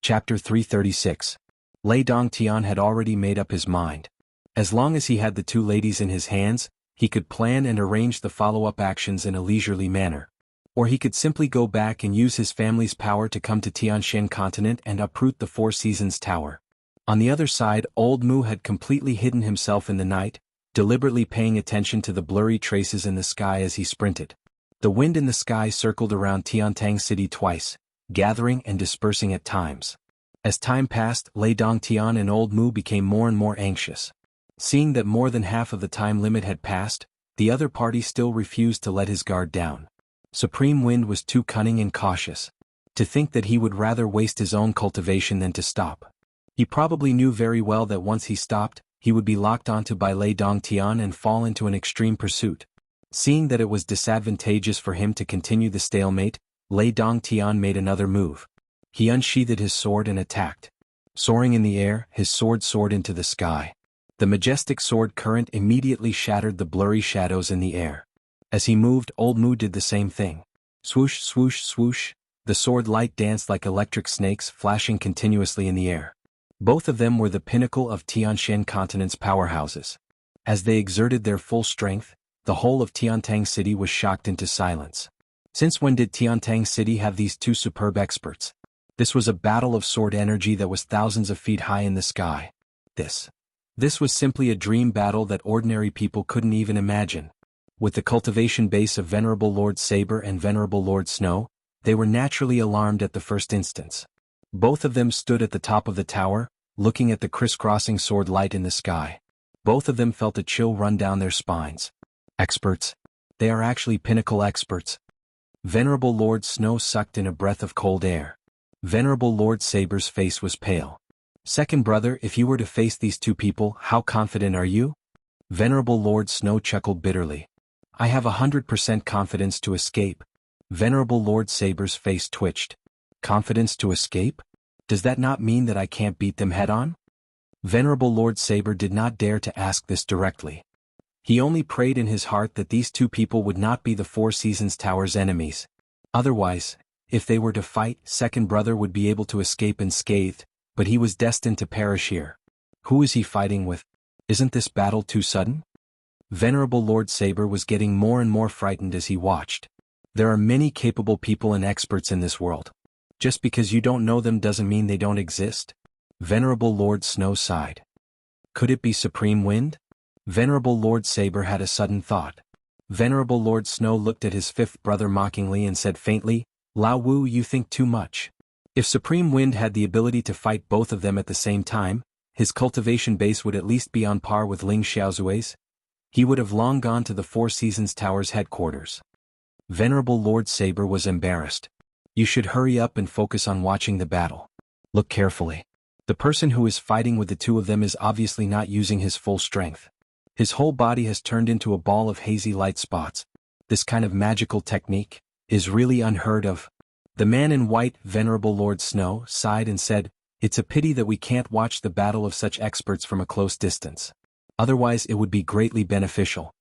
Chapter 336. Lei Dongtian had already made up his mind. As long as he had the two ladies in his hands, he could plan and arrange the follow-up actions in a leisurely manner. Or he could simply go back and use his family's power to come to Tianshan continent and uproot the Four Seasons Tower. On the other side, old Mu had completely hidden himself in the night, deliberately paying attention to the blurry traces in the sky as he sprinted. The wind in the sky circled around Tiantang City twice, gathering and dispersing at times. As time passed, Lei Dongtian and old Mu became more and more anxious. Seeing that more than half of the time limit had passed, the other party still refused to let his guard down. Supreme Wind was too cunning and cautious. To think that he would rather waste his own cultivation than to stop. He probably knew very well that once he stopped, he would be locked onto by Lei Dongtian and fall into an extreme pursuit. Seeing that it was disadvantageous for him to continue the stalemate, Lei Dongtian made another move. He unsheathed his sword and attacked. Soaring in the air, his sword soared into the sky. The majestic sword current immediately shattered the blurry shadows in the air. As he moved, old Mu did the same thing. Swoosh, swoosh, swoosh, the sword light danced like electric snakes flashing continuously in the air. Both of them were the pinnacle of Tianshan continent's powerhouses. As they exerted their full strength, the whole of Tiantang City was shocked into silence. Since when did Tiantang City have these two superb experts? This was a battle of sword energy that was thousands of feet high in the sky. This was simply a dream battle that ordinary people couldn't even imagine. With the cultivation base of Venerable Lord Saber and Venerable Lord Snow, they were naturally alarmed at the first instance. Both of them stood at the top of the tower, looking at the crisscrossing sword light in the sky. Both of them felt a chill run down their spines. Experts? They are actually pinnacle experts. Venerable Lord Snow sucked in a breath of cold air. Venerable Lord Saber's face was pale. Second brother, if you were to face these two people, how confident are you? Venerable Lord Snow chuckled bitterly. I have 100% confidence to escape. Venerable Lord Saber's face twitched. Confidence to escape? Does that not mean that I can't beat them head-on? Venerable Lord Saber did not dare to ask this directly. He only prayed in his heart that these two people would not be the Four Seasons Tower's enemies. Otherwise, if they were to fight, second brother would be able to escape unscathed, but he was destined to perish here. Who is he fighting with? Isn't this battle too sudden? Venerable Lord Saber was getting more and more frightened as he watched. There are many capable people and experts in this world. Just because you don't know them doesn't mean they don't exist. Venerable Lord Snow sighed. Could it be Supreme Wind? Venerable Lord Saber had a sudden thought. Venerable Lord Snow looked at his fifth brother mockingly and said faintly, Lao Wu, you think too much. If Supreme Wind had the ability to fight both of them at the same time, his cultivation base would at least be on par with Ling Xiaozui's. He would have long gone to the Four Seasons Tower's headquarters. Venerable Lord Saber was embarrassed. You should hurry up and focus on watching the battle. Look carefully. The person who is fighting with the two of them is obviously not using his full strength. His whole body has turned into a ball of hazy light spots. This kind of magical technique is really unheard of. The man in white, Venerable Lord Snow, sighed and said, It's a pity that we can't watch the battle of such experts from a close distance. Otherwise it would be greatly beneficial.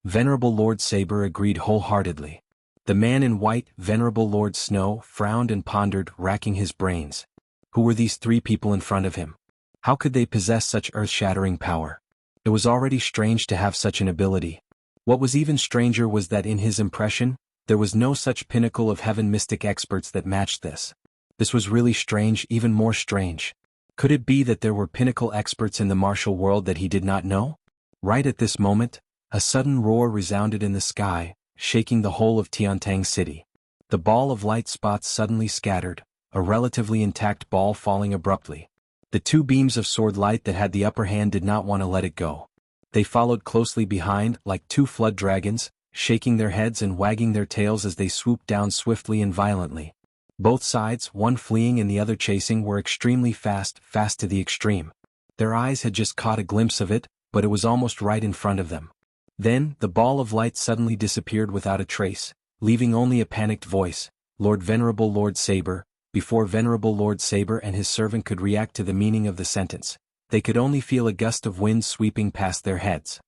Venerable Lord Saber agreed wholeheartedly. The man in white, Venerable Lord Snow, frowned and pondered, racking his brains. Who were these three people in front of him? How could they possess such earth-shattering power? It was already strange to have such an ability. What was even stranger was that in his impression, there was no such pinnacle of heaven mystic experts that matched this. This was really strange, even more strange. Could it be that there were pinnacle experts in the martial world that he did not know? Right at this moment, a sudden roar resounded in the sky, shaking the whole of Tiantang City. The ball of light spots suddenly scattered, a relatively intact ball falling abruptly. The two beams of sword light that had the upper hand did not want to let it go. They followed closely behind, like two flood dragons, shaking their heads and wagging their tails as they swooped down swiftly and violently. Both sides, one fleeing and the other chasing, were extremely fast to the extreme. Their eyes had just caught a glimpse of it, but it was almost right in front of them. Then, the ball of light suddenly disappeared without a trace, leaving only a panicked voice, Lord Venerable Lord Saber. Before Venerable Lord Saber and his servant could react to the meaning of the sentence, they could only feel a gust of wind sweeping past their heads.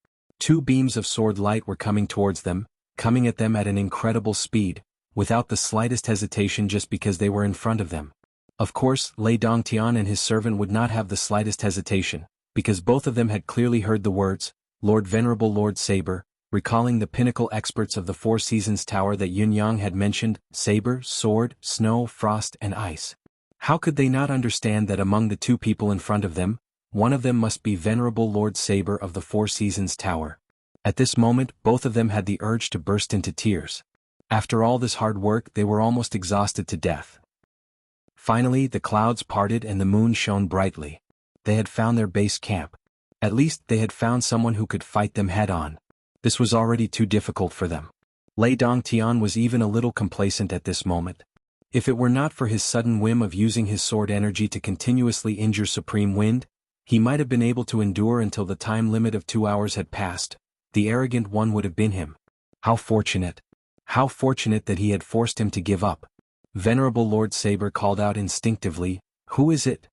Two beams of sword light were coming towards them, coming at them at an incredible speed, without the slightest hesitation just because they were in front of them. Of course, Lei Dongtian and his servant would not have the slightest hesitation, because both of them had clearly heard the words, Lord Venerable Lord Saber, recalling the pinnacle experts of the Four Seasons Tower that Yun Yang had mentioned, saber, sword, snow, frost, and ice. How could they not understand that among the two people in front of them, one of them must be Venerable Lord Saber of the Four Seasons Tower? At this moment, both of them had the urge to burst into tears. After all this hard work, they were almost exhausted to death. Finally, the clouds parted and the moon shone brightly. They had found their base camp. At least, they had found someone who could fight them head-on. This was already too difficult for them. Lei Dongtian was even a little complacent at this moment. If it were not for his sudden whim of using his sword energy to continuously injure Supreme Wind, he might have been able to endure until the time limit of 2 hours had passed. The arrogant one would have been him. How fortunate! How fortunate that he had forced him to give up. Venerable Lord Saber called out instinctively, "Who is it?"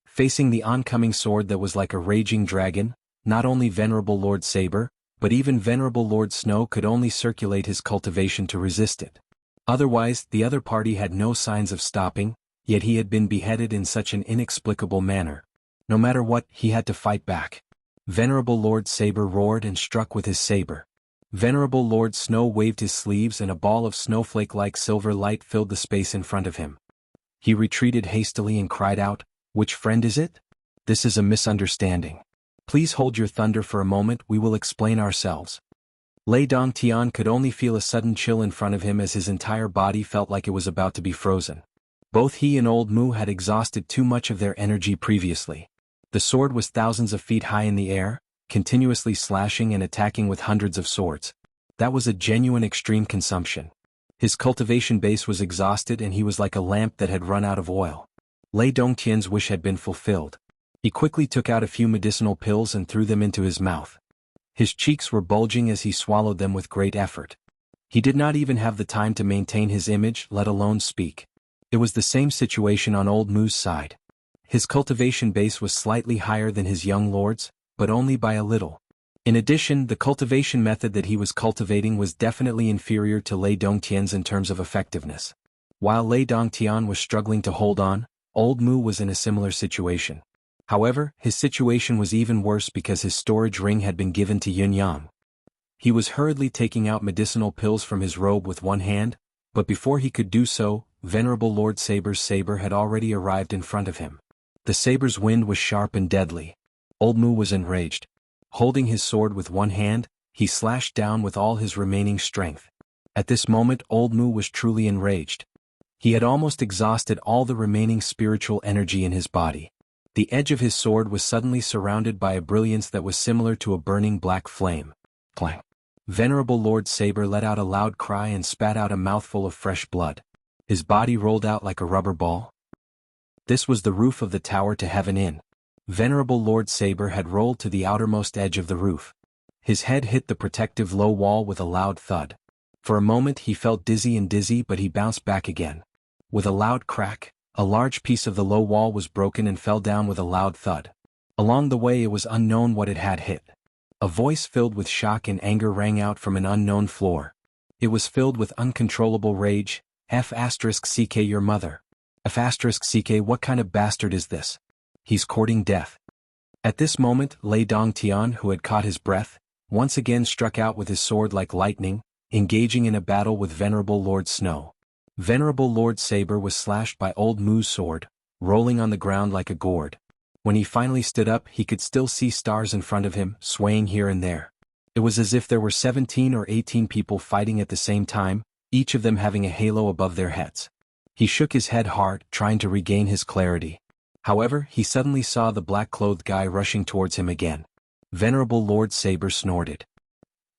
Facing the oncoming sword that was like a raging dragon, not only Venerable Lord Saber, but even Venerable Lord Snow could only circulate his cultivation to resist it. Otherwise, the other party had no signs of stopping, yet he had been beheaded in such an inexplicable manner. No matter what, he had to fight back. Venerable Lord Saber roared and struck with his saber. Venerable Lord Snow waved his sleeves and a ball of snowflake-like silver light filled the space in front of him. He retreated hastily and cried out, "Which friend is it? This is a misunderstanding. Please hold your thunder for a moment, we will explain ourselves." Lei Dongtian could only feel a sudden chill in front of him as his entire body felt like it was about to be frozen. Both he and Old Mu had exhausted too much of their energy previously. The sword was thousands of feet high in the air, continuously slashing and attacking with hundreds of swords. That was a genuine extreme consumption. His cultivation base was exhausted and he was like a lamp that had run out of oil. Lei Dongtian's wish had been fulfilled. He quickly took out a few medicinal pills and threw them into his mouth. His cheeks were bulging as he swallowed them with great effort. He did not even have the time to maintain his image, let alone speak. It was the same situation on Old Mu's side. His cultivation base was slightly higher than his young lord's, but only by a little. In addition, the cultivation method that he was cultivating was definitely inferior to Lei Dongtian's in terms of effectiveness. While Lei Dongtian was struggling to hold on, Old Mu was in a similar situation. However, his situation was even worse because his storage ring had been given to Yun Yang. He was hurriedly taking out medicinal pills from his robe with one hand, but before he could do so, Venerable Lord Saber's saber had already arrived in front of him. The saber's wind was sharp and deadly. Old Mu was enraged. Holding his sword with one hand, he slashed down with all his remaining strength. At this moment, Old Mu was truly enraged. He had almost exhausted all the remaining spiritual energy in his body. The edge of his sword was suddenly surrounded by a brilliance that was similar to a burning black flame. Clang! Venerable Lord Saber let out a loud cry and spat out a mouthful of fresh blood. His body rolled out like a rubber ball. This was the roof of the Tower to Heaven Inn. Venerable Lord Saber had rolled to the outermost edge of the roof. His head hit the protective low wall with a loud thud. For a moment he felt dizzy, but he bounced back again. With a loud crack, a large piece of the low wall was broken and fell down with a loud thud. Along the way it was unknown what it had hit. A voice filled with shock and anger rang out from an unknown floor. It was filled with uncontrollable rage. F***ck your mother. F***ck what kind of bastard is this? He's courting death. At this moment, Lei Dongtian, who had caught his breath, once again struck out with his sword like lightning, engaging in a battle with Venerable Lord Snow. Venerable Lord Saber was slashed by Old Mu's sword, rolling on the ground like a gourd. When he finally stood up, he could still see stars in front of him, swaying here and there. It was as if there were 17 or 18 people fighting at the same time, each of them having a halo above their heads. He shook his head hard, trying to regain his clarity. However, he suddenly saw the black-clothed guy rushing towards him again. Venerable Lord Saber snorted.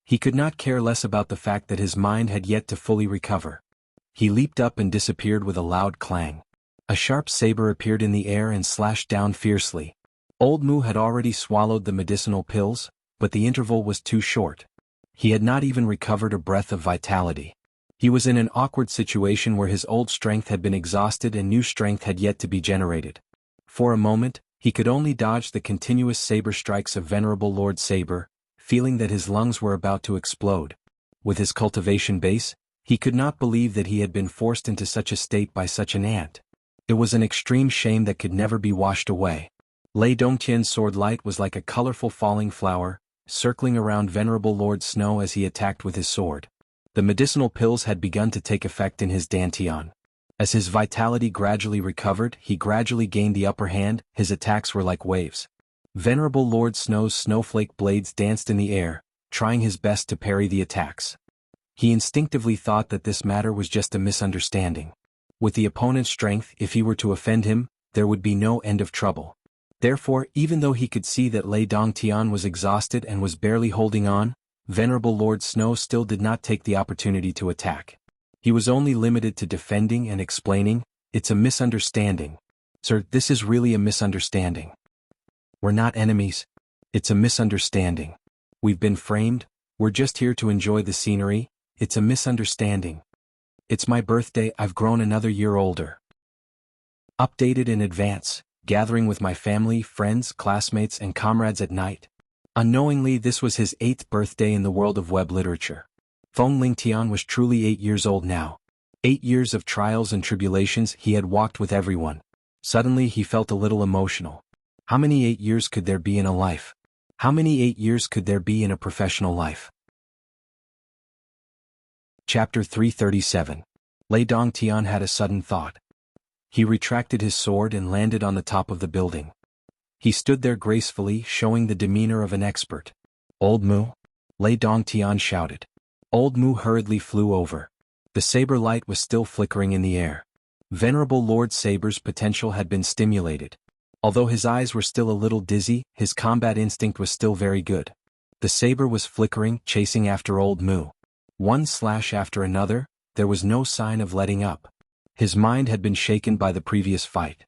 He could not care less about the fact that his mind had yet to fully recover. He leaped up and disappeared with a loud clang. A sharp saber appeared in the air and slashed down fiercely. Old Mu had already swallowed the medicinal pills, but the interval was too short. He had not even recovered a breath of vitality. He was in an awkward situation where his old strength had been exhausted and new strength had yet to be generated. For a moment, he could only dodge the continuous saber strikes of Venerable Lord Saber, feeling that his lungs were about to explode. With his cultivation base, he could not believe that he had been forced into such a state by such an ant. It was an extreme shame that could never be washed away. Lei Dongtian's sword light was like a colorful falling flower, circling around Venerable Lord Snow as he attacked with his sword. The medicinal pills had begun to take effect in his dantian. As his vitality gradually recovered, he gradually gained the upper hand. His attacks were like waves. Venerable Lord Snow's snowflake blades danced in the air, trying his best to parry the attacks. He instinctively thought that this matter was just a misunderstanding. With the opponent's strength, if he were to offend him, there would be no end of trouble. Therefore, even though he could see that Lei Dongtian was exhausted and was barely holding on, Venerable Lord Snow still did not take the opportunity to attack. He was only limited to defending and explaining, "It's a misunderstanding. Sir, this is really a misunderstanding. We're not enemies. It's a misunderstanding. We've been framed, we're just here to enjoy the scenery, it's a misunderstanding. It's my birthday, I've grown another year older. Updated in advance, gathering with my family, friends, classmates and comrades at night." Unknowingly, this was his 8th birthday in the world of web literature. Feng Lingtian was truly 8 years old now. 8 years of trials and tribulations, he had walked with everyone. Suddenly he felt a little emotional. How many 8 years could there be in a life? How many 8 years could there be in a professional life? Chapter 337. Lei Dongtian had a sudden thought. He retracted his sword and landed on the top of the building. He stood there gracefully, showing the demeanor of an expert. "Old Mu?" Lei Dongtian shouted. Old Mu hurriedly flew over. The saber light was still flickering in the air. Venerable Lord Saber's potential had been stimulated. Although his eyes were still a little dizzy, his combat instinct was still very good. The saber was flickering, chasing after Old Mu. One slash after another, there was no sign of letting up. His mind had been shaken by the previous fight.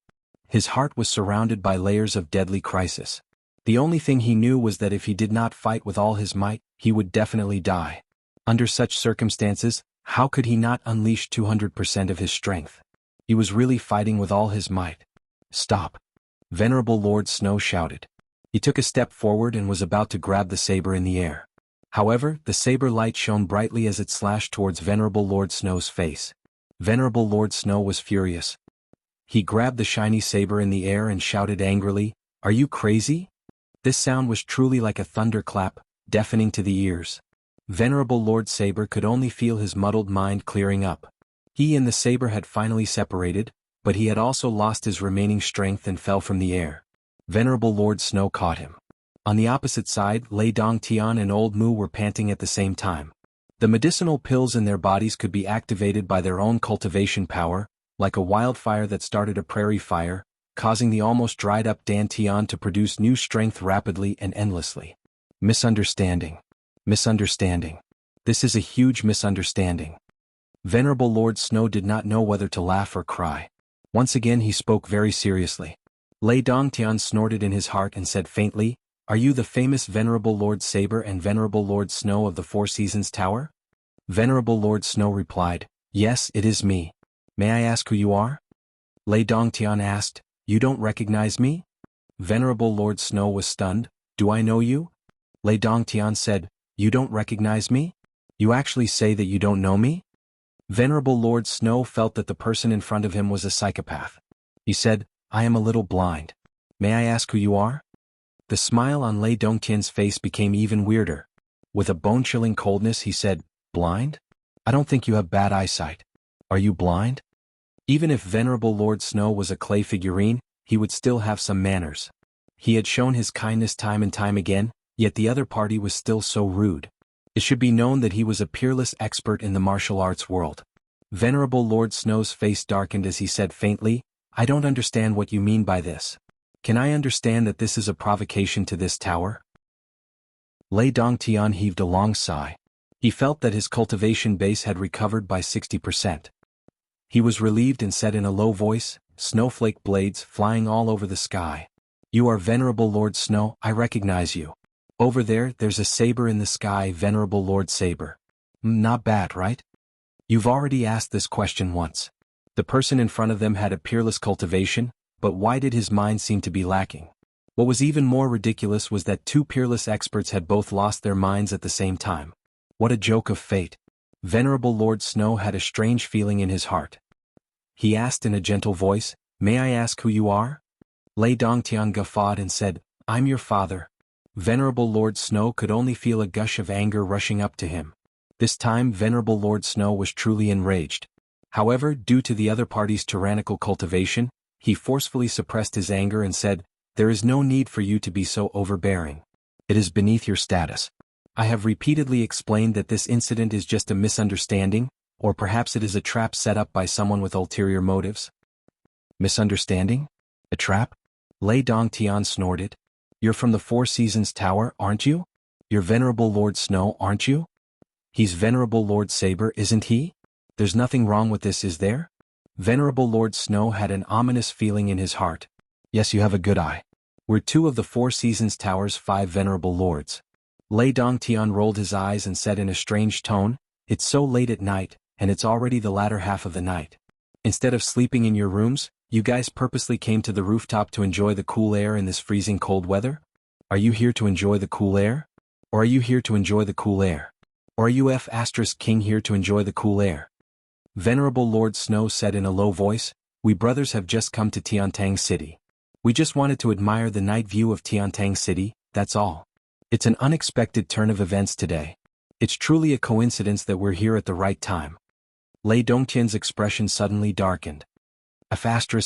His heart was surrounded by layers of deadly crisis. The only thing he knew was that if he did not fight with all his might, he would definitely die. Under such circumstances, how could he not unleash 200% of his strength? He was really fighting with all his might. "Stop!" Venerable Lord Snow shouted. He took a step forward and was about to grab the saber in the air. However, the saber light shone brightly as it slashed towards Venerable Lord Snow's face. Venerable Lord Snow was furious. He grabbed the shiny saber in the air and shouted angrily, "Are you crazy?" This sound was truly like a thunderclap, deafening to the ears. Venerable Lord Saber could only feel his muddled mind clearing up. He and the saber had finally separated, but he had also lost his remaining strength and fell from the air. Venerable Lord Snow caught him. On the opposite side, Lei Dongtian and Old Mu were panting at the same time. The medicinal pills in their bodies could be activated by their own cultivation power, like a wildfire that started a prairie fire, causing the almost dried-up dantian to produce new strength rapidly and endlessly. Misunderstanding. Misunderstanding. This is a huge misunderstanding. Venerable Lord Snow did not know whether to laugh or cry. Once again he spoke very seriously. Lei Dongtian snorted in his heart and said faintly, "Are you the famous Venerable Lord Saber and Venerable Lord Snow of the Four Seasons Tower?" Venerable Lord Snow replied, "Yes, it is me. May I ask who you are?" Lei Dongtian asked, "You don't recognize me?" Venerable Lord Snow was stunned. "Do I know you?" Lei Dongtian said, "You don't recognize me? You actually say that you don't know me?" Venerable Lord Snow felt that the person in front of him was a psychopath. He said, "I am a little blind. May I ask who you are?" The smile on Lei Dongtian's face became even weirder. With a bone-chilling coldness he said, "Blind? I don't think you have bad eyesight. Are you blind?" Even if Venerable Lord Snow was a clay figurine, he would still have some manners. He had shown his kindness time and time again, yet the other party was still so rude. It should be known that he was a peerless expert in the martial arts world. Venerable Lord Snow's face darkened as he said faintly, "I don't understand what you mean by this. Can I understand that this is a provocation to this tower?" Lei Dongtian heaved a long sigh. He felt that his cultivation base had recovered by 60%. He was relieved and said in a low voice, snowflake blades flying all over the sky. "You are Venerable Lord Snow, I recognize you. Over there, there's a saber in the sky, Venerable Lord Saber. Not bad, right?" You've already asked this question once. The person in front of them had a peerless cultivation, but why did his mind seem to be lacking? What was even more ridiculous was that two peerless experts had both lost their minds at the same time. What a joke of fate. Venerable Lord Snow had a strange feeling in his heart. He asked in a gentle voice, May I ask who you are? Lei Dongtian guffawed and said, I'm your father. Venerable Lord Snow could only feel a gush of anger rushing up to him. This time Venerable Lord Snow was truly enraged. However, due to the other party's tyrannical cultivation, he forcefully suppressed his anger and said, there is no need for you to be so overbearing. It is beneath your status. I have repeatedly explained that this incident is just a misunderstanding, or perhaps it is a trap set up by someone with ulterior motives. Misunderstanding? A trap? Lei Dongtian snorted. You're from the Four Seasons Tower, aren't you? You're Venerable Lord Snow, aren't you? He's Venerable Lord Saber, isn't he? There's nothing wrong with this, is there? Venerable Lord Snow had an ominous feeling in his heart. Yes, you have a good eye. We're two of the Four Seasons Tower's 5 venerable lords. Lei Dongtian rolled his eyes and said in a strange tone, it's so late at night, and it's already the latter half of the night. Instead of sleeping in your rooms, you guys purposely came to the rooftop to enjoy the cool air in this freezing cold weather? Are you here to enjoy the cool air? Or are you here to enjoy the cool air? Or are you King here to enjoy the cool air? Venerable Lord Snow said in a low voice, we brothers have just come to Tiantang City. We just wanted to admire the night view of Tiantang City, that's all. It's an unexpected turn of events today. It's truly a coincidence that we're here at the right time. Lei Dongtian's expression suddenly darkened.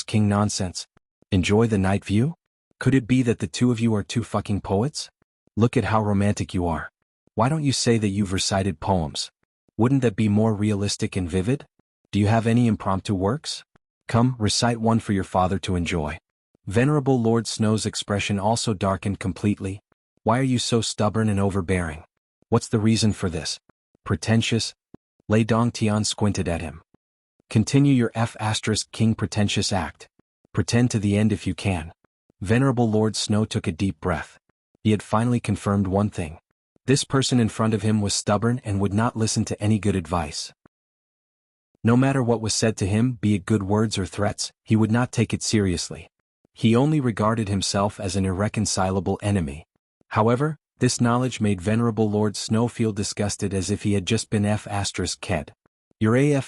King nonsense. Enjoy the night view? Could it be that the two of you are two fucking poets? Look at how romantic you are. Why don't you say that you've recited poems? Wouldn't that be more realistic and vivid? Do you have any impromptu works? Come, recite one for your father to enjoy. Venerable Lord Snow's expression also darkened completely. Why are you so stubborn and overbearing? What's the reason for this? Pretentious? Lei Dongtian squinted at him. Continue your King pretentious act. Pretend to the end if you can. Venerable Lord Snow took a deep breath. He had finally confirmed one thing. This person in front of him was stubborn and would not listen to any good advice. No matter what was said to him, be it good words or threats, he would not take it seriously. He only regarded himself as an irreconcilable enemy. However, this knowledge made Venerable Lord Snow feel disgusted as if he had just been Ked. You're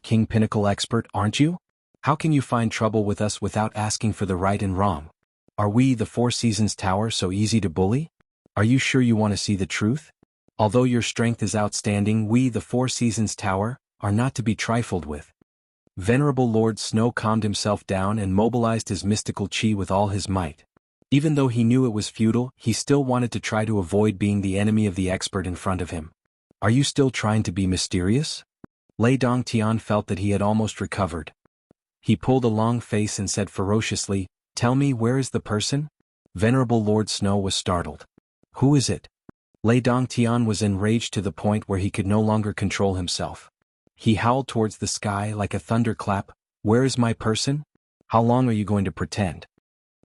King Pinnacle expert, aren't you? How can you find trouble with us without asking for the right and wrong? Are we, the Four Seasons Tower, so easy to bully? Are you sure you want to see the truth? Although your strength is outstanding, we, the Four Seasons Tower, are not to be trifled with. Venerable Lord Snow calmed himself down and mobilized his mystical chi with all his might. Even though he knew it was futile, he still wanted to try to avoid being the enemy of the expert in front of him. Are you still trying to be mysterious? Lei Dongtian felt that he had almost recovered. He pulled a long face and said ferociously, tell me, where is the person? Venerable Lord Snow was startled. Who is it? Lei Dongtian was enraged to the point where he could no longer control himself. He howled towards the sky like a thunderclap, where is my person? How long are you going to pretend?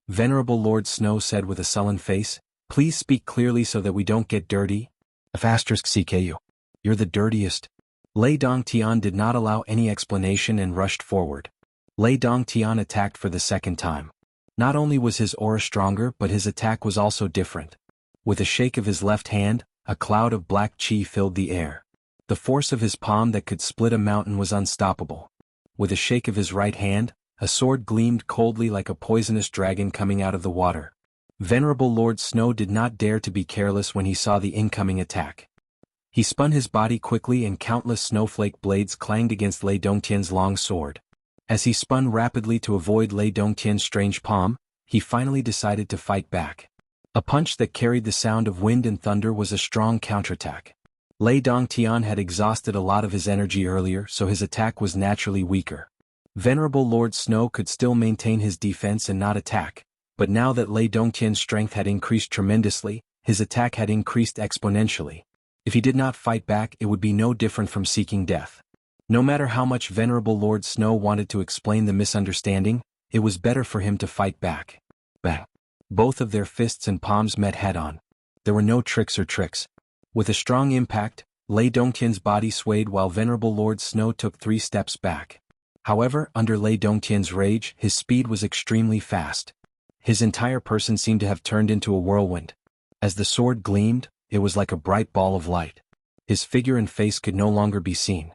Venerable Lord Snow said with a sullen face, please speak clearly so that we don't get dirty. CKU. You're the dirtiest. Lei Dongtian did not allow any explanation and rushed forward. Lei Dongtian attacked for the second time. Not only was his aura stronger, but his attack was also different. With a shake of his left hand, a cloud of black chi filled the air. The force of his palm that could split a mountain was unstoppable. With a shake of his right hand, a sword gleamed coldly like a poisonous dragon coming out of the water. Venerable Lord Snow did not dare to be careless when he saw the incoming attack. He spun his body quickly and countless snowflake blades clanged against Lei Dongtian's long sword. As he spun rapidly to avoid Lei Dongtian's strange palm, he finally decided to fight back. A punch that carried the sound of wind and thunder was a strong counterattack. Lei Dongtian had exhausted a lot of his energy earlier, so his attack was naturally weaker. Venerable Lord Snow could still maintain his defense and not attack, but now that Lei Dongtian's strength had increased tremendously, his attack had increased exponentially. If he did not fight back, it would be no different from seeking death. No matter how much Venerable Lord Snow wanted to explain the misunderstanding, it was better for him to fight back. Bang! Both of their fists and palms met head-on. There were no tricks. With a strong impact, Lei Dongtian's body swayed while Venerable Lord Snow took 3 steps back. However, under Lei Dongtian's rage, his speed was extremely fast. His entire person seemed to have turned into a whirlwind. As the sword gleamed, it was like a bright ball of light. His figure and face could no longer be seen.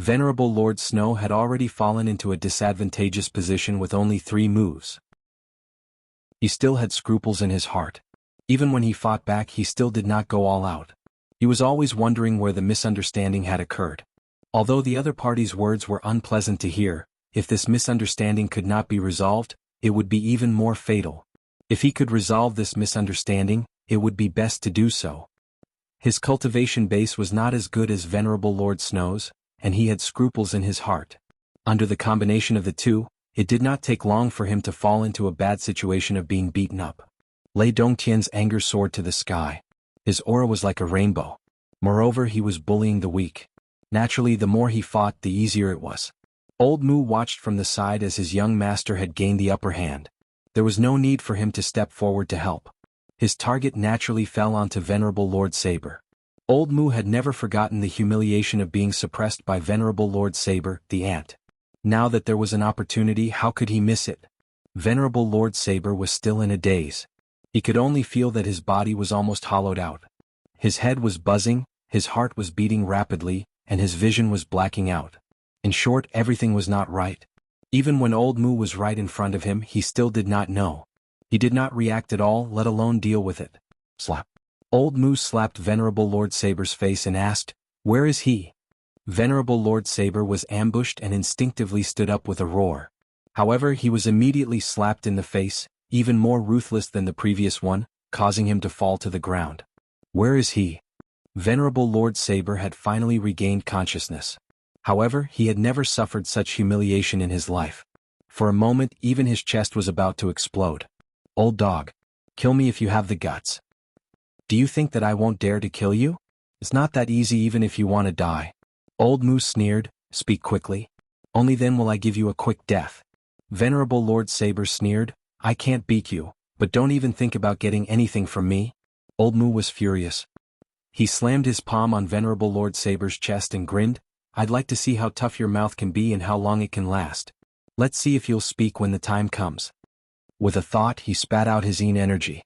Venerable Lord Snow had already fallen into a disadvantageous position with only 3 moves. He still had scruples in his heart. Even when he fought back, he still did not go all out. He was always wondering where the misunderstanding had occurred. Although the other party's words were unpleasant to hear, if this misunderstanding could not be resolved, it would be even more fatal. If he could resolve this misunderstanding, it would be best to do so. His cultivation base was not as good as Venerable Lord Snow's, and he had scruples in his heart. Under the combination of the two, it did not take long for him to fall into a bad situation of being beaten up. Lei Dongtian's anger soared to the sky. His aura was like a rainbow. Moreover, he was bullying the weak. Naturally, the more he fought, the easier it was. Old Mu watched from the side as his young master had gained the upper hand. There was no need for him to step forward to help. His target naturally fell onto Venerable Lord Saber. Old Mu had never forgotten the humiliation of being suppressed by Venerable Lord Saber, the ant. Now that there was an opportunity, how could he miss it? Venerable Lord Saber was still in a daze. He could only feel that his body was almost hollowed out. His head was buzzing, his heart was beating rapidly, and his vision was blacking out. In short, everything was not right. Even when Old Mu was right in front of him, he still did not know. He did not react at all, let alone deal with it. Slap. Old Mu slapped Venerable Lord Saber's face and asked, "Where is he?" Venerable Lord Saber was ambushed and instinctively stood up with a roar. However, he was immediately slapped in the face, even more ruthless than the previous one, causing him to fall to the ground. Where is he? Venerable Lord Saber had finally regained consciousness. However, he had never suffered such humiliation in his life. For a moment, even his chest was about to explode. Old dog. Kill me if you have the guts. Do you think that I won't dare to kill you? It's not that easy even if you want to die. Old Moose sneered, speak quickly. Only then will I give you a quick death. Venerable Lord Saber sneered, I can't beat you, but don't even think about getting anything from me. Old Moo was furious. He slammed his palm on Venerable Lord Saber's chest and grinned, I'd like to see how tough your mouth can be and how long it can last. Let's see if you'll speak when the time comes. With a thought, he spat out his energy.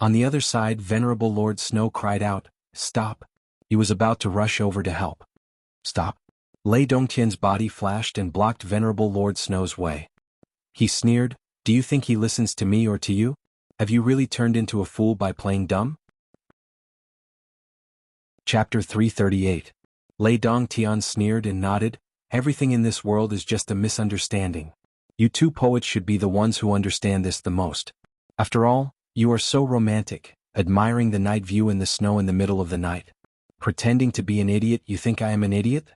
On the other side, Venerable Lord Snow cried out, Stop. He was about to rush over to help. Stop. Lei Dongtian's body flashed and blocked Venerable Lord Snow's way. He sneered, Do you think he listens to me or to you? Have you really turned into a fool by playing dumb? Chapter 338. Lei Dongtian sneered and nodded, Everything in this world is just a misunderstanding. You two poets should be the ones who understand this the most. After all, you are so romantic, admiring the night view in the snow in the middle of the night. Pretending to be an idiot, you think I am an idiot?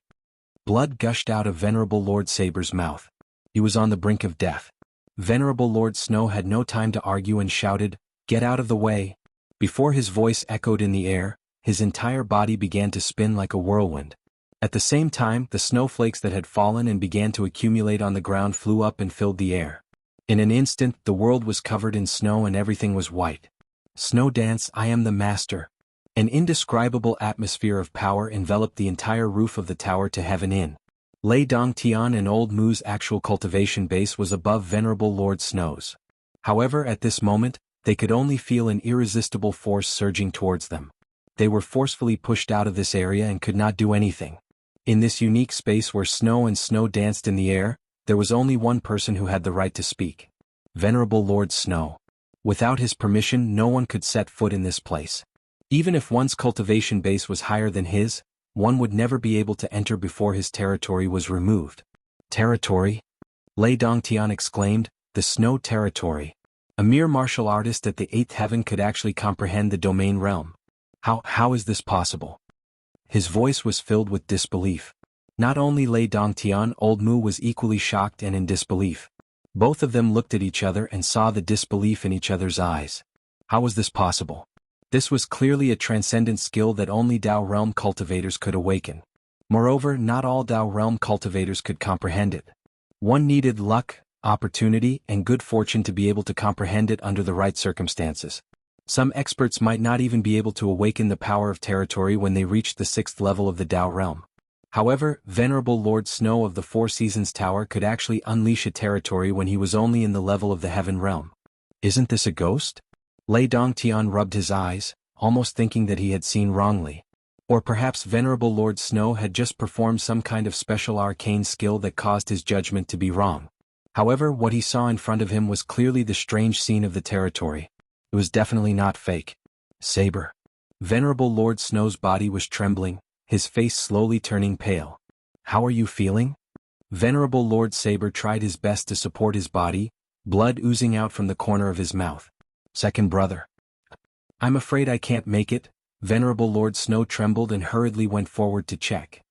Blood gushed out of Venerable Lord Saber's mouth. He was on the brink of death. Venerable Lord Snow had no time to argue and shouted, Get out of the way. Before his voice echoed in the air, his entire body began to spin like a whirlwind. At the same time, the snowflakes that had fallen and began to accumulate on the ground flew up and filled the air. In an instant, the world was covered in snow and everything was white. Snow dance, I am the master. An indescribable atmosphere of power enveloped the entire roof of the tower to heaven in. Lei Dongtian and Old Moo's actual cultivation base was above Venerable Lord Snow's. However, at this moment, they could only feel an irresistible force surging towards them. They were forcefully pushed out of this area and could not do anything. In this unique space where snow and snow danced in the air, there was only one person who had the right to speak. Venerable Lord Snow. Without his permission, no one could set foot in this place. Even if one's cultivation base was higher than his, one would never be able to enter before his territory was removed. Territory? Lei Dongtian exclaimed, the snow territory. A mere martial artist at the 8th heaven could actually comprehend the domain realm. How is this possible? His voice was filled with disbelief. Not only Lei Dongtian, Old Mu was equally shocked and in disbelief. Both of them looked at each other and saw the disbelief in each other's eyes. How was this possible? This was clearly a transcendent skill that only Dao Realm cultivators could awaken. Moreover, not all Dao Realm cultivators could comprehend it. One needed luck, opportunity, and good fortune to be able to comprehend it under the right circumstances. Some experts might not even be able to awaken the power of territory when they reached the 6th level of the Dao Realm. However, Venerable Lord Snow of the Four Seasons Tower could actually unleash a territory when he was only in the level of the Heaven Realm. Isn't this a ghost? Lei Dongtian rubbed his eyes, almost thinking that he had seen wrongly. Or perhaps Venerable Lord Snow had just performed some kind of special arcane skill that caused his judgment to be wrong. However, what he saw in front of him was clearly the strange scene of the territory. It was definitely not fake. Saber. Venerable Lord Snow's body was trembling, his face slowly turning pale. How are you feeling? Venerable Lord Saber tried his best to support his body, blood oozing out from the corner of his mouth. Second brother. I'm afraid I can't make it. Venerable Lord Snow trembled and hurriedly went forward to check.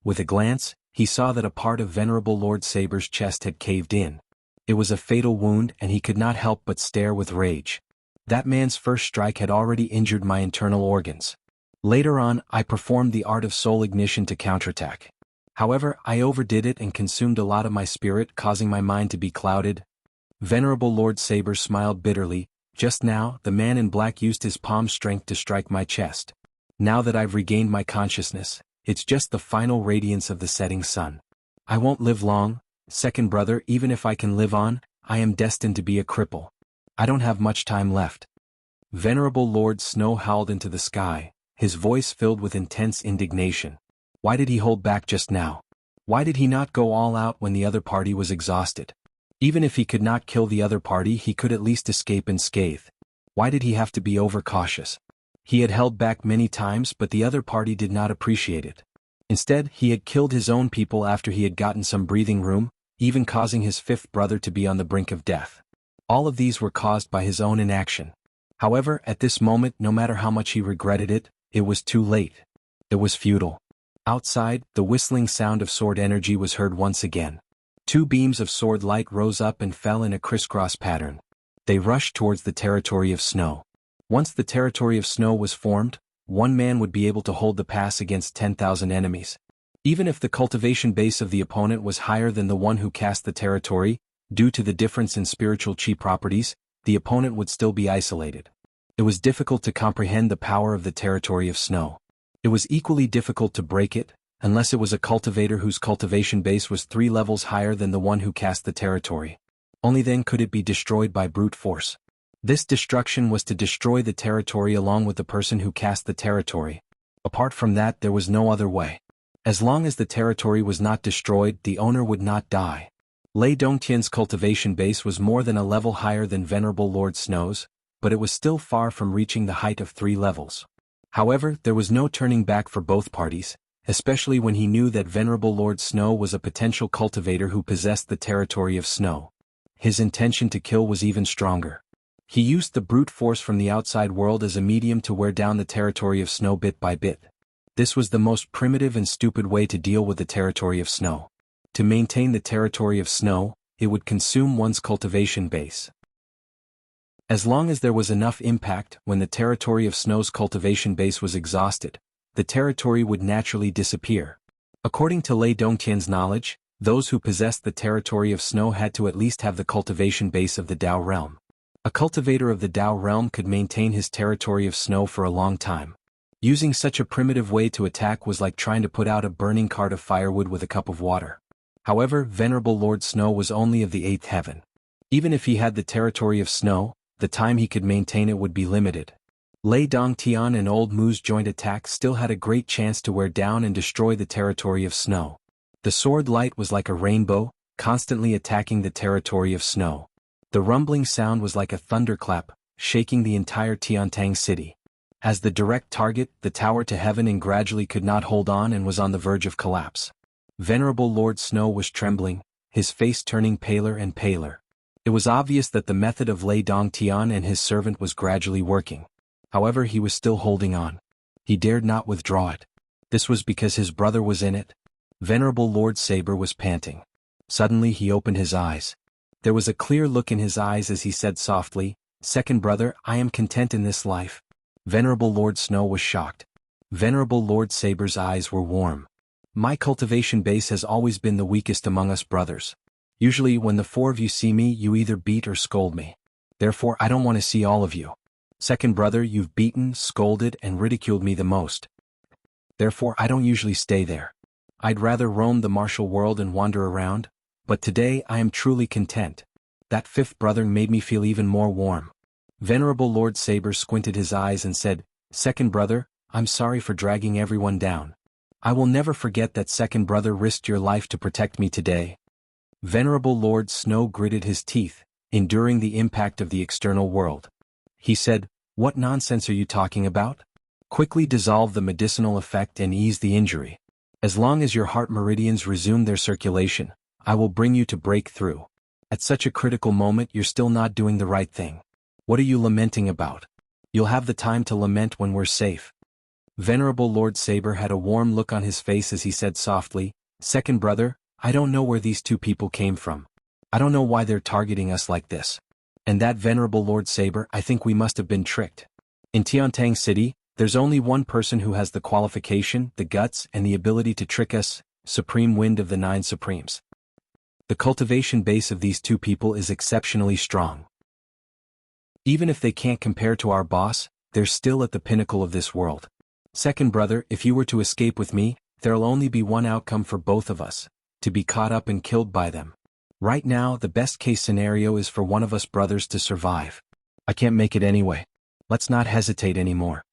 With a glance, he saw that a part of Venerable Lord Saber's chest had caved in. It was a fatal wound and he could not help but stare with rage. That man's first strike had already injured my internal organs. Later on, I performed the art of soul ignition to counterattack. However, I overdid it and consumed a lot of my spirit, causing my mind to be clouded. Venerable Lord Saber smiled bitterly. Just now, the man in black used his palm strength to strike my chest. Now that I've regained my consciousness, it's just the final radiance of the setting sun. I won't live long, second brother. Even if I can live on, I am destined to be a cripple. I don't have much time left. Venerable Lord Snow howled into the sky, his voice filled with intense indignation. Why did he hold back just now? Why did he not go all out when the other party was exhausted? Even if he could not kill the other party, he could at least escape unscathed. Why did he have to be overcautious? He had held back many times, but the other party did not appreciate it. Instead, he had killed his own people after he had gotten some breathing room, even causing his fifth brother to be on the brink of death. All of these were caused by his own inaction. However, at this moment, no matter how much he regretted it, it was too late. It was futile. Outside, the whistling sound of sword energy was heard once again. Two beams of sword light rose up and fell in a crisscross pattern. They rushed towards the territory of snow. Once the territory of snow was formed, one man would be able to hold the pass against 10,000 enemies. Even if the cultivation base of the opponent was higher than the one who cast the territory, due to the difference in spiritual chi properties, the opponent would still be isolated. It was difficult to comprehend the power of the territory of snow. It was equally difficult to break it, unless it was a cultivator whose cultivation base was 3 levels higher than the one who cast the territory. Only then could it be destroyed by brute force. This destruction was to destroy the territory along with the person who cast the territory. Apart from that, there was no other way. As long as the territory was not destroyed, the owner would not die. Lei Dongtian's cultivation base was more than a level higher than Venerable Lord Snow's, but it was still far from reaching the height of 3 levels. However, there was no turning back for both parties, especially when he knew that Venerable Lord Snow was a potential cultivator who possessed the territory of snow. His intention to kill was even stronger. He used the brute force from the outside world as a medium to wear down the territory of snow bit by bit. This was the most primitive and stupid way to deal with the territory of snow. To maintain the territory of snow, it would consume one's cultivation base. As long as there was enough impact, when the territory of snow's cultivation base was exhausted, the territory would naturally disappear. According to Lei Dongtian's knowledge, those who possessed the territory of snow had to at least have the cultivation base of the Tao realm. A cultivator of the Tao realm could maintain his territory of snow for a long time. Using such a primitive way to attack was like trying to put out a burning cart of firewood with a cup of water. However, Venerable Lord Snow was only of the 8th heaven. Even if he had the territory of snow, the time he could maintain it would be limited. Lei Dongtian and Old Mu's joint attack still had a great chance to wear down and destroy the territory of snow. The sword light was like a rainbow, constantly attacking the territory of snow. The rumbling sound was like a thunderclap, shaking the entire Tiantang city. As the direct target, the tower to heaven and gradually could not hold on and was on the verge of collapse. Venerable Lord Snow was trembling, his face turning paler and paler. It was obvious that the method of Lei Dongtian and his servant was gradually working. However, he was still holding on. He dared not withdraw it. This was because his brother was in it. Venerable Lord Saber was panting. Suddenly he opened his eyes. There was a clear look in his eyes as he said softly, "Second brother, I am content in this life." Venerable Lord Snow was shocked. Venerable Lord Saber's eyes were warm. "My cultivation base has always been the weakest among us brothers. Usually when the 4 of you see me, you either beat or scold me. Therefore I don't want to see all of you. Second brother, you've beaten, scolded, and ridiculed me the most. Therefore I don't usually stay there. I'd rather roam the martial world and wander around, but today I am truly content." That 5th brother made me feel even more warm. Venerable Lord Saber squinted his eyes and said, "Second brother, I'm sorry for dragging everyone down. I will never forget that second brother risked your life to protect me today. Venerable Lord Snow gritted his teeth, enduring the impact of the external world. He said, "What nonsense are you talking about? Quickly dissolve the medicinal effect and ease the injury. As long as your heart meridians resume their circulation, I will bring you to break through. At such a critical moment you're still not doing the right thing. What are you lamenting about? You'll have the time to lament when we're safe." Venerable Lord Saber had a warm look on his face as he said softly, "Second brother, I don't know where these two people came from. I don't know why they're targeting us like this. And that Venerable Lord Saber, I think we must have been tricked. In Tiantang City, there's only one person who has the qualification, the guts, and the ability to trick us, Supreme Wind of the Nine Supremes. The cultivation base of these two people is exceptionally strong. Even if they can't compare to our boss, they're still at the pinnacle of this world. Second brother, if you were to escape with me, there'll only be one outcome for both of us, to be caught up and killed by them. Right now, the best case scenario is for one of us brothers to survive. I can't make it anyway. Let's not hesitate anymore."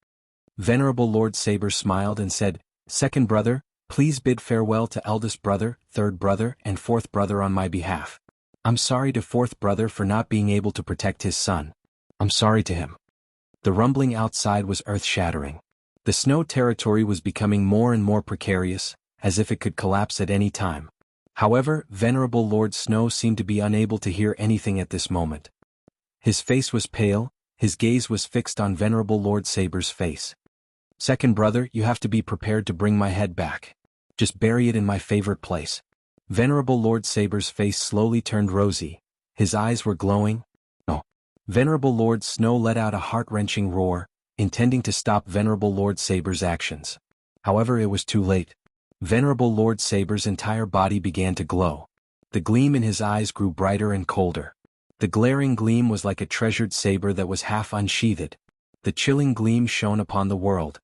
Venerable Lord Saber smiled and said, "Second brother, please bid farewell to eldest brother, third brother, and fourth brother on my behalf. I'm sorry to fourth brother for not being able to protect his son. I'm sorry to him." The rumbling outside was earth-shattering. The snow territory was becoming more and more precarious, as if it could collapse at any time. However, Venerable Lord Snow seemed to be unable to hear anything at this moment. His face was pale, his gaze was fixed on Venerable Lord Saber's face. "Second brother, you have to be prepared to bring my head back. Just bury it in my favorite place." Venerable Lord Saber's face slowly turned rosy. His eyes were glowing. "No." Venerable Lord Snow let out a heart-wrenching roar, intending to stop Venerable Lord Saber's actions. However, it was too late. Venerable Lord Saber's entire body began to glow. The gleam in his eyes grew brighter and colder. The glaring gleam was like a treasured saber that was half unsheathed. The chilling gleam shone upon the world.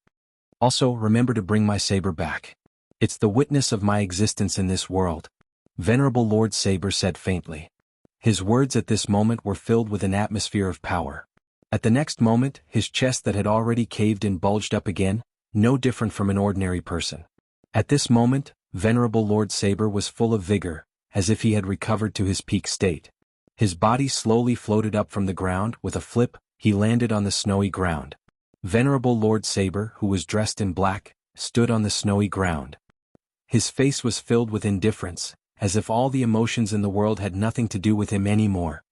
"Also, remember to bring my saber back. It's the witness of my existence in this world," Venerable Lord Saber said faintly. His words at this moment were filled with an atmosphere of power. At the next moment, his chest that had already caved in bulged up again, no different from an ordinary person. At this moment, Venerable Lord Saber was full of vigor, as if he had recovered to his peak state. His body slowly floated up from the ground. With a flip, he landed on the snowy ground. Venerable Lord Saber, who was dressed in black, stood on the snowy ground. His face was filled with indifference, as if all the emotions in the world had nothing to do with him anymore.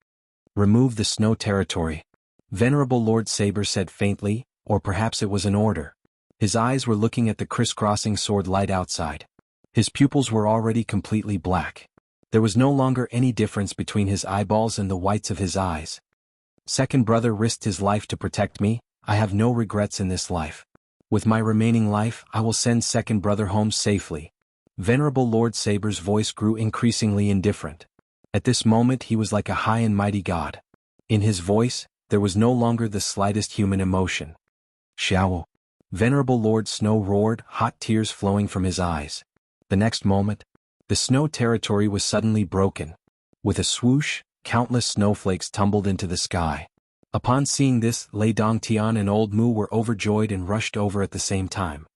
"Remove the snow territory," Venerable Lord Saber said faintly, or perhaps it was an order. His eyes were looking at the crisscrossing sword light outside. His pupils were already completely black. There was no longer any difference between his eyeballs and the whites of his eyes. "Second brother risked his life to protect me. I have no regrets in this life. With my remaining life, I will send second brother home safely." Venerable Lord Saber's voice grew increasingly indifferent. At this moment he was like a high and mighty god. In his voice, there was no longer the slightest human emotion. "Xiao!" Venerable Lord Snow roared, hot tears flowing from his eyes. The next moment, the snow territory was suddenly broken. With a swoosh, countless snowflakes tumbled into the sky. Upon seeing this, Lei Dongtian and Old Mu were overjoyed and rushed over at the same time.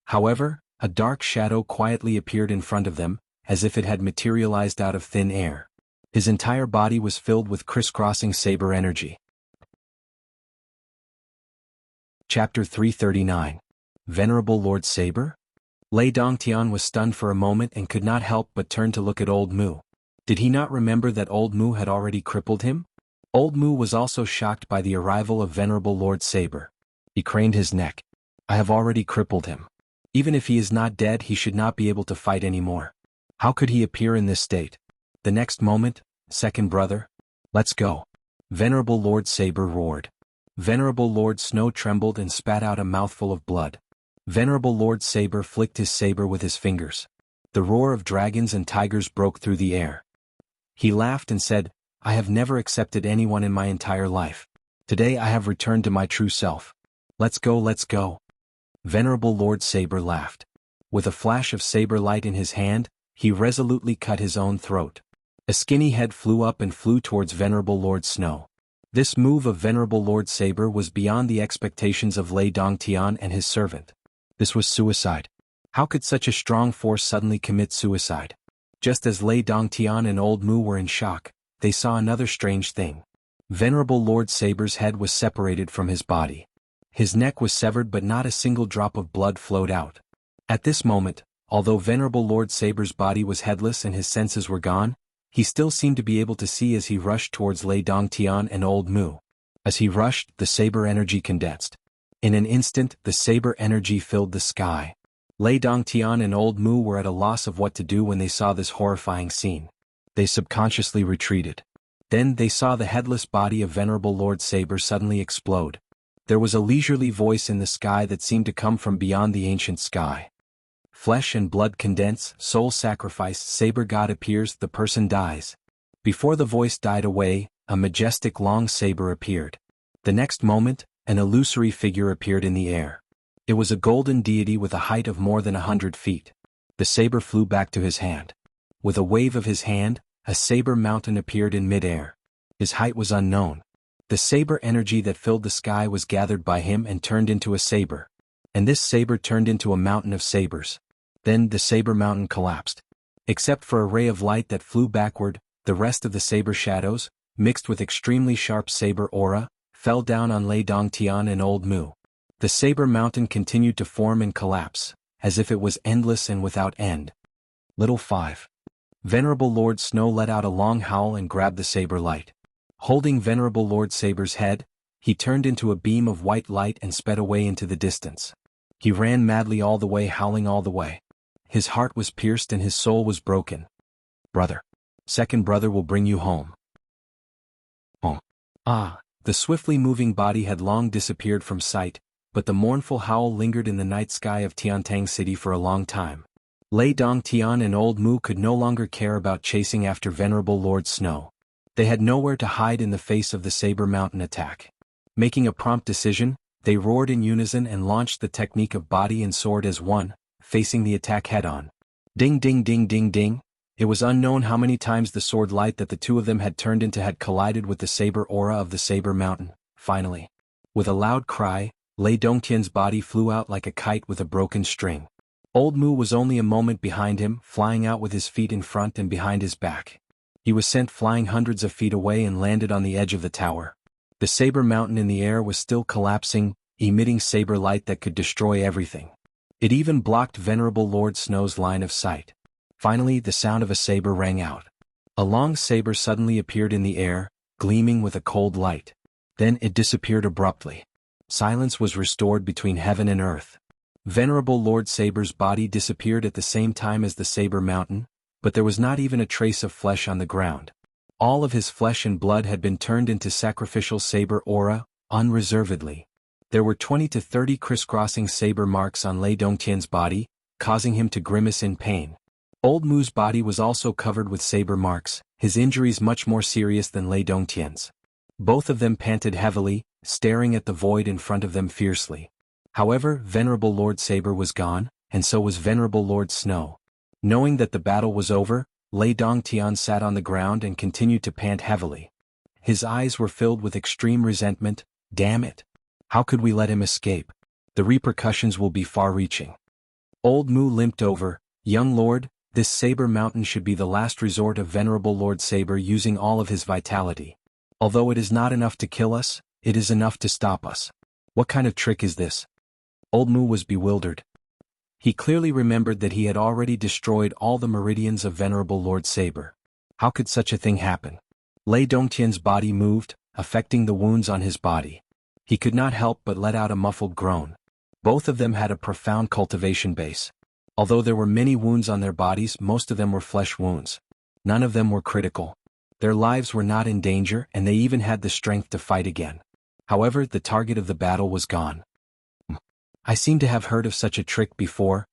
However, a dark shadow quietly appeared in front of them, as if it had materialized out of thin air. His entire body was filled with crisscrossing saber energy. Chapter 339. Venerable Lord Saber? Lei Dongtian was stunned for a moment and could not help but turn to look at Old Mu. Did he not remember that Old Mu had already crippled him? Old Mu was also shocked by the arrival of Venerable Lord Saber. He craned his neck. "I have already crippled him. Even if he is not dead, he should not be able to fight anymore. How could he appear in this state?" The next moment, "Second brother? Let's go!" Venerable Lord Saber roared. Venerable Lord Snow trembled and spat out a mouthful of blood. Venerable Lord Saber flicked his saber with his fingers. The roar of dragons and tigers broke through the air. He laughed and said, "I have never accepted anyone in my entire life. Today I have returned to my true self. Let's go, let's go." Venerable Lord Saber laughed. With a flash of saber light in his hand, he resolutely cut his own throat. A skinny head flew up and flew towards Venerable Lord Snow. This move of Venerable Lord Saber was beyond the expectations of Lei Dongtian and his servant. This was suicide. How could such a strong force suddenly commit suicide? Just as Lei Dongtian and Old Mu were in shock, they saw another strange thing. Venerable Lord Saber's head was separated from his body. His neck was severed but not a single drop of blood flowed out. At this moment, although Venerable Lord Saber's body was headless and his senses were gone, he still seemed to be able to see as he rushed towards Lei Dongtian and Old Mu. As he rushed, the saber energy condensed. In an instant, the saber energy filled the sky. Lei Dongtian and Old Mu were at a loss of what to do when they saw this horrifying scene. They subconsciously retreated. Then they saw the headless body of Venerable Lord Saber suddenly explode. There was a leisurely voice in the sky that seemed to come from beyond the ancient sky. Flesh and blood condense, soul sacrifice, saber god appears, the person dies. Before the voice died away, a majestic long saber appeared. The next moment, an illusory figure appeared in the air. It was a golden deity with a height of more than 100 feet. The saber flew back to his hand. With a wave of his hand, a saber mountain appeared in mid-air. His height was unknown. The saber energy that filled the sky was gathered by him and turned into a saber. And this saber turned into a mountain of sabers. Then the saber mountain collapsed. Except for a ray of light that flew backward, the rest of the saber shadows, mixed with extremely sharp saber aura, fell down on Lei Dongtian and Old Mu. The saber mountain continued to form and collapse, as if it was endless and without end. Little 5. Venerable Lord Snow let out a long howl and grabbed the saber light. Holding Venerable Lord Saber's head, he turned into a beam of white light and sped away into the distance. He ran madly all the way, howling all the way. His heart was pierced and his soul was broken. Brother. Second brother will bring you home. Home. Ah, the swiftly moving body had long disappeared from sight, but the mournful howl lingered in the night sky of Tiantang City for a long time. Lei Dongtian and Old Mu could no longer care about chasing after Venerable Lord Snow. They had nowhere to hide in the face of the Saber Mountain attack. Making a prompt decision, they roared in unison and launched the technique of body and sword as one, facing the attack head-on. Ding ding ding ding ding. It was unknown how many times the sword light that the two of them had turned into had collided with the saber aura of the Saber Mountain. Finally, with a loud cry, Lei Dongtian's body flew out like a kite with a broken string. Old Mu was only a moment behind him, flying out with his feet in front and behind his back. He was sent flying hundreds of feet away and landed on the edge of the tower. The Saber Mountain in the air was still collapsing, emitting saber light that could destroy everything. It even blocked Venerable Lord Snow's line of sight. Finally, the sound of a saber rang out. A long saber suddenly appeared in the air, gleaming with a cold light. Then it disappeared abruptly. Silence was restored between heaven and earth. Venerable Lord Saber's body disappeared at the same time as the Saber Mountain, but there was not even a trace of flesh on the ground. All of his flesh and blood had been turned into sacrificial saber aura, unreservedly. There were 20 to 30 crisscrossing saber marks on Lei Dongtian's body, causing him to grimace in pain. Old Mu's body was also covered with saber marks, his injuries much more serious than Lei Dongtian's. Both of them panted heavily, staring at the void in front of them fiercely. However, Venerable Lord Saber was gone, and so was Venerable Lord Snow. Knowing that the battle was over, Lei Dongtian sat on the ground and continued to pant heavily. His eyes were filled with extreme resentment. Damn it! How could we let him escape? The repercussions will be far-reaching. Old Mu limped over. Young Lord, this Saber Mountain should be the last resort of Venerable Lord Saber using all of his vitality. Although it is not enough to kill us, it is enough to stop us. What kind of trick is this? Old Mu was bewildered. He clearly remembered that he had already destroyed all the meridians of Venerable Lord Saber. How could such a thing happen? Lei Dongtian's body moved, affecting the wounds on his body. He could not help but let out a muffled groan. Both of them had a profound cultivation base. Although there were many wounds on their bodies, most of them were flesh wounds. None of them were critical. Their lives were not in danger and they even had the strength to fight again. However, the target of the battle was gone. I seem to have heard of such a trick before.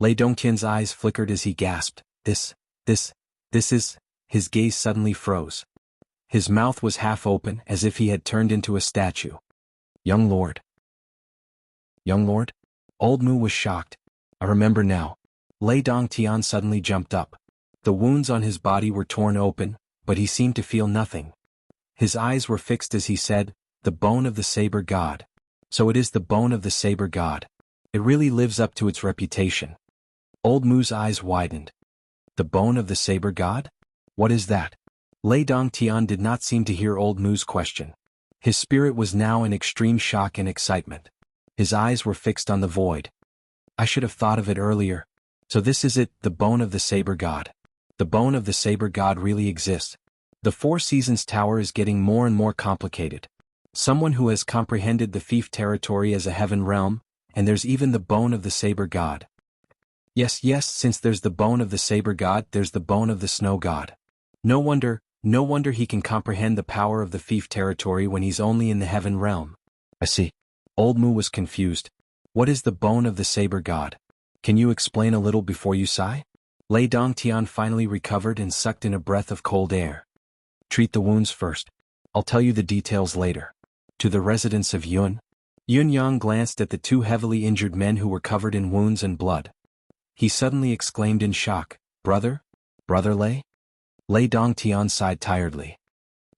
Lei Dongtian's eyes flickered as he gasped. This is... His gaze suddenly froze. His mouth was half open as if he had turned into a statue. Young Lord. Young Lord? Old Mu was shocked. I remember now. Lei Dongtian suddenly jumped up. The wounds on his body were torn open, but he seemed to feel nothing. His eyes were fixed as he said, "The bone of the saber god. So it is the bone of the saber god. It really lives up to its reputation." Old Mu's eyes widened. "The bone of the saber god? What is that?" Lei Dongtian did not seem to hear Old Mu's question. His spirit was now in extreme shock and excitement. His eyes were fixed on the void. "I should have thought of it earlier. So this is it, the bone of the saber god. The bone of the saber god really exists. The Four Seasons Tower is getting more and more complicated. Someone who has comprehended the fief territory as a heaven realm, and there's even the bone of the saber god. Yes, since there's the bone of the saber god, there's the bone of the snow god. No wonder he can comprehend the power of the fief territory when he's only in the heaven realm." "I see." Old Mu was confused. "What is the bone of the saber god? Can you explain a little before you sigh?" Lei Dongtian finally recovered and sucked in a breath of cold air. "Treat the wounds first. I'll tell you the details later." To the residents of Yun. Yun Yang glanced at the two heavily injured men who were covered in wounds and blood. He suddenly exclaimed in shock, "Brother? Brother Lei?" Lei Dongtian sighed tiredly.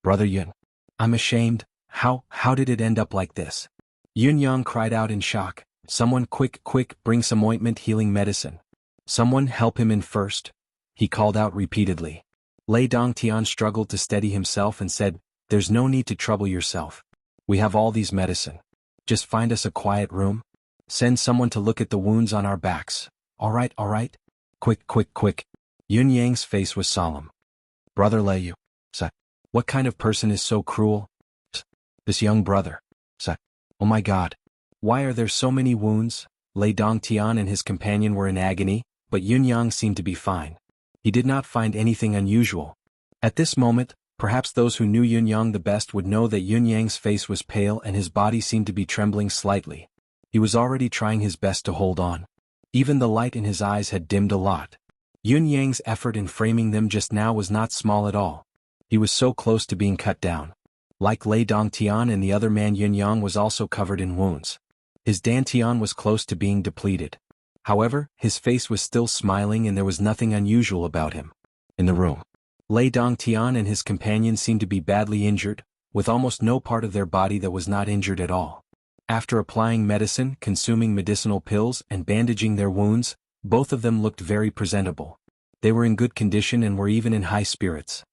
"Brother Yun. I'm ashamed. How did it end up like this?" Yun Yang cried out in shock, "Someone quick, bring some ointment healing medicine. Someone help him in first," he called out repeatedly. Lei Dongtian struggled to steady himself and said, "There's no need to trouble yourself. We have all these medicine. Just find us a quiet room. Send someone to look at the wounds on our backs. All right. Quick. Yun Yang's face was solemn. "Brother Lei, what kind of person is so cruel? This young brother. Oh my God. Why are there so many wounds?" Lei Dongtian and his companion were in agony, but Yun Yang seemed to be fine. He did not find anything unusual. At this moment, perhaps those who knew Yun Yang the best would know that Yun Yang's face was pale and his body seemed to be trembling slightly. He was already trying his best to hold on. Even the light in his eyes had dimmed a lot. Yun Yang's effort in framing them just now was not small at all. He was so close to being cut down. Like Lei Dongtian and the other man, Yun Yang was also covered in wounds. His dantian was close to being depleted. However, his face was still smiling and there was nothing unusual about him. In the room, Lei Dongtian and his companion seemed to be badly injured, with almost no part of their body that was not injured at all. After applying medicine, consuming medicinal pills, and bandaging their wounds, both of them looked very presentable. They were in good condition and were even in high spirits.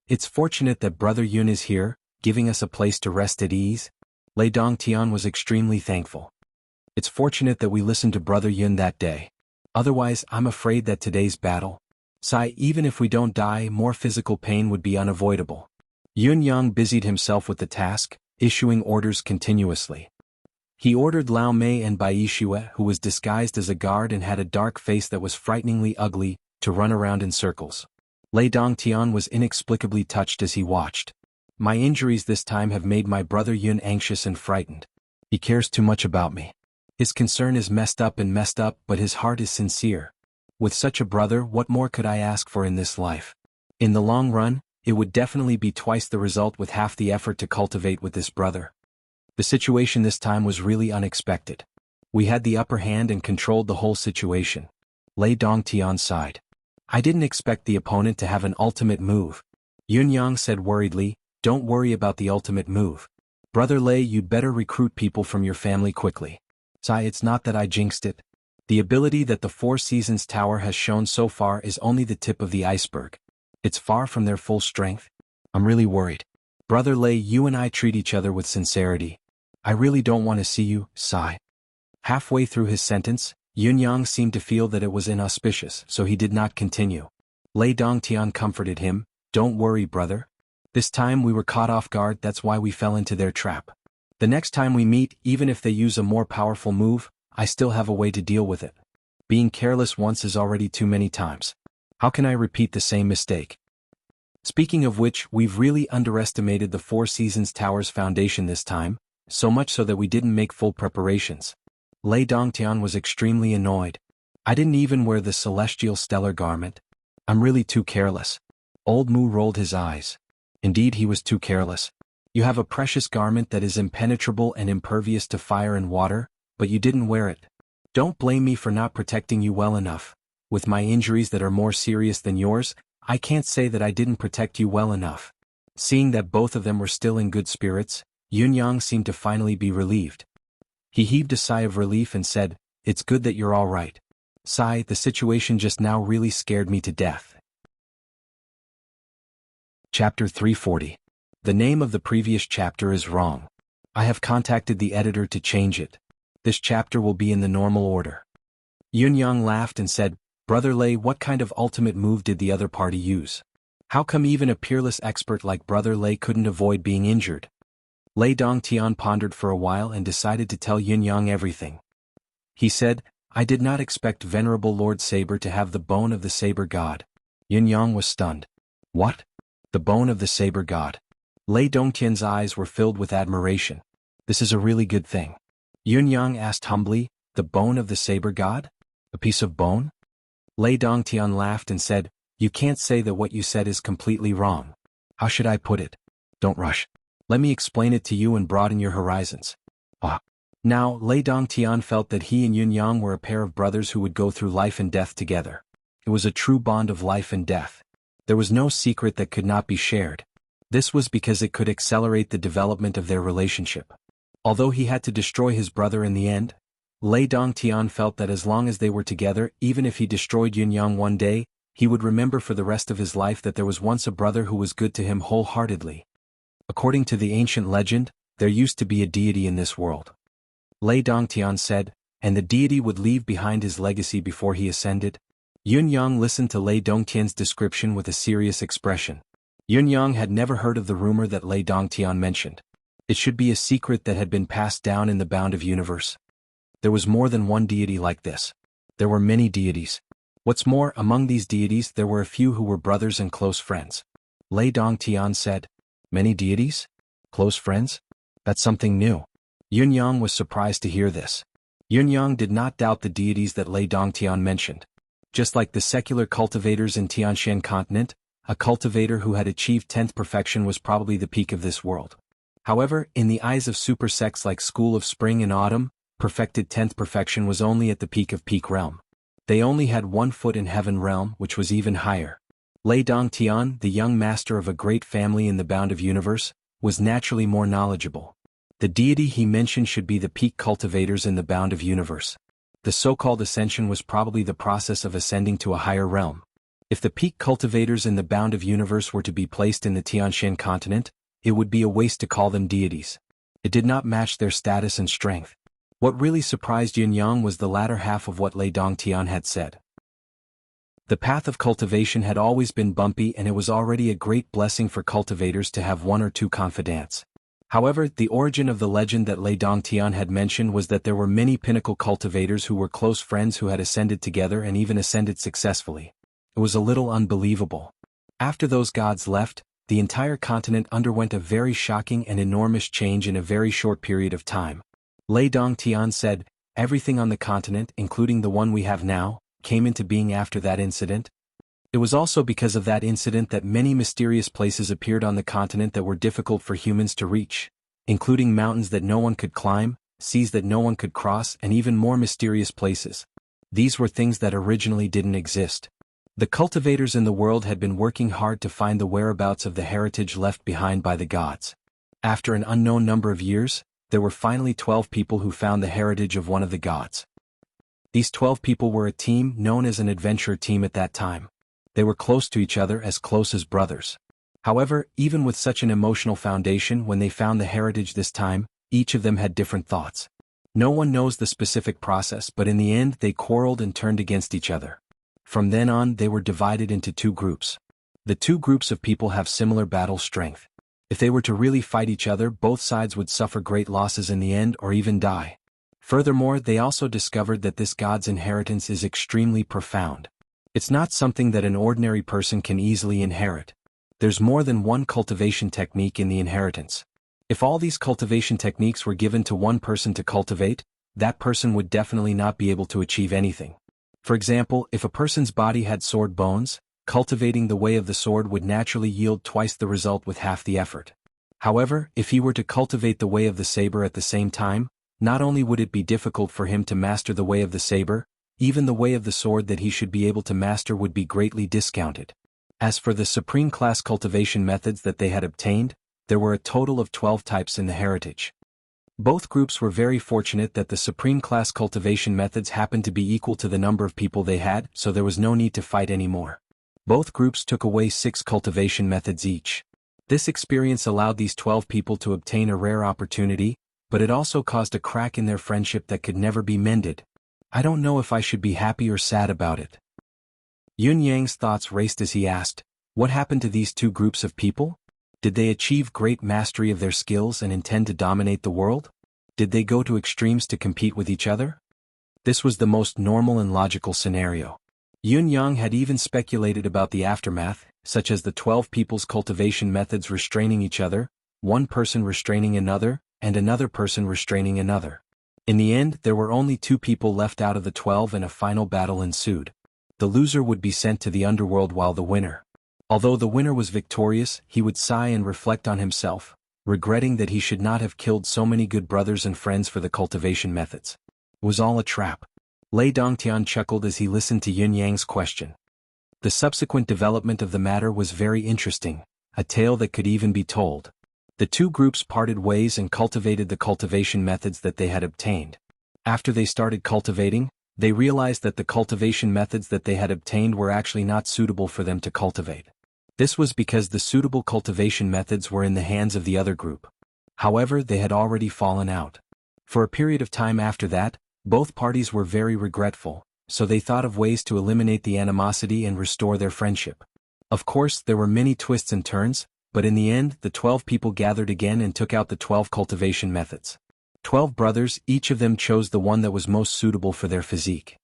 "It's fortunate that Brother Yun is here, giving us a place to rest at ease." Lei Dongtian was extremely thankful. "It's fortunate that we listened to Brother Yun that day. Otherwise, I'm afraid that today's battle, even if we don't die, more physical pain would be unavoidable." Yun Yang busied himself with the task, issuing orders continuously. He ordered Lao Mei and Bai Shue, who was disguised as a guard and had a dark face that was frighteningly ugly, to run around in circles. Lei Dongtian was inexplicably touched as he watched. "My injuries this time have made my brother Yun anxious and frightened. He cares too much about me. His concern is messed up, but his heart is sincere. With such a brother, what more could I ask for in this life? In the long run, it would definitely be twice the result with half the effort to cultivate with this brother." The situation this time was really unexpected. "We had the upper hand and controlled the whole situation." Lei Dongtian sighed. "I didn't expect the opponent to have an ultimate move." Yun Yang said worriedly, "Don't worry about the ultimate move. Brother Lei, you'd better recruit people from your family quickly. It's not that I jinxed it. The ability that the Four Seasons Tower has shown so far is only the tip of the iceberg. It's far from their full strength. I'm really worried. Brother Lei, you and I treat each other with sincerity. I really don't want to see you, sigh." Halfway through his sentence, Yun Yang seemed to feel that it was inauspicious, so he did not continue. Lei Dongtian comforted him, "Don't worry, brother. This time we were caught off guard, that's why we fell into their trap. The next time we meet, even if they use a more powerful move, I still have a way to deal with it. Being careless once is already too many times. How can I repeat the same mistake? Speaking of which, we've really underestimated the Four Seasons Tower's foundation this time, so much so that we didn't make full preparations." Lei Dongtian was extremely annoyed. "I didn't even wear the celestial stellar garment. I'm really too careless." Old Mu rolled his eyes. Indeed, he was too careless. You have a precious garment that is impenetrable and impervious to fire and water, but you didn't wear it. Don't blame me for not protecting you well enough. With my injuries that are more serious than yours, I can't say that I didn't protect you well enough. Seeing that both of them were still in good spirits, Yunyang seemed to finally be relieved. He heaved a sigh of relief and said, "It's good that you're all right. Sigh, the situation just now really scared me to death." Chapter 340. The name of the previous chapter is wrong. I have contacted the editor to change it. This chapter will be in the normal order. Yunyang laughed and said, "Brother Lei, what kind of ultimate move did the other party use? How come even a peerless expert like Brother Lei couldn't avoid being injured?" Lei Dongtian pondered for a while and decided to tell Yunyang everything. He said, "I did not expect Venerable Lord Saber to have the bone of the Saber God." Yunyang was stunned. "What? The bone of the Saber God?" Lei Dongtian's eyes were filled with admiration. "This is a really good thing." Yunyang asked humbly, "The bone of the Saber God? A piece of bone?" Lei Dongtian laughed and said, "You can't say that what you said is completely wrong. How should I put it? Don't rush. Let me explain it to you and broaden your horizons." Ah. Now, Lei Dongtian felt that he and Yunyang were a pair of brothers who would go through life and death together. It was a true bond of life and death. There was no secret that could not be shared. This was because it could accelerate the development of their relationship. Although he had to destroy his brother in the end, Lei Dongtian felt that as long as they were together, even if he destroyed Yunyang one day, he would remember for the rest of his life that there was once a brother who was good to him wholeheartedly. According to the ancient legend, there used to be a deity in this world. Lei Dongtian said, "And the deity would leave behind his legacy before he ascended?" Yunyang listened to Lei Dongtian's description with a serious expression. Yunyang had never heard of the rumor that Lei Dongtian mentioned. It should be a secret that had been passed down in the bound of universe. There was more than one deity like this. There were many deities. What's more, among these deities there were a few who were brothers and close friends. Lei Dongtian said, "Many deities? Close friends? That's something new." Yunyang was surprised to hear this. Yunyang did not doubt the deities that Lei Dongtian mentioned. Just like the secular cultivators in Tianshan continent, a cultivator who had achieved 10th perfection was probably the peak of this world. However, in the eyes of super sects like School of Spring and Autumn, perfected 10th perfection was only at the peak of peak realm. They only had 1 foot in heaven realm, which was even higher. Lei Dongtian, the young master of a great family in the bound of universe, was naturally more knowledgeable. The deity he mentioned should be the peak cultivators in the bound of universe. The so-called ascension was probably the process of ascending to a higher realm. If the peak cultivators in the bound of universe were to be placed in the Tianshan continent, it would be a waste to call them deities. It did not match their status and strength. What really surprised Yunyang was the latter half of what Lei Dongtian had said. The path of cultivation had always been bumpy, and it was already a great blessing for cultivators to have 1 or 2 confidants. However, the origin of the legend that Lei Dongtian had mentioned was that there were many pinnacle cultivators who were close friends who had ascended together and even ascended successfully. It was a little unbelievable. After those gods left, the entire continent underwent a very shocking and enormous change in a very short period of time. Lei Dongtian said, "Everything on the continent, including the one we have now, came into being after that incident." It was also because of that incident that many mysterious places appeared on the continent that were difficult for humans to reach, including mountains that no one could climb, seas that no one could cross, and even more mysterious places. These were things that originally didn't exist. The cultivators in the world had been working hard to find the whereabouts of the heritage left behind by the gods. After an unknown number of years, there were finally 12 people who found the heritage of one of the gods. These 12 people were a team known as an adventure team at that time. They were close to each other, as close as brothers. However, even with such an emotional foundation, when they found the heritage this time, each of them had different thoughts. No one knows the specific process, but in the end they quarreled and turned against each other. From then on, they were divided into 2 groups. The 2 groups of people have similar battle strength. If they were to really fight each other, both sides would suffer great losses in the end or even die. Furthermore, they also discovered that this god's inheritance is extremely profound. It's not something that an ordinary person can easily inherit. There's more than one cultivation technique in the inheritance. If all these cultivation techniques were given to one person to cultivate, that person would definitely not be able to achieve anything. For example, if a person's body had sword bones, cultivating the way of the sword would naturally yield twice the result with half the effort. However, if he were to cultivate the way of the saber at the same time, not only would it be difficult for him to master the way of the saber, even the way of the sword that he should be able to master would be greatly discounted. As for the supreme class cultivation methods that they had obtained, there were a total of 12 types in the heritage. Both groups were very fortunate that the supreme class cultivation methods happened to be equal to the number of people they had, so there was no need to fight anymore. Both groups took away 6 cultivation methods each. This experience allowed these 12 people to obtain a rare opportunity, but it also caused a crack in their friendship that could never be mended. I don't know if I should be happy or sad about it. Yun Yang's thoughts raced as he asked, what happened to these two groups of people? Did they achieve great mastery of their skills and intend to dominate the world? Did they go to extremes to compete with each other? This was the most normal and logical scenario. Yun Yang had even speculated about the aftermath, such as the 12 people's cultivation methods restraining each other, one person restraining another, and another person restraining another. In the end, there were only 2 people left out of the 12 and a final battle ensued. The loser would be sent to the underworld while the winner. Although the winner was victorious, he would sigh and reflect on himself, regretting that he should not have killed so many good brothers and friends for the cultivation methods. It was all a trap. Lei Dongtian chuckled as he listened to Yun Yang's question. The subsequent development of the matter was very interesting, a tale that could even be told. The two groups parted ways and cultivated the cultivation methods that they had obtained. After they started cultivating, they realized that the cultivation methods that they had obtained were actually not suitable for them to cultivate. This was because the suitable cultivation methods were in the hands of the other group. However, they had already fallen out. For a period of time after that, both parties were very regretful, so they thought of ways to eliminate the animosity and restore their friendship. Of course, there were many twists and turns, but in the end, the 12 people gathered again and took out the 12 cultivation methods. 12 brothers, each of them chose the one that was most suitable for their physique.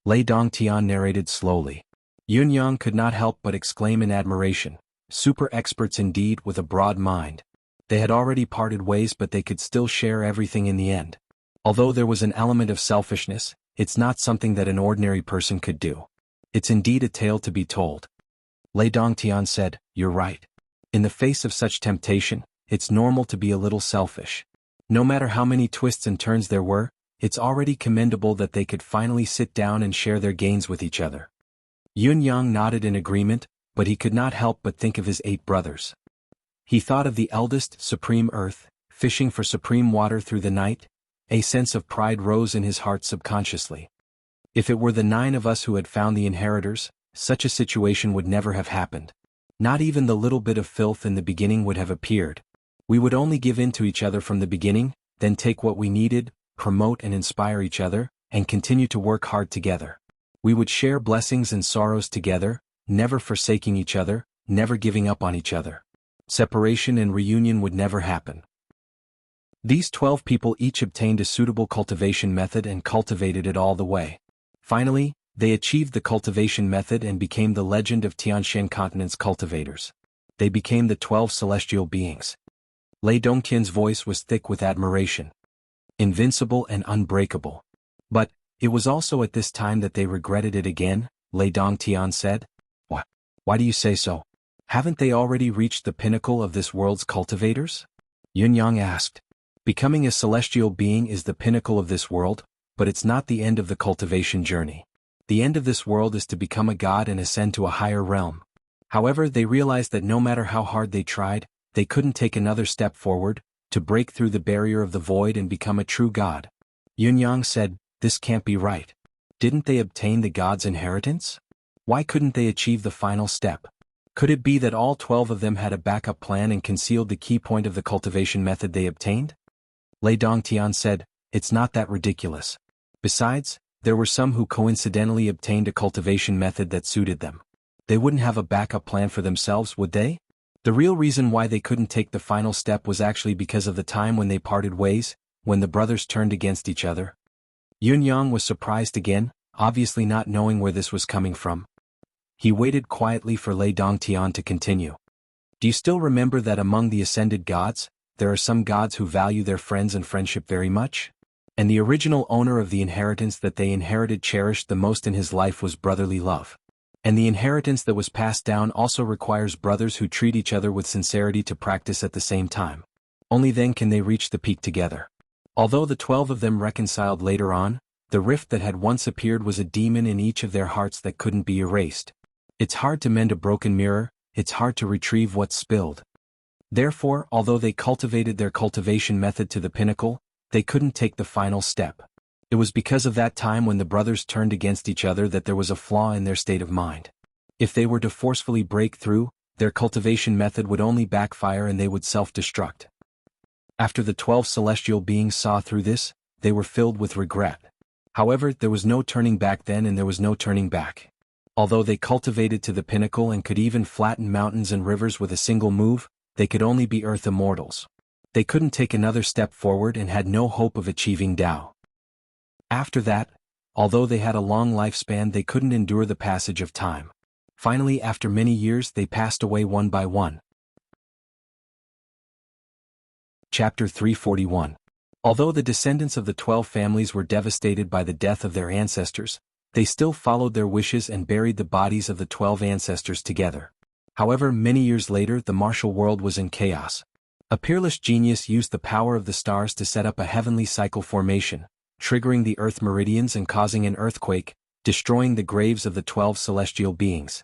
Lei Dongtian narrated slowly. Yun Yang could not help but exclaim in admiration, super experts indeed with a broad mind. They had already parted ways but they could still share everything in the end. Although there was an element of selfishness, it's not something that an ordinary person could do. It's indeed a tale to be told. Lei Dongtian said, you're right. In the face of such temptation, it's normal to be a little selfish. No matter how many twists and turns there were, it's already commendable that they could finally sit down and share their gains with each other. Yun Yang nodded in agreement, but he could not help but think of his 8 brothers. He thought of the eldest, Supreme Earth, fishing for supreme water through the night. A sense of pride rose in his heart subconsciously. If it were the 9 of us who had found the inheritors, such a situation would never have happened. Not even the little bit of filth in the beginning would have appeared. We would only give in to each other from the beginning, then take what we needed, promote and inspire each other, and continue to work hard together. We would share blessings and sorrows together, never forsaking each other, never giving up on each other. Separation and reunion would never happen. These 12 people each obtained a suitable cultivation method and cultivated it all the way. Finally, they achieved the cultivation method and became the legend of Tianshan Continent's cultivators. They became the 12 celestial beings. Lei Dongtian's voice was thick with admiration. Invincible and unbreakable. But, it was also at this time that they regretted it again, Lei Dongtian said. What? Why do you say so? Haven't they already reached the pinnacle of this world's cultivators? Yun Yang asked. Becoming a celestial being is the pinnacle of this world, but it's not the end of the cultivation journey. The end of this world is to become a god and ascend to a higher realm. However, they realized that no matter how hard they tried, they couldn't take another step forward, to break through the barrier of the void and become a true god. Yun Yang said, this can't be right. Didn't they obtain the god's inheritance? Why couldn't they achieve the final step? Could it be that all 12 of them had a backup plan and concealed the key point of the cultivation method they obtained? Lei Dongtian said, it's not that ridiculous. Besides, there were some who coincidentally obtained a cultivation method that suited them. They wouldn't have a backup plan for themselves, would they? The real reason why they couldn't take the final step was actually because of the time when they parted ways, when the brothers turned against each other. Yun Yang was surprised again, obviously not knowing where this was coming from. He waited quietly for Lei Dongtian to continue. Do you still remember that among the ascended gods, there are some gods who value their friends and friendship very much? And the original owner of the inheritance that they inherited cherished the most in his life was brotherly love. And the inheritance that was passed down also requires brothers who treat each other with sincerity to practice at the same time. Only then can they reach the peak together. Although the 12 of them reconciled later on, the rift that had once appeared was a demon in each of their hearts that couldn't be erased. It's hard to mend a broken mirror, it's hard to retrieve what's spilled. Therefore, although they cultivated their cultivation method to the pinnacle, they couldn't take the final step. It was because of that time when the brothers turned against each other that there was a flaw in their state of mind. If they were to forcefully break through, their cultivation method would only backfire and they would self-destruct. After the 12 celestial beings saw through this, they were filled with regret. However, there was no turning back then and there was no turning back. Although they cultivated to the pinnacle and could even flatten mountains and rivers with a single move, they could only be earth immortals. They couldn't take another step forward and had no hope of achieving Tao. After that, although they had a long lifespan, they couldn't endure the passage of time. Finally, after many years, they passed away one by one. Chapter 341. Although the descendants of the 12 families were devastated by the death of their ancestors, they still followed their wishes and buried the bodies of the 12 ancestors together. However, many years later, the martial world was in chaos. A peerless genius used the power of the stars to set up a heavenly cycle formation, triggering the earth meridians and causing an earthquake, destroying the graves of the 12 celestial beings.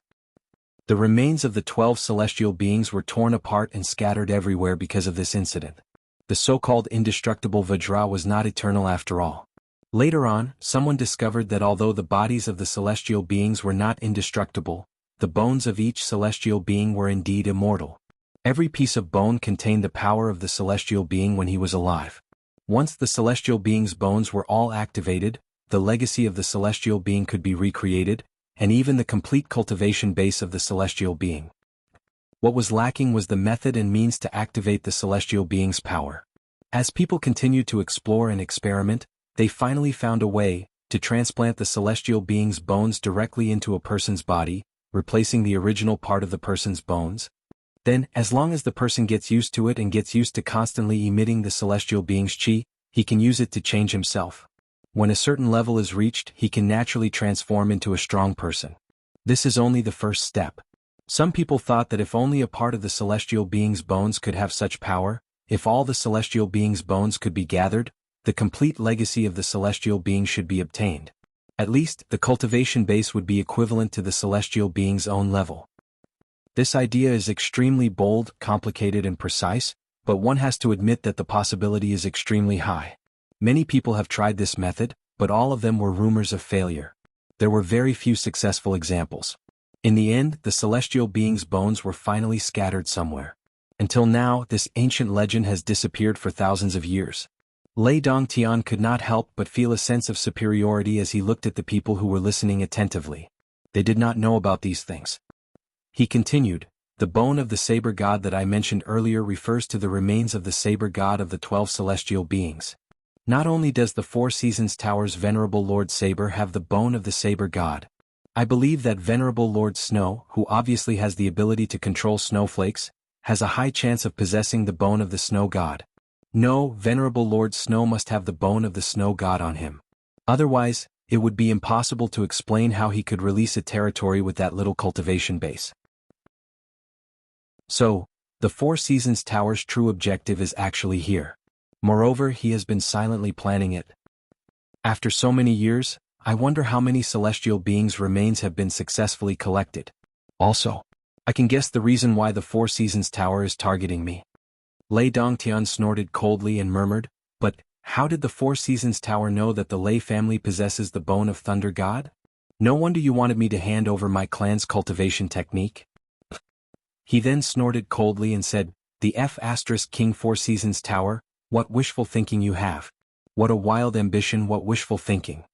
The remains of the 12 celestial beings were torn apart and scattered everywhere because of this incident. The so-called indestructible Vajra was not eternal after all. Later on, someone discovered that although the bodies of the celestial beings were not indestructible, the bones of each celestial being were indeed immortal. Every piece of bone contained the power of the celestial being when he was alive. Once the celestial being's bones were all activated, the legacy of the celestial being could be recreated, and even the complete cultivation base of the celestial being. What was lacking was the method and means to activate the celestial being's power. As people continued to explore and experiment, they finally found a way to transplant the celestial being's bones directly into a person's body, replacing the original part of the person's bones. Then, as long as the person gets used to it and gets used to constantly emitting the celestial being's chi, he can use it to change himself. When a certain level is reached, he can naturally transform into a strong person. This is only the first step. Some people thought that if only a part of the celestial being's bones could have such power, if all the celestial being's bones could be gathered, the complete legacy of the celestial being should be obtained. At least, the cultivation base would be equivalent to the celestial being's own level. This idea is extremely bold, complicated and precise, but one has to admit that the possibility is extremely high. Many people have tried this method, but all of them were rumors of failure. There were very few successful examples. In the end, the celestial being's bones were finally scattered somewhere. Until now, this ancient legend has disappeared for thousands of years. Lei Dongtian could not help but feel a sense of superiority as he looked at the people who were listening attentively. They did not know about these things. He continued, "The bone of the saber god that I mentioned earlier refers to the remains of the saber god of the 12 celestial beings. Not only does the Four Seasons Tower's venerable Lord Saber have the bone of the saber god, I believe that venerable Lord Snow, who obviously has the ability to control snowflakes, has a high chance of possessing the bone of the snow god. No, venerable Lord Snow must have the bone of the snow god on him. Otherwise, it would be impossible to explain how he could release a territory with that little cultivation base. So, the Four Seasons Tower's true objective is actually here. Moreover, he has been silently planning it. After so many years, I wonder how many celestial beings' remains have been successfully collected. Also, I can guess the reason why the Four Seasons Tower is targeting me." Lei Dongtian snorted coldly and murmured, "But, how did the Four Seasons Tower know that the Lei family possesses the bone of Thunder God? No wonder you wanted me to hand over my clan's cultivation technique." He then snorted coldly and said, "The King Four Seasons Tower, what wishful thinking you have. What a wild ambition, what wishful thinking."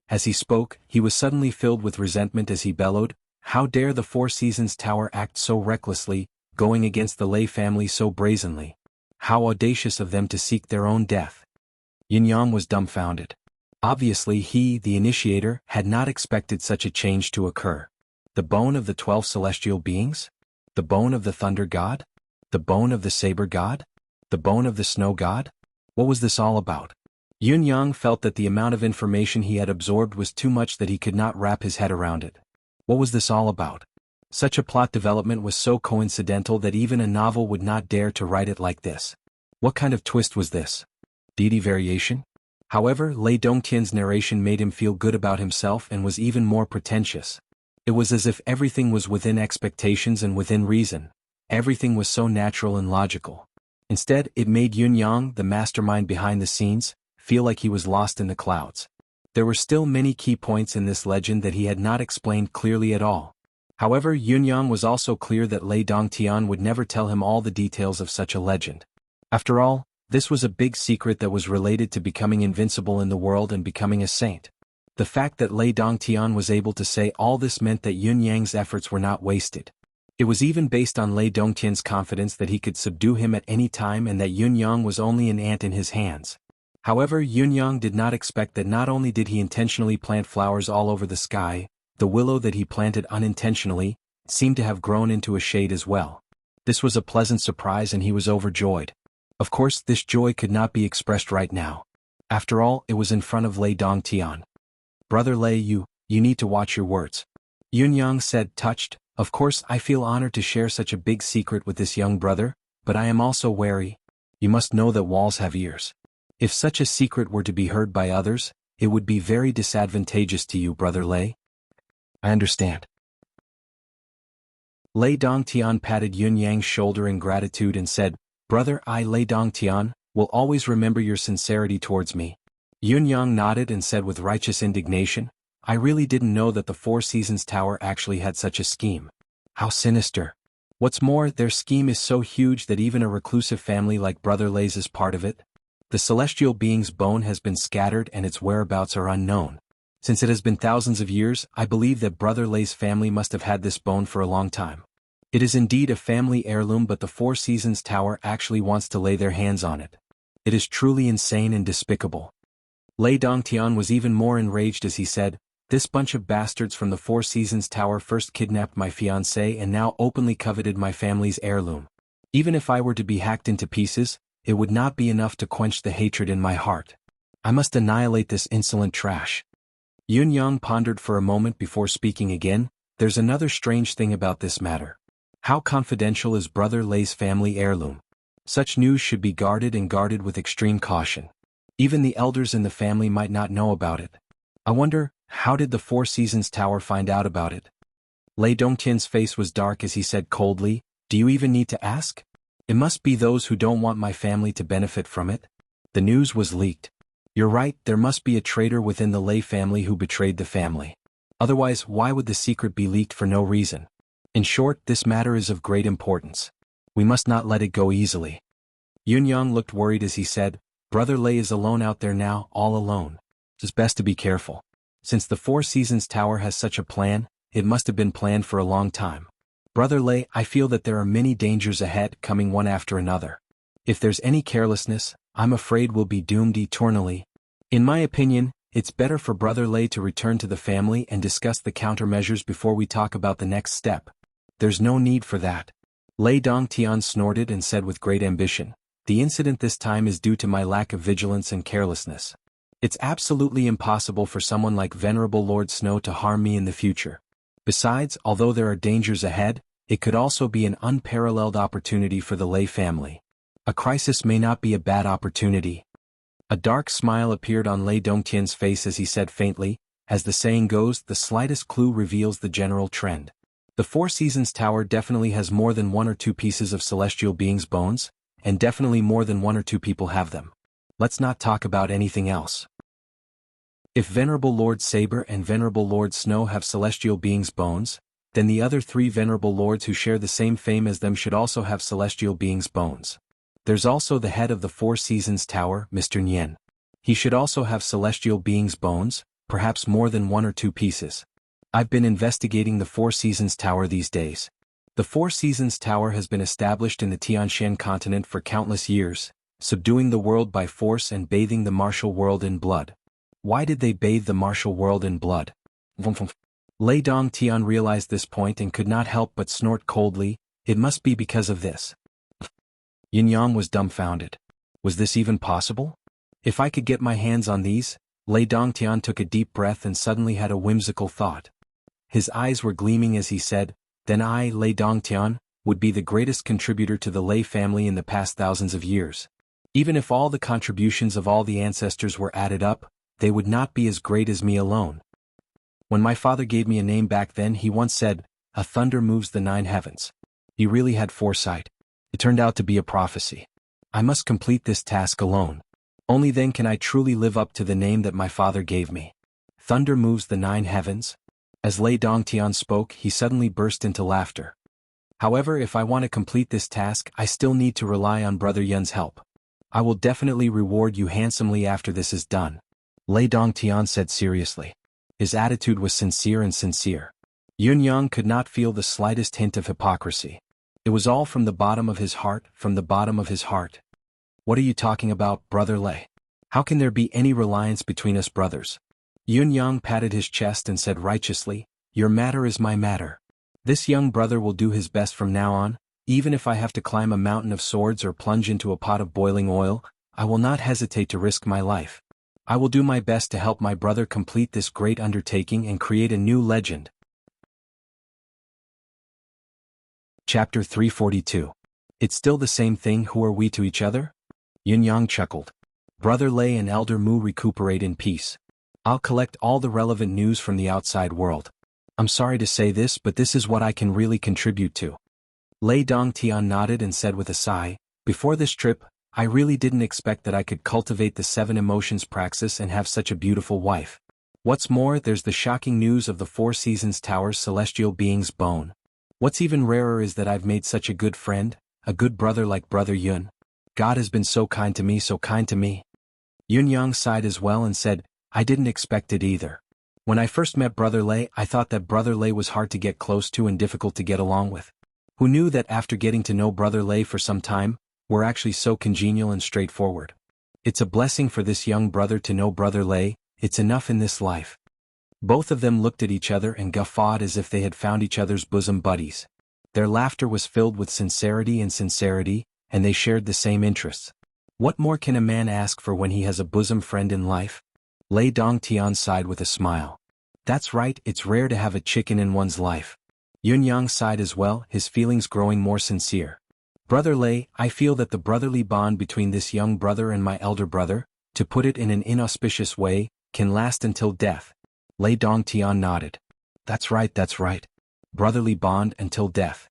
As he spoke, he was suddenly filled with resentment as he bellowed, "How dare the Four Seasons Tower act so recklessly, going against the Lei family so brazenly? How audacious of them to seek their own death." Yin Yang was dumbfounded. Obviously he, the initiator, had not expected such a change to occur. The bone of the 12 celestial beings? The bone of the thunder god? The bone of the saber god? The bone of the snow god? What was this all about? Yun Yang felt that the amount of information he had absorbed was too much, that he could not wrap his head around it. What was this all about? Such a plot development was so coincidental that even a novel would not dare to write it like this. What kind of twist was this? Deity variation? However, Lei Dongtian's narration made him feel good about himself and was even more pretentious. It was as if everything was within expectations and within reason. Everything was so natural and logical. Instead, it made Yunyang, the mastermind behind the scenes, feel like he was lost in the clouds. There were still many key points in this legend that he had not explained clearly at all. However, Yunyang was also clear that Lei Dongtian would never tell him all the details of such a legend. After all, this was a big secret that was related to becoming invincible in the world and becoming a saint. The fact that Lei Dongtian was able to say all this meant that Yunyang's efforts were not wasted. It was even based on Lei Dongtian's confidence that he could subdue him at any time and that Yunyang was only an ant in his hands. However, Yunyang did not expect that not only did he intentionally plant flowers all over the sky, the willow that he planted unintentionally seemed to have grown into a shade as well. This was a pleasant surprise and he was overjoyed. Of course, this joy could not be expressed right now. After all, it was in front of Lei Dongtian. "Brother Lei, you need to watch your words," Yunyang said, touched. "Of course, I feel honored to share such a big secret with this young brother, but I am also wary. You must know that walls have ears. If such a secret were to be heard by others, it would be very disadvantageous to you, Brother Lei." "I understand." Lei Dongtian patted Yunyang's shoulder in gratitude and said, "Brother, I, Lei Dongtian, will always remember your sincerity towards me." Yunyang nodded and said with righteous indignation, "I really didn't know that the Four Seasons Tower actually had such a scheme. How sinister. What's more, their scheme is so huge that even a reclusive family like Brother Lei's is part of it. The celestial being's bone has been scattered and its whereabouts are unknown. Since it has been thousands of years, I believe that Brother Lei's family must have had this bone for a long time. It is indeed a family heirloom, but the Four Seasons Tower actually wants to lay their hands on it. It is truly insane and despicable." Lei Dongtian was even more enraged as he said, "This bunch of bastards from the Four Seasons Tower first kidnapped my fiancée and now openly coveted my family's heirloom. Even if I were to be hacked into pieces, it would not be enough to quench the hatred in my heart. I must annihilate this insolent trash." Yunyang pondered for a moment before speaking again. "There's another strange thing about this matter. How confidential is Brother Lei's family heirloom? Such news should be guarded and guarded with extreme caution. Even the elders in the family might not know about it. I wonder, how did the Four Seasons Tower find out about it?" Lei Dongtian's face was dark as he said coldly, "Do you even need to ask? It must be those who don't want my family to benefit from it. The news was leaked. You're right, there must be a traitor within the Lei family who betrayed the family. Otherwise, why would the secret be leaked for no reason? In short, this matter is of great importance. We must not let it go easily." Yunyang looked worried as he said, "Brother Lei is alone out there now, all alone. It's best to be careful. Since the Four Seasons Tower has such a plan, it must have been planned for a long time. Brother Lei, I feel that there are many dangers ahead, coming one after another. If there's any carelessness, I'm afraid we'll be doomed eternally. In my opinion, it's better for Brother Lei to return to the family and discuss the countermeasures before we talk about the next step. There's no need for that." Lei Dongtian snorted and said with great ambition, "The incident this time is due to my lack of vigilance and carelessness. It's absolutely impossible for someone like Venerable Lord Snow to harm me in the future. Besides, although there are dangers ahead, it could also be an unparalleled opportunity for the Lei family. A crisis may not be a bad opportunity." A dark smile appeared on Lei Dongtian's face as he said faintly, "As the saying goes, the slightest clue reveals the general trend. The Four Seasons Tower definitely has more than one or two pieces of celestial beings' bones, and definitely more than one or two people have them. Let's not talk about anything else. If Venerable Lord Saber and Venerable Lord Snow have celestial beings' bones, then the other three Venerable Lords who share the same fame as them should also have celestial beings' bones. There's also the head of the Four Seasons Tower, Mr. Nian. He should also have celestial beings' bones, perhaps more than one or two pieces. I've been investigating the Four Seasons Tower these days. The Four Seasons Tower has been established in the Tianshan continent for countless years, subduing the world by force and bathing the martial world in blood. Why did they bathe the martial world in blood? Lei Dongtian realized this point and could not help but snort coldly. It must be because of this. Yunyang was dumbfounded. Was this even possible? If I could get my hands on these, Lei Dongtian took a deep breath and suddenly had a whimsical thought. His eyes were gleaming as he said, then I, Lei Dongtian, would be the greatest contributor to the Lei family in the past thousands of years. Even if all the contributions of all the ancestors were added up, they would not be as great as me alone. When my father gave me a name back then, he once said, "A thunder moves the 9 heavens." He really had foresight. It turned out to be a prophecy. I must complete this task alone. Only then can I truly live up to the name that my father gave me. Thunder moves the 9 heavens? As Lei Dongtian spoke, he suddenly burst into laughter. However, if I want to complete this task, I still need to rely on Brother Yun's help. I will definitely reward you handsomely after this is done, Lei Dongtian said seriously. His attitude was sincere and sincere. Yun Yang could not feel the slightest hint of hypocrisy. It was all from the bottom of his heart, from the bottom of his heart. What are you talking about, Brother Lei? How can there be any reliance between us brothers? Yun Yang patted his chest and said righteously, "Your matter is my matter. This young brother will do his best from now on. Even if I have to climb a mountain of swords or plunge into a pot of boiling oil, I will not hesitate to risk my life. I will do my best to help my brother complete this great undertaking and create a new legend." Chapter 342. It's still the same thing. Who are we to each other? Yun Yang chuckled. Brother Lei and Elder Mu recuperate in peace. I'll collect all the relevant news from the outside world. I'm sorry to say this, but this is what I can really contribute to. Lei Dongtian nodded and said with a sigh, "Before this trip, I really didn't expect that I could cultivate the 7 emotions praxis and have such a beautiful wife. What's more, there's the shocking news of the 4 Seasons Tower's celestial being's bone. What's even rarer is that I've made such a good friend, a good brother like Brother Yun. God has been so kind to me, so kind to me." Yun Yang sighed as well and said, "I didn't expect it either. When I first met Brother Lei, I thought that Brother Lei was hard to get close to and difficult to get along with. Who knew that after getting to know Brother Lei for some time, we're actually so congenial and straightforward. It's a blessing for this young brother to know Brother Lei. It's enough in this life." Both of them looked at each other and guffawed as if they had found each other's bosom buddies. Their laughter was filled with sincerity, and they shared the same interests. What more can a man ask for when he has a bosom friend in life? Lei Dongtian sighed with a smile. That's right, it's rare to have a chicken in one's life. Yun Yang sighed as well, his feelings growing more sincere. Brother Lei, I feel that the brotherly bond between this young brother and my elder brother, to put it in an inauspicious way, can last until death. Lei Dongtian nodded. That's right. Brotherly bond until death.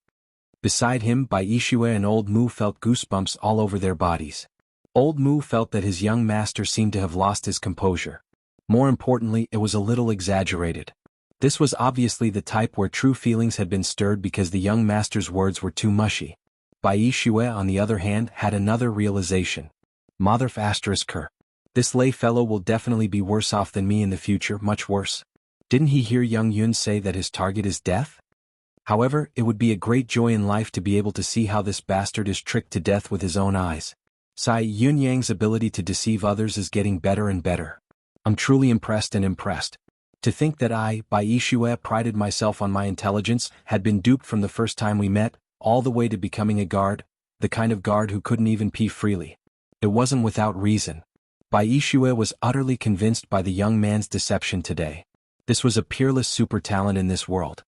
Beside him, Bai Yishue and Old Mu felt goosebumps all over their bodies. Old Mu felt that his young master seemed to have lost his composure. More importantly, it was a little exaggerated. This was obviously the type where true feelings had been stirred because the young master's words were too mushy. Bai Yishue, on the other hand, had another realization. Mother *her. This Lei fellow will definitely be worse off than me in the future, much worse. Didn't he hear young Yun say that his target is death? However, it would be a great joy in life to be able to see how this bastard is tricked to death with his own eyes. Yun Yang's ability to deceive others is getting better and better. I'm truly impressed. To think that I, Bai Yishue, prided myself on my intelligence, had been duped from the first time we met, all the way to becoming a guard, the kind of guard who couldn't even pee freely. It wasn't without reason. Bai Yishue was utterly convinced by the young man's deception today. This was a peerless super talent in this world.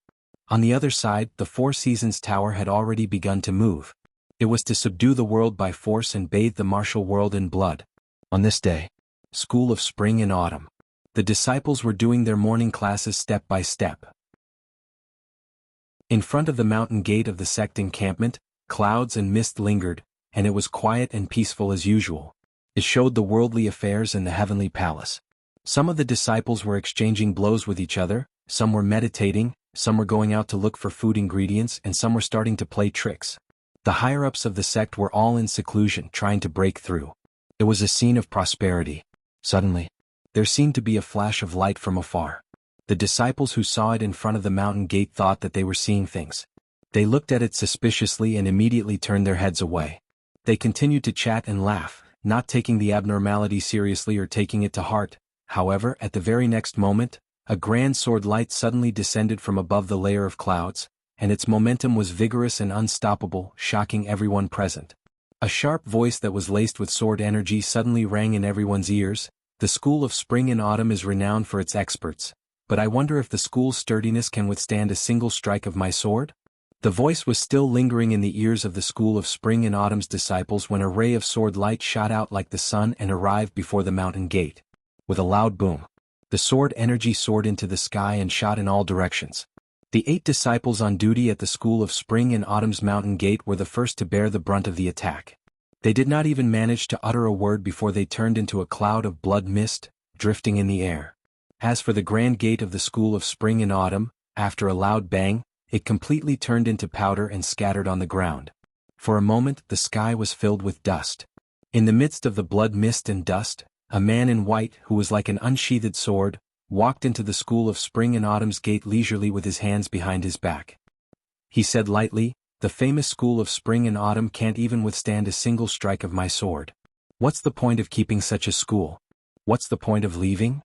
On the other side, the 4 Seasons Tower had already begun to move. It was to subdue the world by force and bathe the martial world in blood. On this day, School of Spring and Autumn, the disciples were doing their morning classes step by step. In front of the mountain gate of the sect encampment, clouds and mist lingered, and it was quiet and peaceful as usual. It showed the worldly affairs in the heavenly palace. Some of the disciples were exchanging blows with each other, some were meditating, some were going out to look for food ingredients, and some were starting to play tricks. The higher-ups of the sect were all in seclusion, trying to break through. It was a scene of prosperity. Suddenly, there seemed to be a flash of light from afar. The disciples who saw it in front of the mountain gate thought that they were seeing things. They looked at it suspiciously and immediately turned their heads away. They continued to chat and laugh, not taking the abnormality seriously or taking it to heart. However, at the very next moment, a grand sword light suddenly descended from above the layer of clouds, and its momentum was vigorous and unstoppable, shocking everyone present. A sharp voice that was laced with sword energy suddenly rang in everyone's ears. The School of Spring and Autumn is renowned for its experts, but I wonder if the school's sturdiness can withstand a single strike of my sword? The voice was still lingering in the ears of the School of Spring and Autumn's disciples when a ray of sword light shot out like the sun and arrived before the mountain gate. With a loud boom, The sword energy soared into the sky and shot in all directions. The 8 disciples on duty at the School of Spring and Autumn's mountain gate were the first to bear the brunt of the attack. They did not even manage to utter a word before they turned into a cloud of blood mist, drifting in the air. As for the grand gate of the School of Spring and Autumn, after a loud bang, it completely turned into powder and scattered on the ground. For a moment the sky was filled with dust. In the midst of the blood mist and dust, a man in white who was like an unsheathed sword, walked into the School of Spring and Autumn's gate leisurely with his hands behind his back. He said lightly, "The famous School of Spring and Autumn can't even withstand a single strike of my sword. What's the point of keeping such a school? What's the point of leaving?"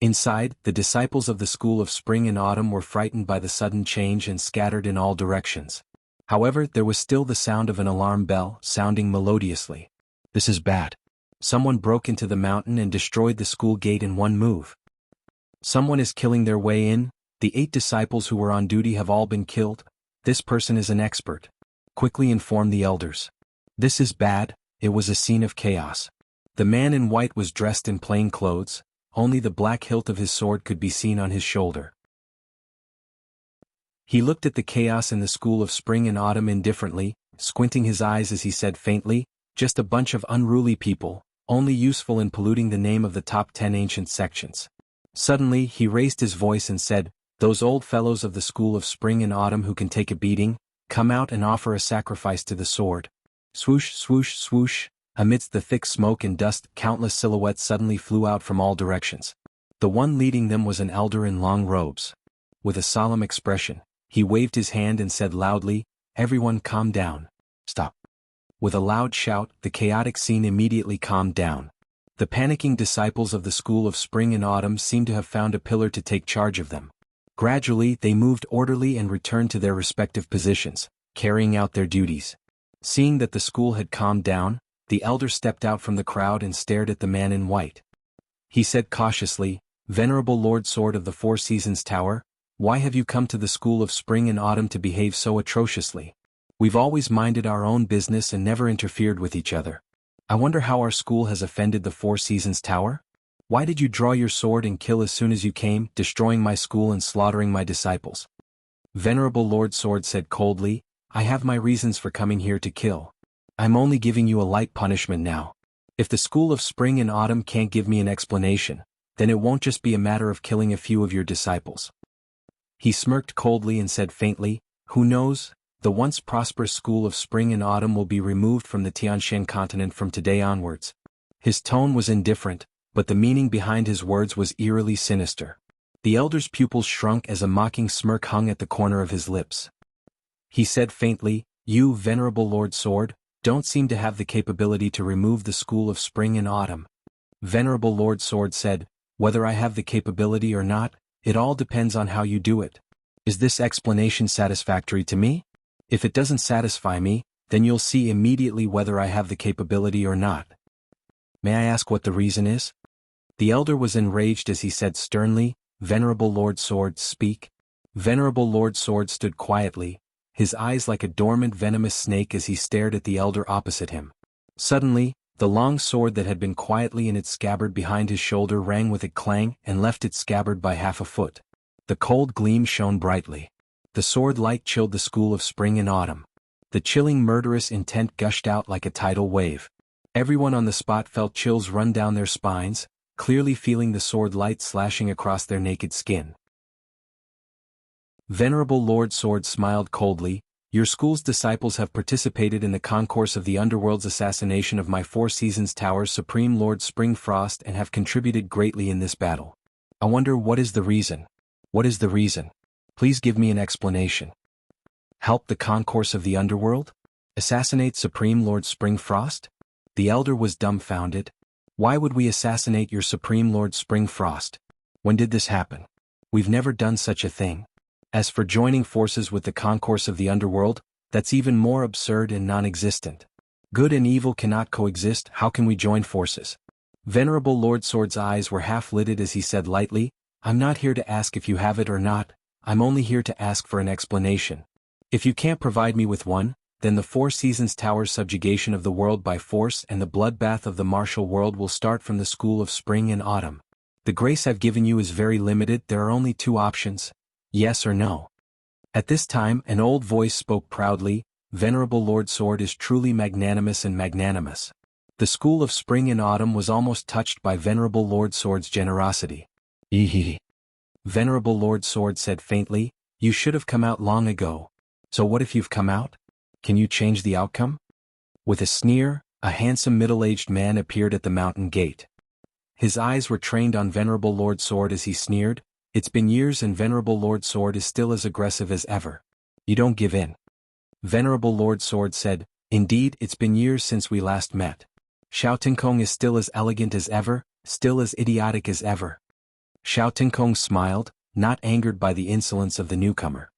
Inside, the disciples of the School of Spring and Autumn were frightened by the sudden change and scattered in all directions. However, there was still the sound of an alarm bell, sounding melodiously. "This is bad. Someone broke into the mountain and destroyed the school gate in one move. Someone is killing their way in. The 8 disciples who were on duty have all been killed. This person is an expert. Quickly inform the elders. This is bad." It was a scene of chaos. The man in white was dressed in plain clothes. Only the black hilt of his sword could be seen on his shoulder. He looked at the chaos in the School of Spring and Autumn indifferently, squinting his eyes as he said faintly, "Just a bunch of unruly people, only useful in polluting the name of the top 10 ancient sections." Suddenly he raised his voice and said, "Those old fellows of the School of Spring and Autumn who can take a beating, come out and offer a sacrifice to the sword." Swoosh, swoosh, swoosh. Amidst the thick smoke and dust, countless silhouettes suddenly flew out from all directions. The one leading them was an elder in long robes. With a solemn expression, he waved his hand and said loudly, "Everyone calm down. Stop." With a loud shout, the chaotic scene immediately calmed down. The panicking disciples of the School of Spring and Autumn seemed to have found a pillar to take charge of them. Gradually they moved orderly and returned to their respective positions, carrying out their duties. Seeing that the school had calmed down, the elder stepped out from the crowd and stared at the man in white. He said cautiously, "Venerable Lord Sword of the Four Seasons Tower, why have you come to the School of Spring and Autumn to behave so atrociously? We've always minded our own business and never interfered with each other. I wonder how our school has offended the Four Seasons Tower? Why did you draw your sword and kill as soon as you came, destroying my school and slaughtering my disciples?" Venerable Lord Sword said coldly, "I have my reasons for coming here to kill. I'm only giving you a light punishment now. If the School of Spring and Autumn can't give me an explanation, then it won't just be a matter of killing a few of your disciples." He smirked coldly and said faintly, "Who knows, the once prosperous School of Spring and Autumn will be removed from the Tianshan continent from today onwards." His tone was indifferent, but the meaning behind his words was eerily sinister. The elder's pupils shrunk as a mocking smirk hung at the corner of his lips. He said faintly, "You, Venerable Lord Sword, don't seem to have the capability to remove the School of Spring and Autumn." Venerable Lord Sword said, "Whether I have the capability or not, it all depends on how you do it. Is this explanation satisfactory to me? If it doesn't satisfy me, then you'll see immediately whether I have the capability or not. May I ask what the reason is?" The elder was enraged as he said sternly, "Venerable Lord Sword, speak." Venerable Lord Sword stood quietly, his eyes like a dormant venomous snake as he stared at the elder opposite him. Suddenly, the long sword that had been quietly in its scabbard behind his shoulder rang with a clang and left its scabbard by half a foot. The cold gleam shone brightly. The sword light chilled the School of Spring and Autumn. The chilling murderous intent gushed out like a tidal wave. Everyone on the spot felt chills run down their spines, clearly feeling the sword light slashing across their naked skin. Venerable Lord Sword smiled coldly, "Your school's disciples have participated in the concourse of the underworld's assassination of my Four Seasons Tower's Supreme Lord Springfrost and have contributed greatly in this battle. I wonder what is the reason? What is the reason? Please give me an explanation." "Help the concourse of the underworld? Assassinate Supreme Lord Springfrost?" The elder was dumbfounded. "Why would we assassinate your Supreme Lord Springfrost? When did this happen? We've never done such a thing. As for joining forces with the concourse of the underworld, that's even more absurd and non-existent. Good and evil cannot coexist, how can we join forces?" Venerable Lord Sword's eyes were half-lidded as he said lightly, "I'm not here to ask if you have it or not, I'm only here to ask for an explanation. If you can't provide me with one, then the Four Seasons Tower's subjugation of the world by force and the bloodbath of the martial world will start from the School of Spring and Autumn. The grace I've given you is very limited. There are only two options, yes or no. At this time an old voice spoke proudly, Venerable Lord Sword is truly magnanimous and magnanimous. The school of spring and autumn was almost touched by Venerable Lord Sword's generosity. Ehe. Venerable Lord Sword said faintly, you should have come out long ago. So what if you've come out? Can you change the outcome? With a sneer, a handsome middle-aged man appeared at the mountain gate. His eyes were trained on Venerable Lord Sword as he sneered, it's been years and Venerable Lord Sword is still as aggressive as ever. You don't give in. Venerable Lord Sword said, indeed it's been years since we last met. Xiao Tinkong is still as elegant as ever, still as idiotic as ever. Xiao Tinkong smiled, not angered by the insolence of the newcomer.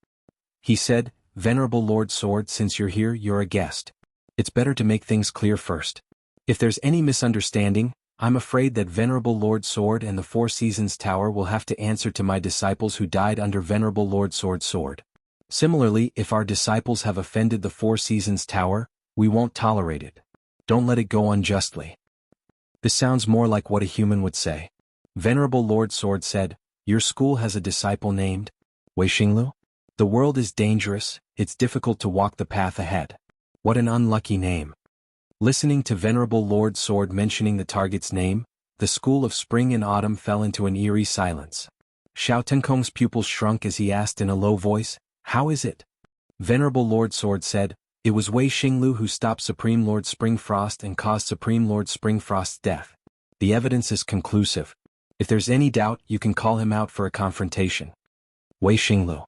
He said, Venerable Lord Sword, since you're here, you're a guest. It's better to make things clear first. If there's any misunderstanding, I'm afraid that Venerable Lord Sword and the Four Seasons Tower will have to answer to my disciples who died under Venerable Lord Sword's sword. Similarly, if our disciples have offended the Four Seasons Tower, we won't tolerate it. Don't let it go unjustly. This sounds more like what a human would say. Venerable Lord Sword said, your school has a disciple named Wei Xinglu? The world is dangerous, it's difficult to walk the path ahead. What an unlucky name. Listening to Venerable Lord Sword mentioning the target's name, the school of spring and autumn fell into an eerie silence. Xiao Tinkong's pupils shrunk as he asked in a low voice, how is it? Venerable Lord Sword said, it was Wei Xinglu who stopped Supreme Lord Springfrost and caused Supreme Lord Springfrost's death. The evidence is conclusive. If there's any doubt, you can call him out for a confrontation. Wei Xinglu.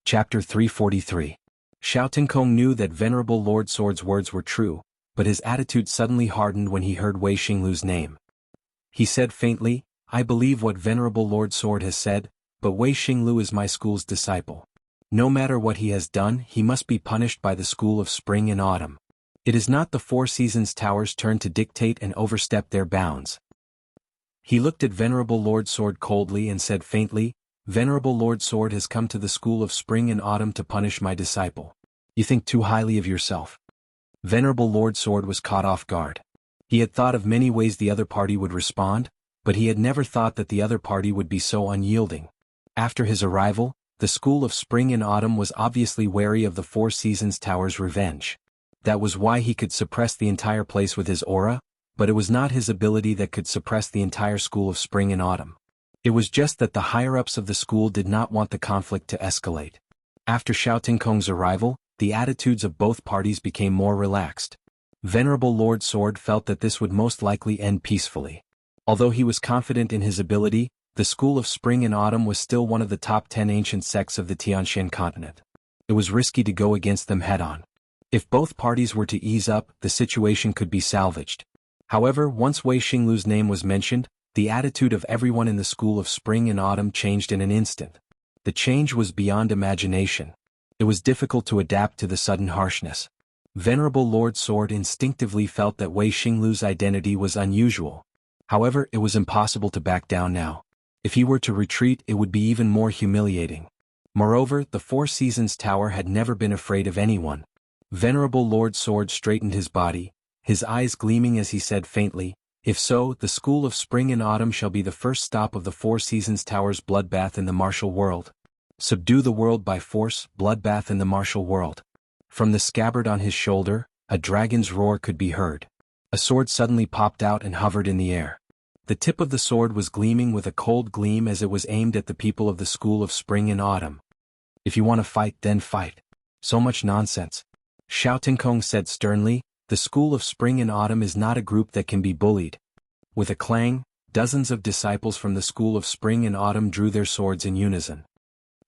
Chapter 343. Xiao Tinkong knew that Venerable Lord Sword's words were true, but his attitude suddenly hardened when he heard Wei Xinglu's name. He said faintly, I believe what Venerable Lord Sword has said, but Wei Xinglu is my school's disciple. No matter what he has done, he must be punished by the school of spring and autumn. It is not the Four Seasons Tower's turn to dictate and overstep their bounds. He looked at Venerable Lord Sword coldly and said faintly, Venerable Lord Sword has come to the school of spring and autumn to punish my disciple. You think too highly of yourself. Venerable Lord Sword was caught off guard. He had thought of many ways the other party would respond, but he had never thought that the other party would be so unyielding. After his arrival, the school of spring and autumn was obviously wary of the Four Seasons Tower's revenge. That was why he could suppress the entire place with his aura, but it was not his ability that could suppress the entire school of spring and autumn. It was just that the higher-ups of the school did not want the conflict to escalate. After Xiao Tinkong's arrival, the attitudes of both parties became more relaxed. Venerable Lord Sword felt that this would most likely end peacefully. Although he was confident in his ability, the school of spring and autumn was still one of the top 10 ancient sects of the Tianshan continent. It was risky to go against them head-on. If both parties were to ease up, the situation could be salvaged. However, once Wei Xinglu's name was mentioned, the attitude of everyone in the school of spring and autumn changed in an instant. The change was beyond imagination. It was difficult to adapt to the sudden harshness. Venerable Lord Sword instinctively felt that Wei Xinglu's identity was unusual. However, it was impossible to back down now. If he were to retreat, it would be even more humiliating. Moreover, the Four Seasons Tower had never been afraid of anyone. Venerable Lord Sword straightened his body, his eyes gleaming as he said faintly, if so, the school of spring and autumn shall be the first stop of the Four Seasons Tower's bloodbath in the martial world. Subdue the world by force, bloodbath in the martial world. From the scabbard on his shoulder, a dragon's roar could be heard. A sword suddenly popped out and hovered in the air. The tip of the sword was gleaming with a cold gleam as it was aimed at the people of the school of spring and autumn. If you want to fight, then fight. So much nonsense. Xiao Tinkong said sternly, the school of spring and autumn is not a group that can be bullied. With a clang, dozens of disciples from the school of spring and autumn drew their swords in unison.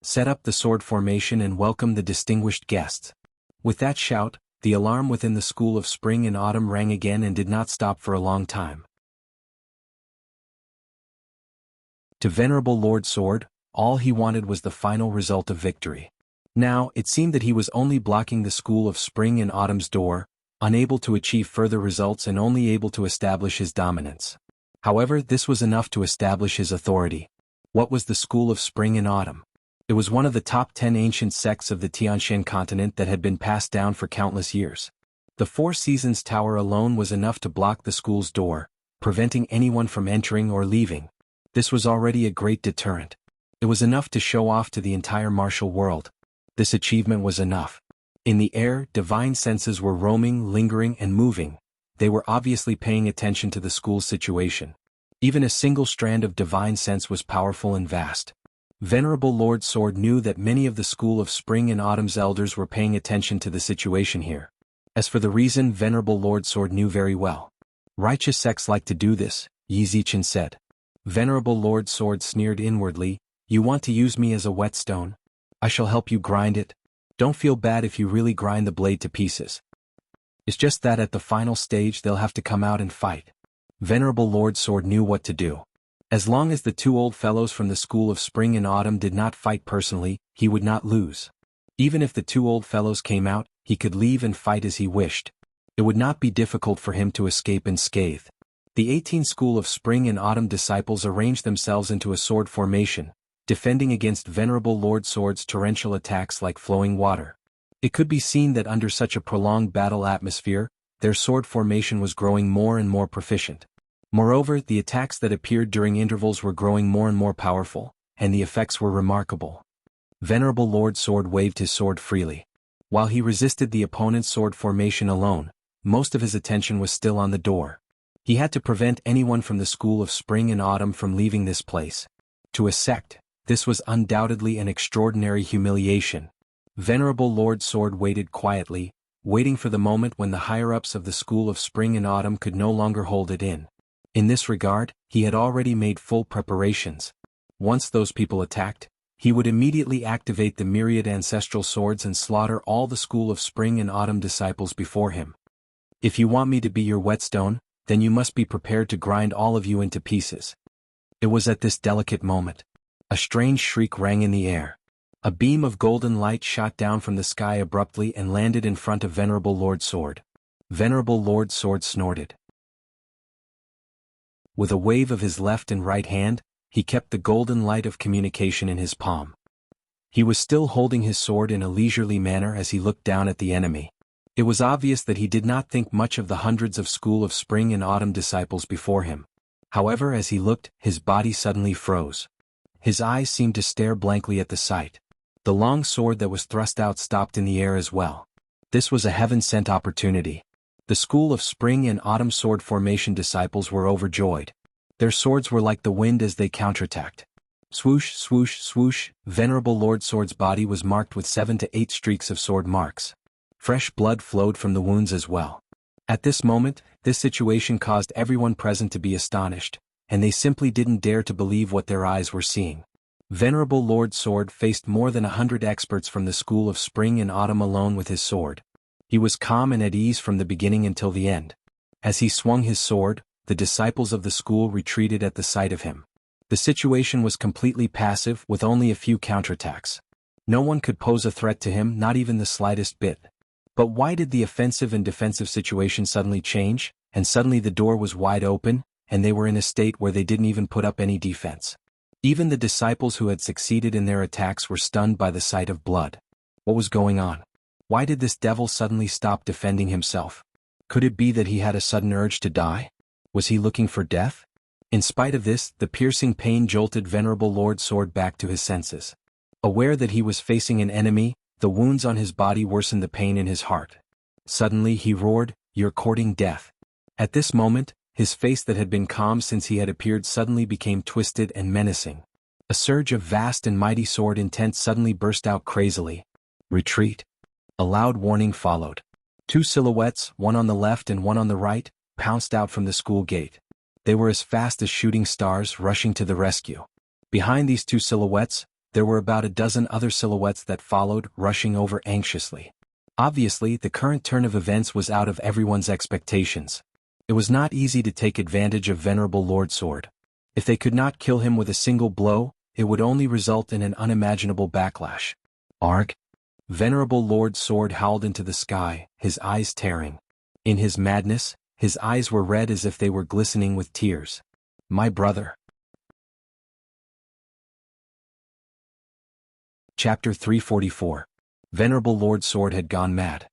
Set up the sword formation and welcome the distinguished guests. With that shout, the alarm within the school of spring and autumn rang again and did not stop for a long time. To Venerable Lord Sword, all he wanted was the final result of victory. Now, it seemed that he was only blocking the school of spring and autumn's door, unable to achieve further results and only able to establish his dominance. However, this was enough to establish his authority. What was the school of spring and autumn? It was one of the top 10 ancient sects of the Tianshan continent that had been passed down for countless years. The Four Seasons Tower alone was enough to block the school's door, preventing anyone from entering or leaving. This was already a great deterrent. It was enough to show off to the entire martial world. This achievement was enough. In the air, divine senses were roaming, lingering, and moving. They were obviously paying attention to the school's situation. Even a single strand of divine sense was powerful and vast. Venerable Lord Sword knew that many of the School of Spring and Autumn's elders were paying attention to the situation here. As for the reason, Venerable Lord Sword knew very well. Righteous sects like to do this, Yi Zichen said. Venerable Lord Sword sneered inwardly, you want to use me as a whetstone? I shall help you grind it. Don't feel bad if you really grind the blade to pieces. It's just that at the final stage they'll have to come out and fight. Venerable Lord Sword knew what to do. As long as the two old fellows from the School of Spring and Autumn did not fight personally, he would not lose. Even if the two old fellows came out, he could leave and fight as he wished. It would not be difficult for him to escape unscathed. The 18 School of Spring and Autumn disciples arranged themselves into a sword formation, defending against Venerable Lord Sword's torrential attacks like flowing water. It could be seen that under such a prolonged battle atmosphere, their sword formation was growing more and more proficient. Moreover, the attacks that appeared during intervals were growing more and more powerful, and the effects were remarkable. Venerable Lord Sword waved his sword freely. While he resisted the opponent's sword formation alone, most of his attention was still on the door. He had to prevent anyone from the School of Spring and Autumn from leaving this place. To a sect, this was undoubtedly an extraordinary humiliation. Venerable Lord Sword waited quietly, waiting for the moment when the higher-ups of the School of Spring and Autumn could no longer hold it in. In this regard, he had already made full preparations. Once those people attacked, he would immediately activate the myriad ancestral swords and slaughter all the School of Spring and Autumn disciples before him. If you want me to be your whetstone, then you must be prepared to grind all of you into pieces. It was at this delicate moment. A strange shriek rang in the air. A beam of golden light shot down from the sky abruptly and landed in front of Venerable Lord Sword. Venerable Lord Sword snorted. With a wave of his left and right hand, he kept the golden light of communication in his palm. He was still holding his sword in a leisurely manner as he looked down at the enemy. It was obvious that he did not think much of the hundreds of School of Spring and Autumn disciples before him. However, as he looked, his body suddenly froze. His eyes seemed to stare blankly at the sight. The long sword that was thrust out stopped in the air as well. This was a heaven-sent opportunity. The School of Spring and Autumn sword formation disciples were overjoyed. Their swords were like the wind as they counterattacked. Swoosh, swoosh, swoosh, Venerable Lord Sword's body was marked with 7 to 8 streaks of sword marks. Fresh blood flowed from the wounds as well. At this moment, this situation caused everyone present to be astonished, and they simply didn't dare to believe what their eyes were seeing. Venerable Lord Sword faced more than 100 experts from the School of Spring and Autumn alone with his sword. He was calm and at ease from the beginning until the end. As he swung his sword, the disciples of the school retreated at the sight of him. The situation was completely passive with only a few counterattacks. No one could pose a threat to him, not even the slightest bit. But why did the offensive and defensive situation suddenly change, and suddenly the door was wide open, and they were in a state where they didn't even put up any defense? Even the disciples who had succeeded in their attacks were stunned by the sight of blood. What was going on? Why did this devil suddenly stop defending himself? Could it be that he had a sudden urge to die? Was he looking for death? In spite of this, the piercing pain jolted Venerable Lord Sword back to his senses. Aware that he was facing an enemy, the wounds on his body worsened the pain in his heart. Suddenly he roared, "You're courting death." At this moment, his face that had been calm since he had appeared suddenly became twisted and menacing. A surge of vast and mighty sword intent suddenly burst out crazily. Retreat. A loud warning followed. 2 silhouettes, one on the left and one on the right, pounced out from the school gate. They were as fast as shooting stars rushing to the rescue. Behind these 2 silhouettes, there were about a dozen other silhouettes that followed, rushing over anxiously. Obviously, the current turn of events was out of everyone's expectations. It was not easy to take advantage of Venerable Lord Sword. If they could not kill him with a single blow, it would only result in an unimaginable backlash. Arg! Venerable Lord Sword howled into the sky, his eyes tearing. In his madness, his eyes were red as if they were glistening with tears. My brother. Chapter 344. Venerable Lord Sword had gone mad.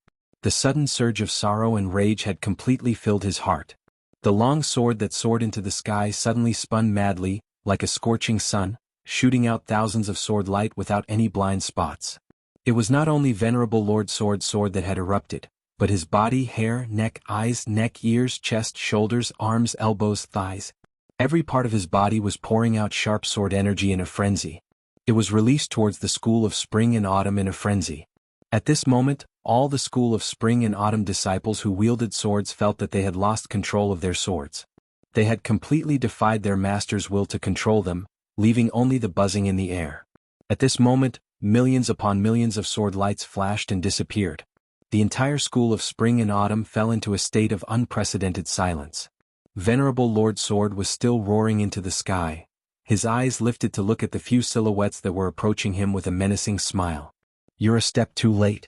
The sudden surge of sorrow and rage had completely filled his heart. The long sword that soared into the sky suddenly spun madly, like a scorching sun, shooting out thousands of sword light without any blind spots. It was not only Venerable Lord Sword that had erupted, but his body, hair, neck, eyes, ears, chest, shoulders, arms, elbows, thighs. Every part of his body was pouring out sharp sword energy in a frenzy. It was released towards the school of spring and autumn in a frenzy. At this moment, all the school of spring and autumn disciples who wielded swords felt that they had lost control of their swords. They had completely defied their master's will to control them, leaving only the buzzing in the air. At this moment, millions upon millions of sword lights flashed and disappeared. The entire school of spring and autumn fell into a state of unprecedented silence. Venerable Lord Sword was still roaring into the sky. His eyes lifted to look at the few silhouettes that were approaching him with a menacing smile. "You're a step too late."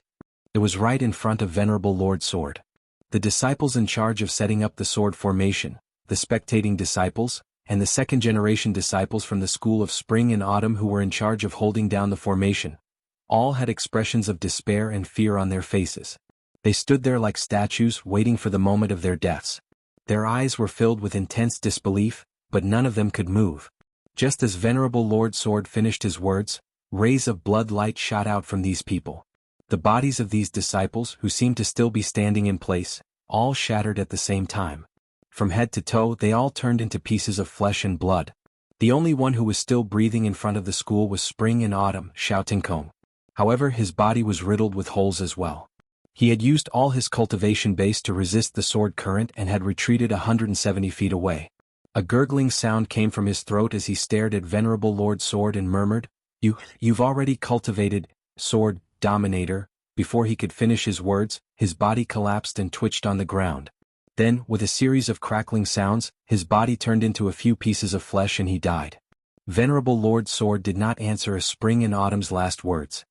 It was right in front of Venerable Lord Sword. The disciples in charge of setting up the sword formation, the spectating disciples, and the second-generation disciples from the school of spring and autumn who were in charge of holding down the formation, all had expressions of despair and fear on their faces. They stood there like statues waiting for the moment of their deaths. Their eyes were filled with intense disbelief, but none of them could move. Just as Venerable Lord Sword finished his words, rays of blood light shot out from these people. The bodies of these disciples, who seemed to still be standing in place, all shattered at the same time. From head to toe they all turned into pieces of flesh and blood. The only one who was still breathing in front of the school was Spring and Autumn, shouting Kong. However, his body was riddled with holes as well. He had used all his cultivation base to resist the sword current and had retreated 170 feet away. A gurgling sound came from his throat as he stared at Venerable Lord Sword and murmured, You've already cultivated, Sword, Dominator." Before he could finish his words, his body collapsed and twitched on the ground. Then, with a series of crackling sounds, his body turned into a few pieces of flesh and he died. Venerable Lord Sword did not answer a Spring and Autumn's last words.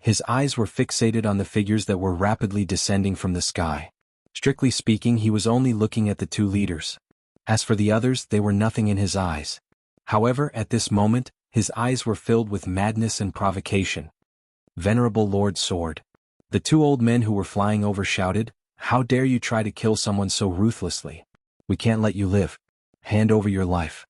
His eyes were fixated on the figures that were rapidly descending from the sky. Strictly speaking, he was only looking at the two leaders. As for the others, they were nothing in his eyes. However, at this moment, his eyes were filled with madness and provocation. Venerable Lord Sword. The two old men who were flying over shouted, "How dare you try to kill someone so ruthlessly? We can't let you live. Hand over your life."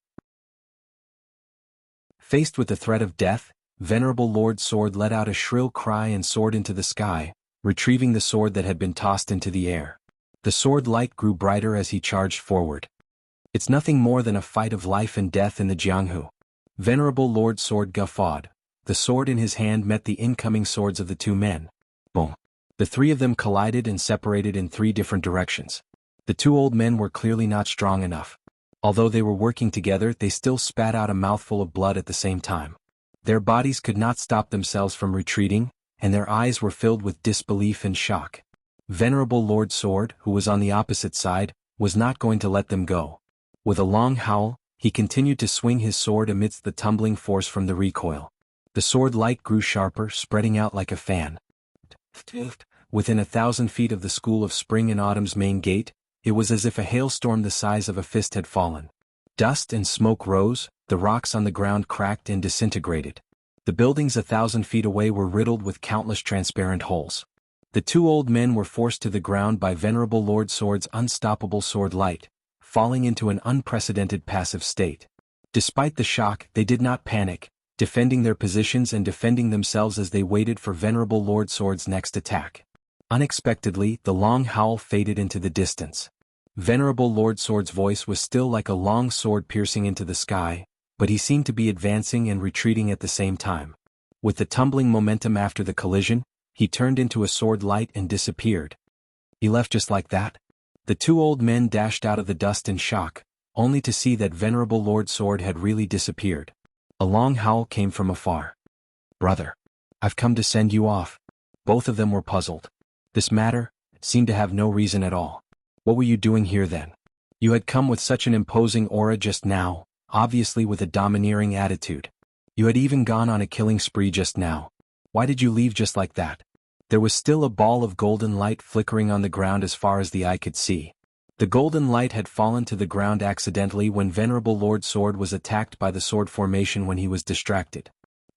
Faced with the threat of death, Venerable Lord Sword let out a shrill cry and soared into the sky, retrieving the sword that had been tossed into the air. The sword light grew brighter as he charged forward. "It's nothing more than a fight of life and death in the Jianghu." Venerable Lord Sword guffawed. The sword in his hand met the incoming swords of the two men. Boom! The three of them collided and separated in three different directions. The two old men were clearly not strong enough. Although they were working together, they still spat out a mouthful of blood at the same time. Their bodies could not stop themselves from retreating, and their eyes were filled with disbelief and shock. Venerable Lord Sword, who was on the opposite side, was not going to let them go. With a long howl, he continued to swing his sword amidst the tumbling force from the recoil. The sword light grew sharper, spreading out like a fan. Within 1,000 feet of the school of Spring and Autumn's main gate, it was as if a hailstorm the size of a fist had fallen. Dust and smoke rose, the rocks on the ground cracked and disintegrated. The buildings 1,000 feet away were riddled with countless transparent holes. The two old men were forced to the ground by Venerable Lord Sword's unstoppable sword light, falling into an unprecedented passive state. Despite the shock, they did not panic, defending their positions and defending themselves as they waited for Venerable Lord Sword's next attack. Unexpectedly, the long howl faded into the distance. Venerable Lord Sword's voice was still like a long sword piercing into the sky, but he seemed to be advancing and retreating at the same time. With the tumbling momentum after the collision, he turned into a sword light and disappeared. He left just like that? The two old men dashed out of the dust in shock, only to see that Venerable Lord Sword had really disappeared. A long howl came from afar. "Brother, I've come to send you off." Both of them were puzzled. This matter seemed to have no reason at all. "What were you doing here then? You had come with such an imposing aura just now, obviously with a domineering attitude. You had even gone on a killing spree just now. Why did you leave just like that?" There was still a ball of golden light flickering on the ground as far as the eye could see. The golden light had fallen to the ground accidentally when Venerable Lord Sword was attacked by the sword formation when he was distracted.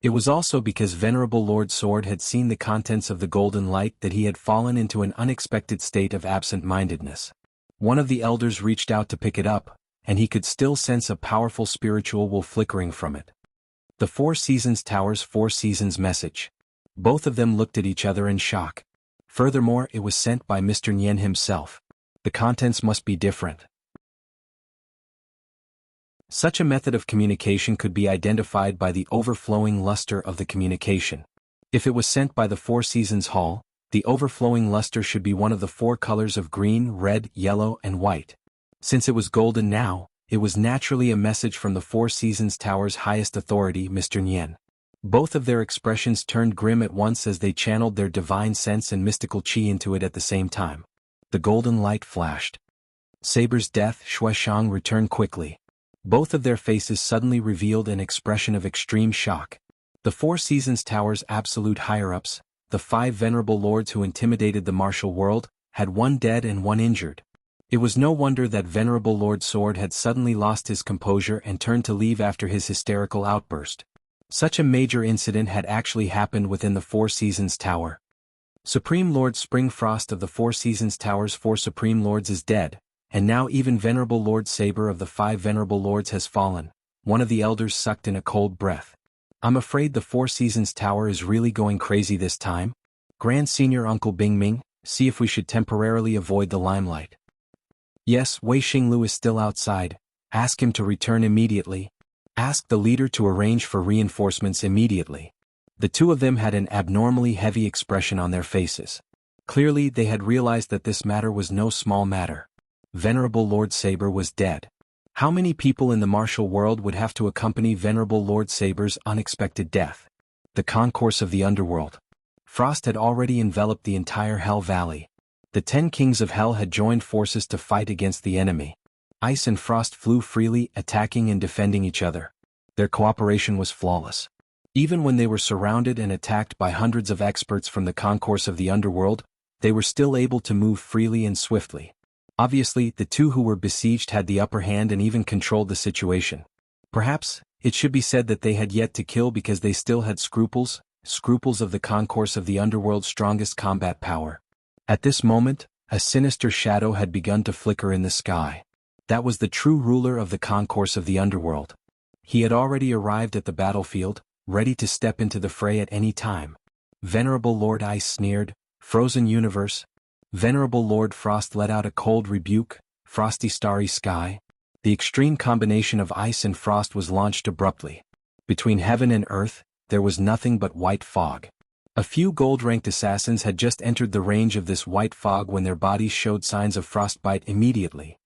It was also because Venerable Lord Sword had seen the contents of the golden light that he had fallen into an unexpected state of absent-mindedness. One of the elders reached out to pick it up, and he could still sense a powerful spiritual will flickering from it. The Four Seasons Tower's Four Seasons message. Both of them looked at each other in shock. Furthermore, it was sent by Mr. Nyen himself. The contents must be different. Such a method of communication could be identified by the overflowing luster of the communication. If it was sent by the Four Seasons Hall, the overflowing luster should be one of the four colors of green, red, yellow, and white. Since it was golden now, it was naturally a message from the Four Seasons Tower's highest authority, Mr. Nyen. Both of their expressions turned grim at once as they channeled their divine sense and mystical qi into it at the same time. The golden light flashed. Saber's death, Shueshang returned quickly. Both of their faces suddenly revealed an expression of extreme shock. The Four Seasons Tower's absolute higher-ups, the 5 venerable lords who intimidated the martial world, had one dead and one injured. It was no wonder that Venerable Lord Sword had suddenly lost his composure and turned to leave after his hysterical outburst. Such a major incident had actually happened within the Four Seasons Tower. Supreme Lord Springfrost of the Four Seasons Tower's 4 Supreme Lords is dead, and now even Venerable Lord Saber of the 5 Venerable Lords has fallen. One of the elders sucked in a cold breath. I'm afraid the Four Seasons Tower is really going crazy this time. Grand Senior Uncle Bingming, see if we should temporarily avoid the limelight. Yes, Wei Xinglu is still outside. Ask him to return immediately. Ask the leader to arrange for reinforcements immediately. The two of them had an abnormally heavy expression on their faces. Clearly they had realized that this matter was no small matter. Venerable Lord Saber was dead. How many people in the martial world would have to accompany Venerable Lord Saber's unexpected death? The concourse of the underworld. Frost had already enveloped the entire Hell Valley. The 10 kings of Hell had joined forces to fight against the enemy. Ice and Frost flew freely, attacking and defending each other. Their cooperation was flawless. Even when they were surrounded and attacked by hundreds of experts from the concourse of the underworld, they were still able to move freely and swiftly. Obviously, the two who were besieged had the upper hand and even controlled the situation. Perhaps, it should be said that they had yet to kill because they still had scruples of the concourse of the underworld's strongest combat power. At this moment, a sinister shadow had begun to flicker in the sky. That was the true ruler of the concourse of the underworld. He had already arrived at the battlefield, ready to step into the fray at any time. Venerable Lord Ice sneered, "Frozen universe." Venerable Lord Frost let out a cold rebuke, "Frosty starry sky." The extreme combination of ice and frost was launched abruptly. Between heaven and earth, there was nothing but white fog. A few gold-ranked assassins had just entered the range of this white fog when their bodies showed signs of frostbite immediately.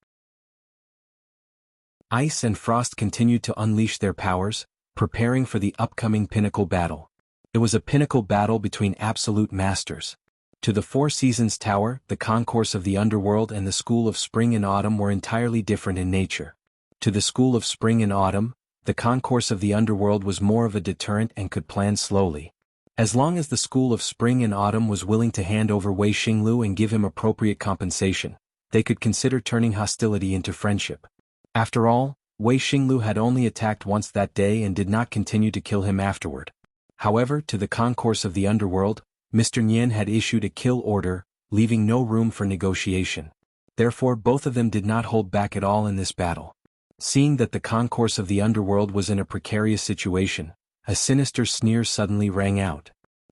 Ice and frost continued to unleash their powers, preparing for the upcoming pinnacle battle. It was a pinnacle battle between absolute masters. To the Four Seasons Tower, the concourse of the underworld and the School of Spring and Autumn were entirely different in nature. To the School of Spring and Autumn, the concourse of the underworld was more of a deterrent and could plan slowly. As long as the School of Spring and Autumn was willing to hand over Wei Xinglu and give him appropriate compensation, they could consider turning hostility into friendship. After all, Wei Xinglu had only attacked once that day and did not continue to kill him afterward. However, to the concourse of the underworld, Mr. Nyen had issued a kill order, leaving no room for negotiation. Therefore both of them did not hold back at all in this battle. Seeing that the concourse of the underworld was in a precarious situation, a sinister sneer suddenly rang out.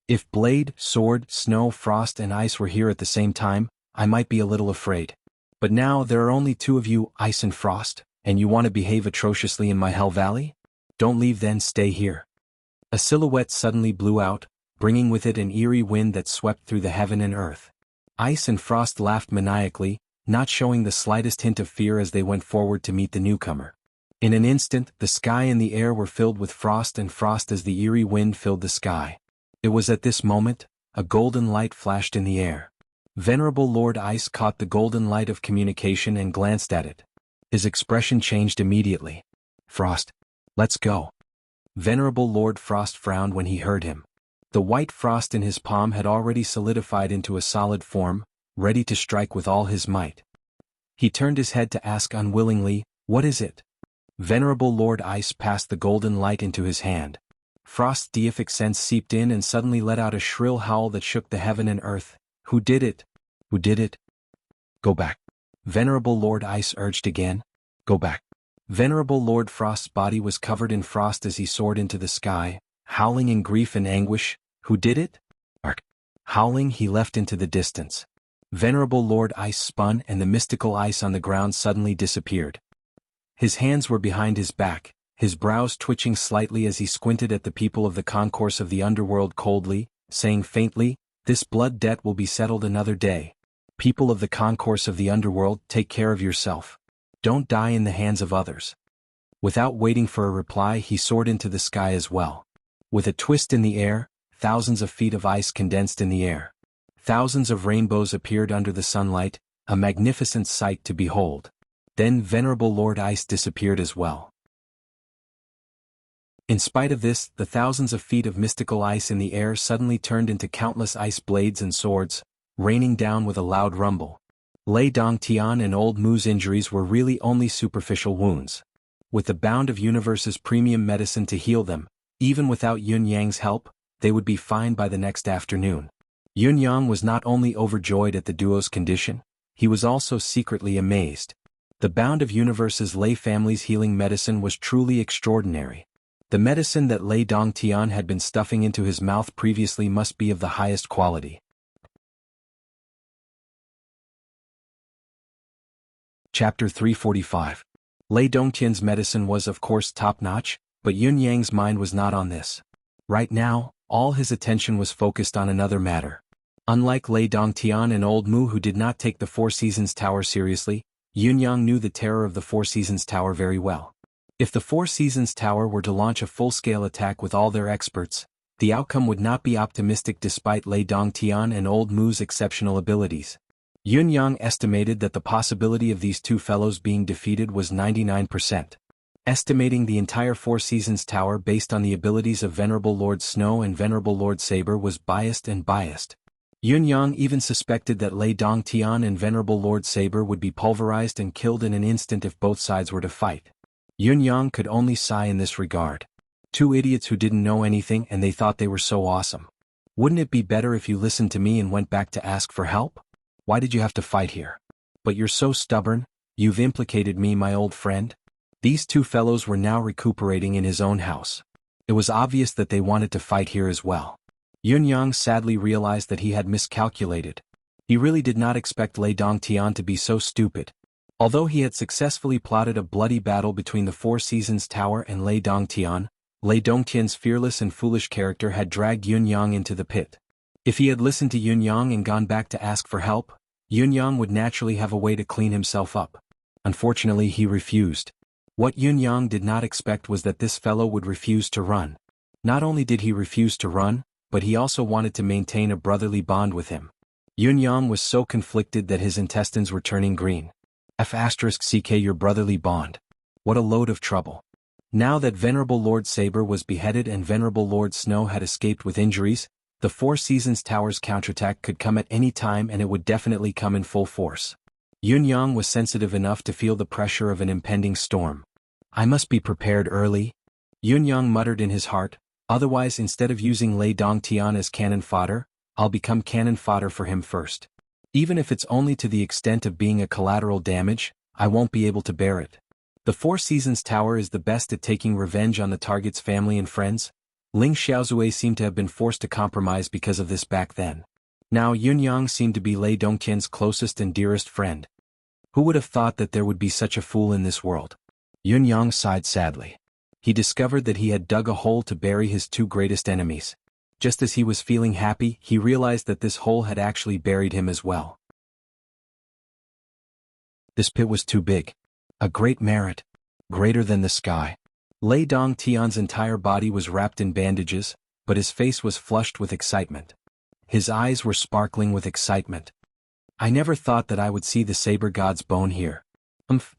If blade, sword, snow, frost and ice were here at the same time, I might be a little afraid. But now there are only 2 of you, Ice and Frost, and you want to behave atrociously in my Hell Valley? Don't leave then, stay here. A silhouette suddenly blew out, bringing with it an eerie wind that swept through the heaven and earth. Ice and Frost laughed maniacally, not showing the slightest hint of fear as they went forward to meet the newcomer. In an instant, the sky and the air were filled with frost and frost as the eerie wind filled the sky. It was at this moment, a golden light flashed in the air. Venerable Lord Ice caught the golden light of communication and glanced at it. His expression changed immediately. "Frost, let's go." Venerable Lord Frost frowned when he heard him. The white frost in his palm had already solidified into a solid form, ready to strike with all his might. He turned his head to ask unwillingly, "What is it?" Venerable Lord Ice passed the golden light into his hand. Frost's deific sense seeped in and suddenly let out a shrill howl that shook the heaven and earth. Who did it? Who did it? Go back. Venerable Lord Ice urged again. Go back. Venerable Lord Frost's body was covered in frost as he soared into the sky, howling in grief and anguish. Who did it? Ark. Howling, he left into the distance. Venerable Lord Ice spun and the mystical ice on the ground suddenly disappeared. His hands were behind his back, his brows twitching slightly as he squinted at the people of the concourse of the underworld coldly, saying faintly, "This blood debt will be settled another day. People of the concourse of the underworld, take care of yourself. Don't die in the hands of others." Without waiting for a reply, he soared into the sky as well. With a twist in the air, thousands of feet of ice condensed in the air. Thousands of rainbows appeared under the sunlight, a magnificent sight to behold. Then Venerable Lord Ice disappeared as well. In spite of this, the thousands of feet of mystical ice in the air suddenly turned into countless ice blades and swords, raining down with a loud rumble. Lei Dongtian and Old Mu's injuries were really only superficial wounds. With the bound of Universe's premium medicine to heal them, even without Yun Yang's help, they would be fine by the next afternoon. Yun Yang was not only overjoyed at the duo's condition, he was also secretly amazed. The bound of Universe's Lei family's healing medicine was truly extraordinary. The medicine that Lei Dongtian had been stuffing into his mouth previously must be of the highest quality. Chapter 345. Lei Dongtian's medicine was of course top-notch, but Yun Yang's mind was not on this. Right now, all his attention was focused on another matter. Unlike Lei Dongtian and Old Mu who did not take the Four Seasons Tower seriously, Yun Yang knew the terror of the Four Seasons Tower very well. If the Four Seasons Tower were to launch a full-scale attack with all their experts, the outcome would not be optimistic despite Lei Dongtian and Old Mu's exceptional abilities. Yun Yang estimated that the possibility of these two fellows being defeated was 99%. Estimating the entire Four Seasons Tower based on the abilities of Venerable Lord Snow and Venerable Lord Saber was biased. Yun Yang even suspected that Lei Dongtian and Venerable Lord Saber would be pulverized and killed in an instant if both sides were to fight. Yun Yang could only sigh in this regard. Two idiots who didn't know anything and they thought they were so awesome. Wouldn't it be better if you listened to me and went back to ask for help? Why did you have to fight here? But you're so stubborn, you've implicated me, my old friend. These two fellows were now recuperating in his own house. It was obvious that they wanted to fight here as well. Yun Yang sadly realized that he had miscalculated. He really did not expect Lei Dongtian to be so stupid. Although he had successfully plotted a bloody battle between the Four Seasons Tower and Lei Dongtian's fearless and foolish character had dragged Yun Yang into the pit. If he had listened to Yun Yang and gone back to ask for help, Yun Yang would naturally have a way to clean himself up. Unfortunately, he refused. What Yun Yang did not expect was that this fellow would refuse to run. Not only did he refuse to run, but he also wanted to maintain a brotherly bond with him. Yun Yang was so conflicted that his intestines were turning green. *CK your brotherly bond. What a load of trouble. Now that Venerable Lord Saber was beheaded and Venerable Lord Snow had escaped with injuries, the Four Seasons Tower's counterattack could come at any time and it would definitely come in full force. Yun Yang was sensitive enough to feel the pressure of an impending storm. I must be prepared early. Yun Yang muttered in his heart, otherwise instead of using Lei Dongtian as cannon fodder, I'll become cannon fodder for him first. Even if it's only to the extent of being a collateral damage, I won't be able to bear it. The Four Seasons Tower is the best at taking revenge on the target's family and friends. Ling Xiaozue seemed to have been forced to compromise because of this back then. Now Yun Yang seemed to be Lei Dongtian's closest and dearest friend. Who would have thought that there would be such a fool in this world? Yun Yang sighed sadly. He discovered that he had dug a hole to bury his two greatest enemies. Just as he was feeling happy, he realized that this hole had actually buried him as well. This pit was too big. A great merit. Greater than the sky. Lei Dongtian's entire body was wrapped in bandages, but his face was flushed with excitement. His eyes were sparkling with excitement. I never thought that I would see the Saber God's bone here.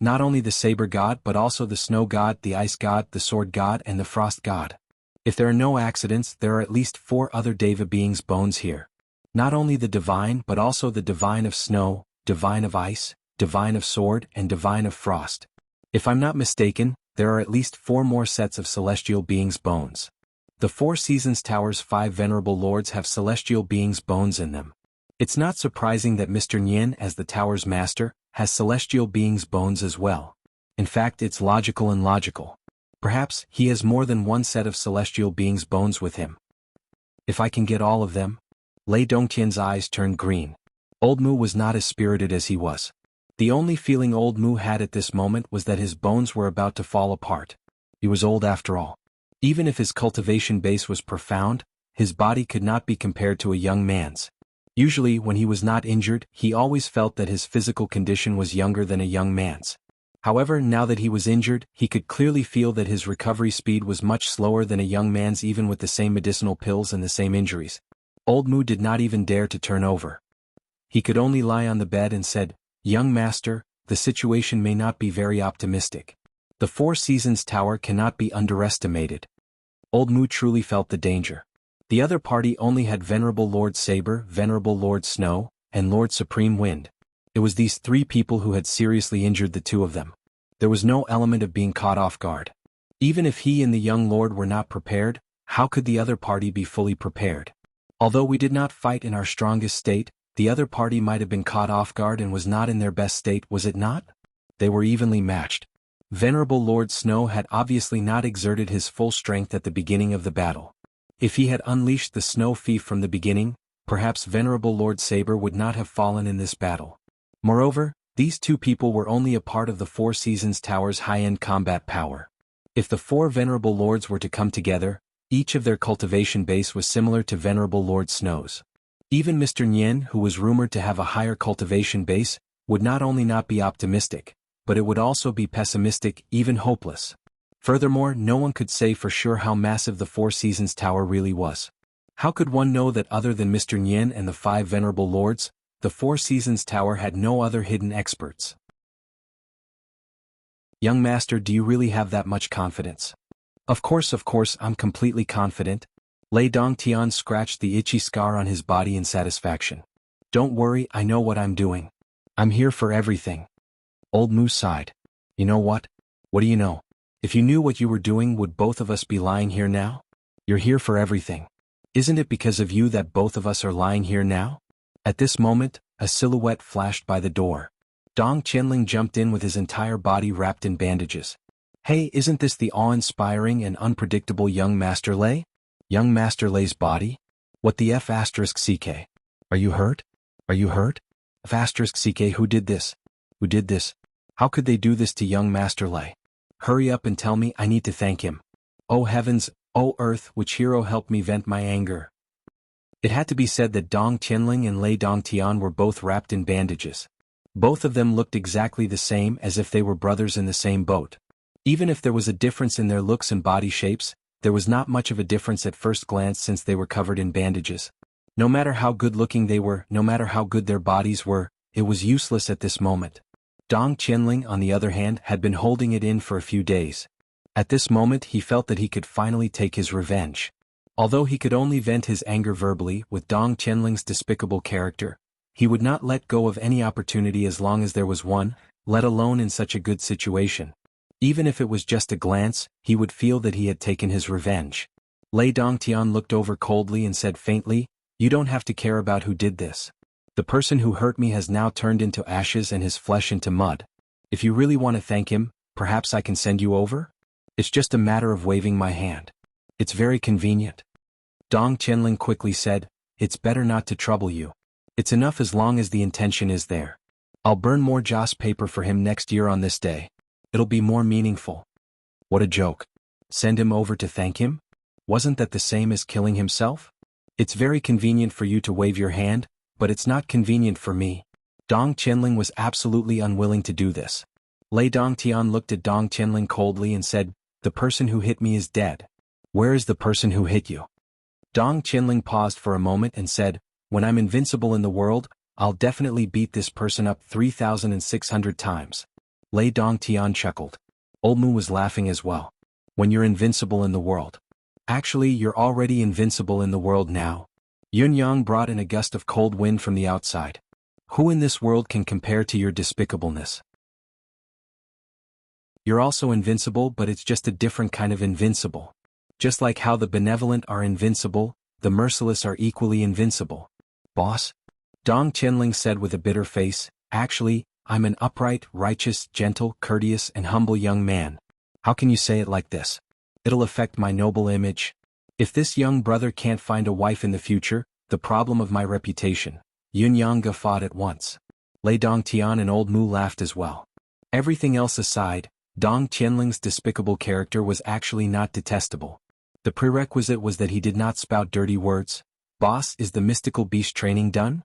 Not only the Saber God but also the Snow God, the Ice God, the Sword God and the Frost God. If there are no accidents, there are at least 4 other Deva beings' bones here. Not only the Divine but also the Divine of Snow, Divine of Ice, Divine of Sword and Divine of Frost. If I'm not mistaken, there are at least 4 more sets of celestial beings' bones. The Four Seasons Tower's 5 venerable lords have celestial beings' bones in them. It's not surprising that Mr. Nian, as the tower's master, has celestial beings' bones as well. In fact, it's logical and logical. Perhaps he has more than one set of celestial beings' bones with him. If I can get all of them? Lei Dongtian's eyes turned green. Old Mu was not as spirited as he was. The only feeling Old Mu had at this moment was that his bones were about to fall apart. He was old after all. Even if his cultivation base was profound, his body could not be compared to a young man's. Usually, when he was not injured, he always felt that his physical condition was younger than a young man's. However, now that he was injured, he could clearly feel that his recovery speed was much slower than a young man's even with the same medicinal pills and the same injuries. Old Mu did not even dare to turn over. He could only lie on the bed and said, "Young master, the situation may not be very optimistic. The Four Seasons Tower cannot be underestimated." Old Mu truly felt the danger. The other party only had Venerable Lord Saber, Venerable Lord Snow, and Lord Supreme Wind. It was these 3 people who had seriously injured the 2 of them. There was no element of being caught off guard. Even if he and the young lord were not prepared, how could the other party be fully prepared? Although we did not fight in our strongest state, the other party might have been caught off guard and was not in their best state, was it not? They were evenly matched. Venerable Lord Snow had obviously not exerted his full strength at the beginning of the battle. If he had unleashed the snow fief from the beginning, perhaps Venerable Lord Saber would not have fallen in this battle. Moreover, these 2 people were only a part of the Four Seasons Tower's high-end combat power. If the 4 Venerable Lords were to come together, each of their cultivation base was similar to Venerable Lord Snow's. Even Mr. Nian, who was rumored to have a higher cultivation base, would not only not be optimistic, but it would also be pessimistic, even hopeless. Furthermore, no one could say for sure how massive the Four Seasons Tower really was. How could one know that other than Mr. Nian and the 5 Venerable Lords, the Four Seasons Tower had no other hidden experts? Young master, do you really have that much confidence? Of course, I'm completely confident. Lei Dongtian scratched the itchy scar on his body in satisfaction. Don't worry, I know what I'm doing. I'm here for everything. Old Mu sighed. You know what? What do you know? If you knew what you were doing, would both of us be lying here now? You're here for everything. Isn't it because of you that both of us are lying here now? At this moment, a silhouette flashed by the door. Dong Qianling jumped in with his entire body wrapped in bandages. Hey, isn't this the awe-inspiring and unpredictable young Master Lei? Young Master Lei's body? What the F asterisk CK? Are you hurt? Are you hurt? F asterisk CK, who did this? Who did this? How could they do this to young Master Lei? Hurry up and tell me, I need to thank him. Oh heavens, oh earth, which hero helped me vent my anger? It had to be said that Dong Qianling and Lei Dongtian were both wrapped in bandages. Both of them looked exactly the same, as if they were brothers in the same boat. Even if there was a difference in their looks and body shapes, there was not much of a difference at first glance since they were covered in bandages. No matter how good-looking they were, no matter how good their bodies were, it was useless at this moment. Dong Qianling, on the other hand, had been holding it in for a few days. At this moment he felt that he could finally take his revenge. Although he could only vent his anger verbally with Dong Qianling's despicable character, he would not let go of any opportunity as long as there was one, let alone in such a good situation. Even if it was just a glance, he would feel that he had taken his revenge. Lei Dongtian looked over coldly and said faintly, "You don't have to care about who did this. The person who hurt me has now turned into ashes and his flesh into mud. If you really want to thank him, perhaps I can send you over? It's just a matter of waving my hand. It's very convenient." Dong Qianling quickly said, "It's better not to trouble you. It's enough as long as the intention is there. I'll burn more joss paper for him next year on this day. It'll be more meaningful." What a joke. Send him over to thank him? Wasn't that the same as killing himself? It's very convenient for you to wave your hand, but it's not convenient for me. Dong Qianling was absolutely unwilling to do this. Lei Dongtian looked at Dong Qianling coldly and said, "The person who hit me is dead. Where is the person who hit you?" Dong Qianling paused for a moment and said, "When I'm invincible in the world, I'll definitely beat this person up 3,600 times. Lei Dongtian chuckled. Old Mu was laughing as well. "When you're invincible in the world. Actually, you're already invincible in the world now." Yun Yang brought in a gust of cold wind from the outside. "Who in this world can compare to your despicableness? You're also invincible, but it's just a different kind of invincible. Just like how the benevolent are invincible, the merciless are equally invincible. Boss? Dong Qianling said with a bitter face, actually, I'm an upright, righteous, gentle, courteous and humble young man. How can you say it like this? It'll affect my noble image. If this young brother can't find a wife in the future, the problem of my reputation. Yun Yang guffawed at once. Lei Dongtian and old Mu laughed as well. Everything else aside, Dong Qianling's despicable character was actually not detestable. The prerequisite was that he did not spout dirty words. Boss, is the mystical beast training done?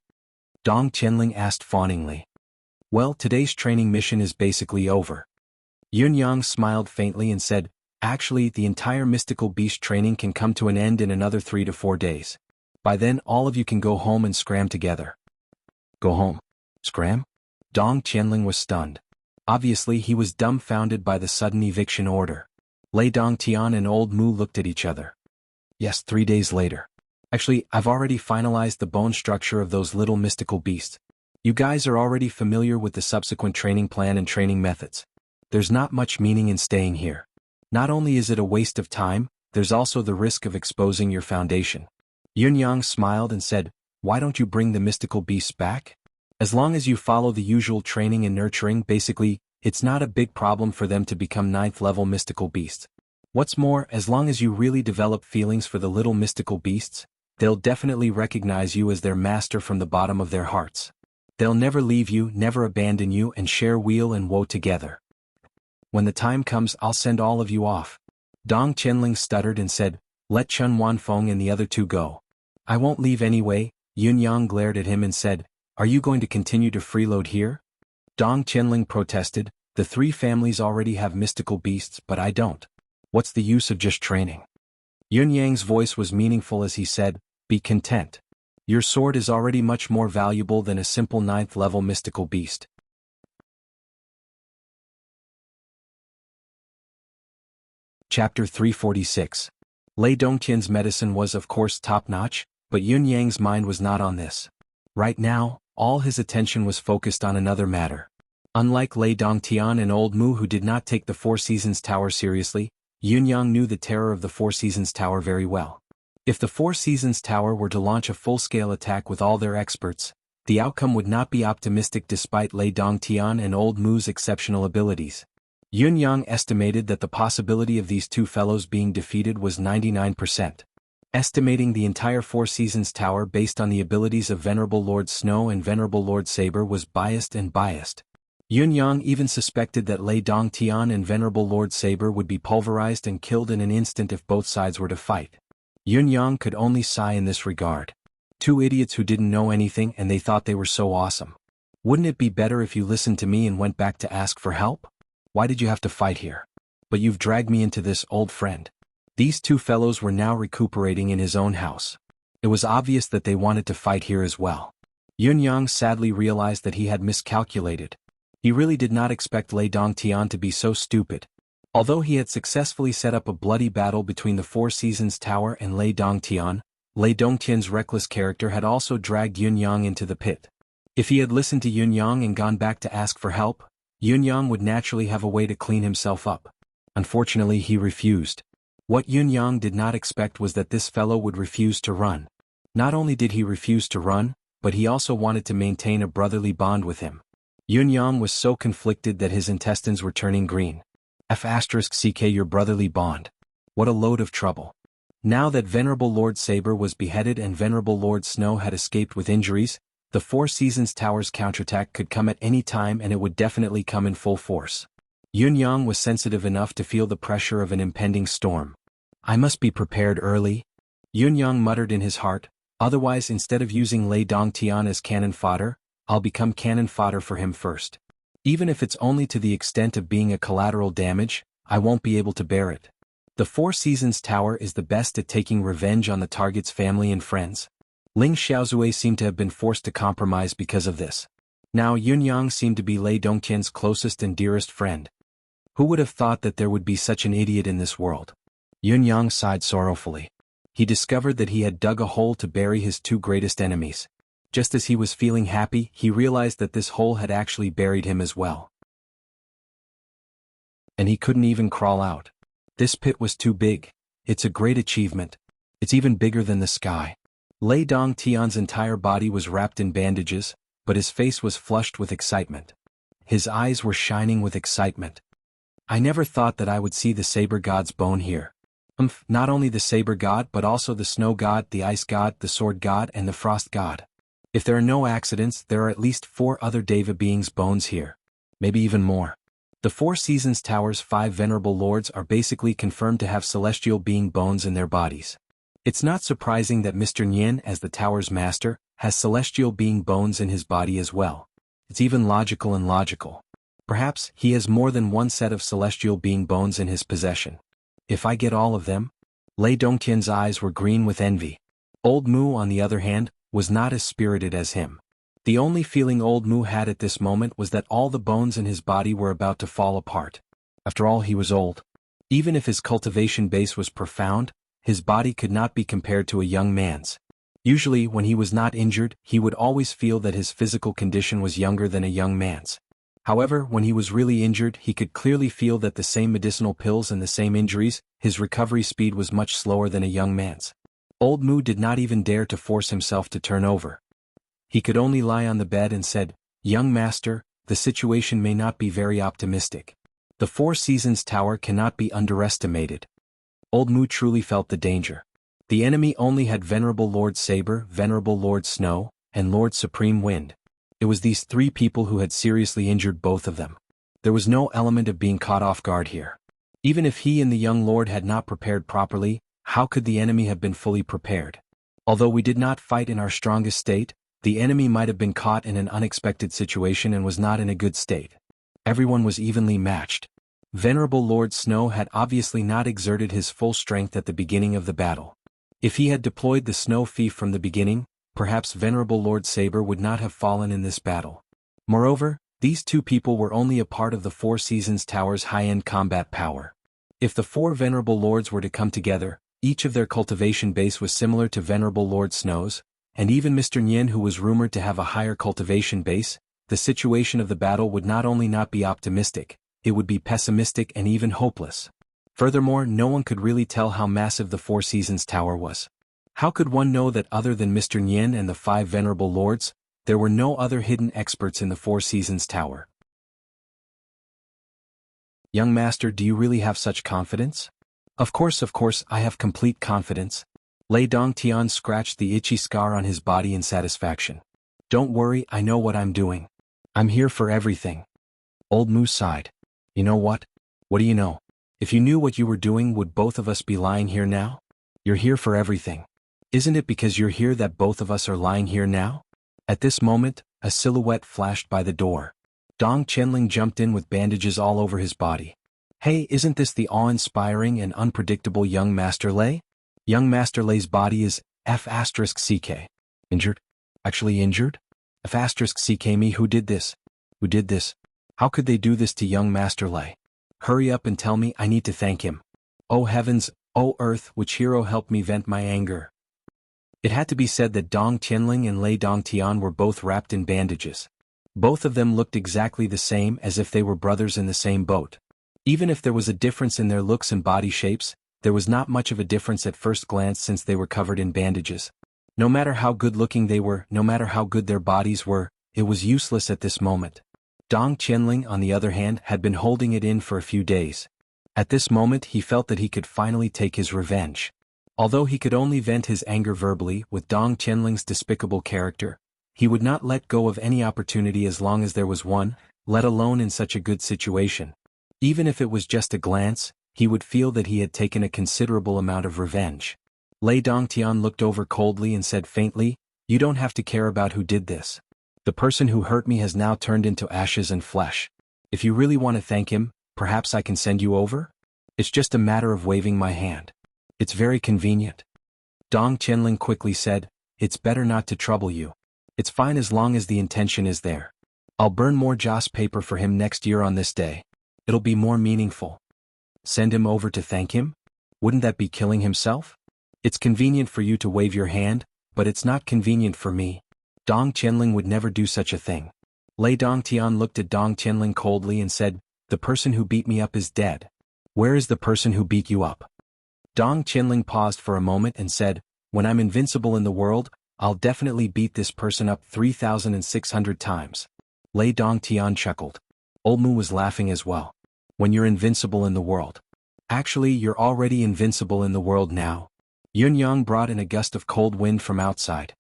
Dong Qianling asked fawningly. Well, today's training mission is basically over. Yun Yang smiled faintly and said, actually, the entire mystical beast training can come to an end in another 3 to 4 days. By then, all of you can go home and scram together. Go home? Scram? Dong Qianling was stunned. Obviously, he was dumbfounded by the sudden eviction order. Lei Dongtian and old Mu looked at each other. Yes, 3 days later. Actually, I've already finalized the bone structure of those little mystical beasts. You guys are already familiar with the subsequent training plan and training methods. There's not much meaning in staying here. Not only is it a waste of time, there's also the risk of exposing your foundation. Yun Yang smiled and said, why don't you bring the mystical beasts back? As long as you follow the usual training and nurturing, basically, it's not a big problem for them to become 9th level mystical beasts. What's more, as long as you really develop feelings for the little mystical beasts, they'll definitely recognize you as their master from the bottom of their hearts. They'll never leave you, never abandon you, and share weal and woe together. When the time comes, I'll send all of you off. Dong Qianling stuttered and said, let Chun Wanfeng and the other 2 go. I won't leave anyway. Yun Yang glared at him and said, are you going to continue to freeload here? Dong Qianling protested, the 3 families already have mystical beasts, but I don't. What's the use of just training? Yun Yang's voice was meaningful as he said, be content. Your sword is already much more valuable than a simple 9th level mystical beast. Chapter 346. Lei Dongtian's medicine was of course top-notch, but Yun Yang's mind was not on this. Right now, all his attention was focused on another matter. Unlike Lei Dongtian and old Mu who did not take the Four Seasons Tower seriously, Yun Yang knew the terror of the Four Seasons Tower very well. If the Four Seasons Tower were to launch a full-scale attack with all their experts, the outcome would not be optimistic despite Lei Dongtian and old Mu's exceptional abilities. Yun Yang estimated that the possibility of these 2 fellows being defeated was 99%. Estimating the entire Four Seasons Tower based on the abilities of Venerable Lord Snow and Venerable Lord Saber was biased. Yun Yang even suspected that Lei Dongtian and Venerable Lord Saber would be pulverized and killed in an instant if both sides were to fight. Yun Yang could only sigh in this regard. 2 idiots who didn't know anything and they thought they were so awesome. Wouldn't it be better if you listened to me and went back to ask for help? Why did you have to fight here? But you've dragged me into this, old friend. These 2 fellows were now recuperating in his own house. It was obvious that they wanted to fight here as well. Yun Yang sadly realized that he had miscalculated. He really did not expect Lei Dongtian to be so stupid. Although he had successfully set up a bloody battle between the Four Seasons Tower and Lei Dongtian, Lei Dongtian's reckless character had also dragged Yun Yang into the pit. If he had listened to Yun Yang and gone back to ask for help, Yun Yang would naturally have a way to clean himself up. Unfortunately, he refused. What Yun Yang did not expect was that this fellow would refuse to run. Not only did he refuse to run, but he also wanted to maintain a brotherly bond with him. Yun Yang was so conflicted that his intestines were turning green. F***ck your brotherly bond. What a load of trouble. Now that Venerable Lord Saber was beheaded and Venerable Lord Snow had escaped with injuries, the Four Seasons Tower's counterattack could come at any time and it would definitely come in full force. Yun Yang was sensitive enough to feel the pressure of an impending storm. I must be prepared early. Yun Yang muttered in his heart, otherwise instead of using Lei Dongtian as cannon fodder, I'll become cannon fodder for him first. Even if it's only to the extent of being a collateral damage, I won't be able to bear it. The Four Seasons Tower is the best at taking revenge on the target's family and friends. Ling Xiaozue seemed to have been forced to compromise because of this. Now Yun Yang seemed to be Lei Dongtian's closest and dearest friend. Who would have thought that there would be such an idiot in this world? Yun Yang sighed sorrowfully. He discovered that he had dug a hole to bury his 2 greatest enemies. Just as he was feeling happy, he realized that this hole had actually buried him as well. And he couldn't even crawl out. This pit was too big. It's a great achievement. It's even bigger than the sky. Lei Dongtian's entire body was wrapped in bandages, but his face was flushed with excitement. His eyes were shining with excitement. I never thought that I would see the saber god's bone here. Not only the saber god but also the snow god, the ice god, the sword god and the frost god. If there are no accidents, there are at least 4 other deva beings' bones here. Maybe even more. The Four Seasons Tower's 5 venerable lords are basically confirmed to have celestial being bones in their bodies. It's not surprising that Mr. Nian, as the tower's master, has celestial being bones in his body as well. It's even logical and logical. Perhaps he has more than one set of celestial being bones in his possession. If I get all of them? Lei Dongtian's eyes were green with envy. Old Mu, on the other hand, was not as spirited as him. The only feeling Old Mu had at this moment was that all the bones in his body were about to fall apart. After all, he was old. Even if his cultivation base was profound, his body could not be compared to a young man's. Usually, when he was not injured, he would always feel that his physical condition was younger than a young man's. However, when he was really injured, he could clearly feel that the same medicinal pills and the same injuries, his recovery speed was much slower than a young man's. Old Mu did not even dare to force himself to turn over. He could only lie on the bed and said, "Young master, the situation may not be very optimistic. The Four Seasons Tower cannot be underestimated." Old Mu truly felt the danger. The enemy only had Venerable Lord Saber, Venerable Lord Snow, and Lord Supreme Wind. It was these 3 people who had seriously injured both of them. There was no element of being caught off guard here. Even if he and the young lord had not prepared properly, how could the enemy have been fully prepared? Although we did not fight in our strongest state, the enemy might have been caught in an unexpected situation and was not in a good state. Everyone was evenly matched. Venerable Lord Snow had obviously not exerted his full strength at the beginning of the battle. If he had deployed the Snow Fief from the beginning, perhaps Venerable Lord Saber would not have fallen in this battle. Moreover, these 2 people were only a part of the Four Seasons Tower's high-end combat power. If the 4 Venerable Lords were to come together, each of their cultivation base was similar to Venerable Lord Snow's, and even Mr. Nian, who was rumored to have a higher cultivation base, the situation of the battle would not only not be optimistic, it would be pessimistic and even hopeless. Furthermore, no one could really tell how massive the Four Seasons Tower was. How could one know that other than Mr. Nian and the 5 Venerable Lords, there were no other hidden experts in the Four Seasons Tower? Young master, do you really have such confidence? Of course, I have complete confidence. Lei Dongtian scratched the itchy scar on his body in satisfaction. Don't worry, I know what I'm doing. I'm here for everything. Old Mu sighed. You know what? What do you know? If you knew what you were doing, would both of us be lying here now? You're here for everything. Isn't it because you're here that both of us are lying here now? At this moment, a silhouette flashed by the door. Dong Qianling jumped in with bandages all over his body. Hey, isn't this the awe-inspiring and unpredictable young Master Lei? Young Master Lei's body is F***CK. Injured? Actually injured? F***CK me, who did this? Who did this? How could they do this to young Master Lei? Hurry up and tell me, I need to thank him. Oh heavens, oh earth, which hero helped me vent my anger? It had to be said that Dong Qianling and Lei Dongtian were both wrapped in bandages. Both of them looked exactly the same, as if they were brothers in the same boat. Even if there was a difference in their looks and body shapes, there was not much of a difference at first glance since they were covered in bandages. No matter how good-looking they were, no matter how good their bodies were, it was useless at this moment. Dong Qianling, on the other hand, had been holding it in for a few days. At this moment he felt that he could finally take his revenge. Although he could only vent his anger verbally, with Dong Qianling's despicable character, he would not let go of any opportunity as long as there was one, let alone in such a good situation. Even if it was just a glance, he would feel that he had taken a considerable amount of revenge. Lei Dongtian looked over coldly and said faintly, "You don't have to care about who did this. The person who hurt me has now turned into ashes and flesh. If you really want to thank him, perhaps I can send you over? It's just a matter of waving my hand. It's very convenient." Dong Qianling quickly said, "It's better not to trouble you. It's fine as long as the intention is there. I'll burn more joss paper for him next year on this day. It'll be more meaningful." Send him over to thank him? Wouldn't that be killing himself? It's convenient for you to wave your hand, but it's not convenient for me. Dong Qianling would never do such a thing. Lei Dongtian looked at Dong Qianling coldly and said, "The person who beat me up is dead. Where is the person who beat you up?" Dong Qinling paused for a moment and said, when I'm invincible in the world, I'll definitely beat this person up 3,600 times. Lei Dongtian chuckled. Old Mu was laughing as well. When you're invincible in the world. Actually, you're already invincible in the world now. Yun Yang brought in a gust of cold wind from outside.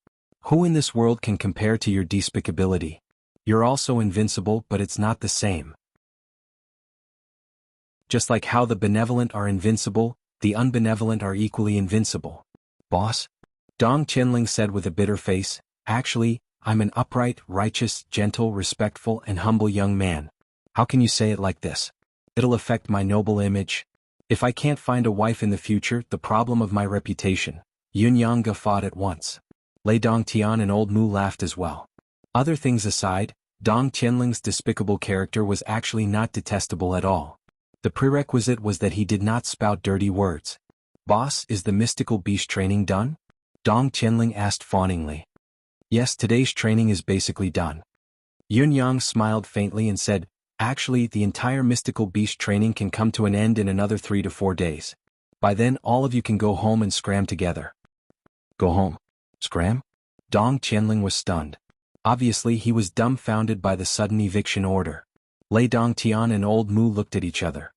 Who in this world can compare to your despicability? You're also invincible, but it's not the same. Just like how the benevolent are invincible, the unbenevolent are equally invincible. Boss? Dong Qinling said with a bitter face, actually, I'm an upright, righteous, gentle, respectful, and humble young man. How can you say it like this? It'll affect my noble image. If I can't find a wife in the future, the problem of my reputation. Yun Yang guffawed at once. Lei Dongtian and Old Mu laughed as well. Other things aside, Dong Qinling's despicable character was actually not detestable at all. The prerequisite was that he did not spout dirty words. Boss, is the mystical beast training done? Dong Qinling asked fawningly. Yes, today's training is basically done. Yun Yang smiled faintly and said, actually, the entire mystical beast training can come to an end in another 3 to 4 days. By then, all of you can go home and scram together. Go home? Scram? Dong Qinling was stunned. Obviously, he was dumbfounded by the sudden eviction order. Lei Dongtian and Old Mu looked at each other.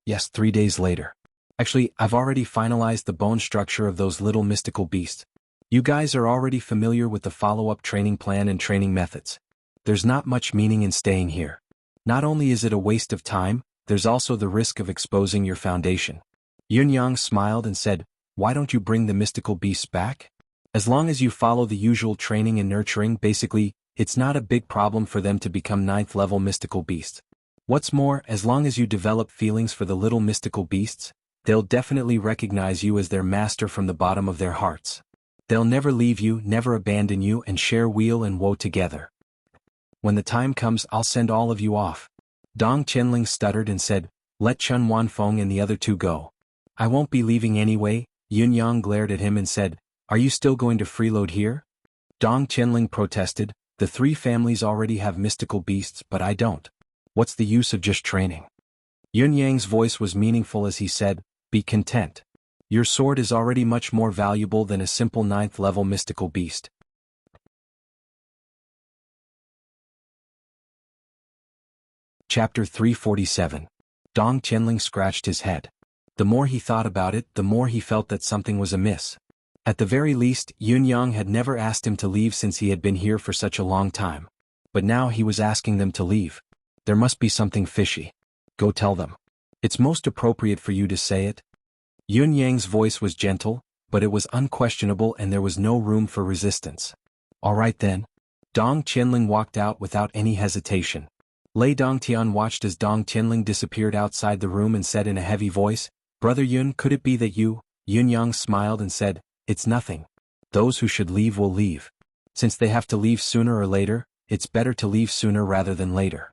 Yes, 3 days later. Actually, I've already finalized the bone structure of those little mystical beasts. You guys are already familiar with the follow-up training plan and training methods. There's not much meaning in staying here. Not only is it a waste of time, there's also the risk of exposing your foundation. Yun Yang smiled and said, why don't you bring the mystical beasts back? As long as you follow the usual training and nurturing, basically, it's not a big problem for them to become 9th level mystical beasts. What's more, as long as you develop feelings for the little mystical beasts, they'll definitely recognize you as their master from the bottom of their hearts. They'll never leave you, never abandon you, and share weal and woe together. When the time comes, I'll send all of you off. Dong Qinling stuttered and said, let Chun Wanfeng and the other 2 go. I won't be leaving anyway. Yun Yang glared at him and said, are you still going to freeload here? Dong Qinling protested, the 3 families already have mystical beasts, but I don't. What's the use of just training? Yun Yang's voice was meaningful as he said, be content. Your sword is already much more valuable than a simple 9th level mystical beast. Chapter 347. Dong Qinling scratched his head. The more he thought about it, the more he felt that something was amiss. At the very least, Yun Yang had never asked him to leave since he had been here for such a long time. But now he was asking them to leave. There must be something fishy. Go tell them. It's most appropriate for you to say it. Yun Yang's voice was gentle, but it was unquestionable and there was no room for resistance. All right then. Dong Qinling walked out without any hesitation. Lei Dongtian watched as Dong Qinling disappeared outside the room and said in a heavy voice, Brother Yun, could it be that you? Yun Yang smiled and said, it's nothing. Those who should leave will leave. Since they have to leave sooner or later, it's better to leave sooner rather than later.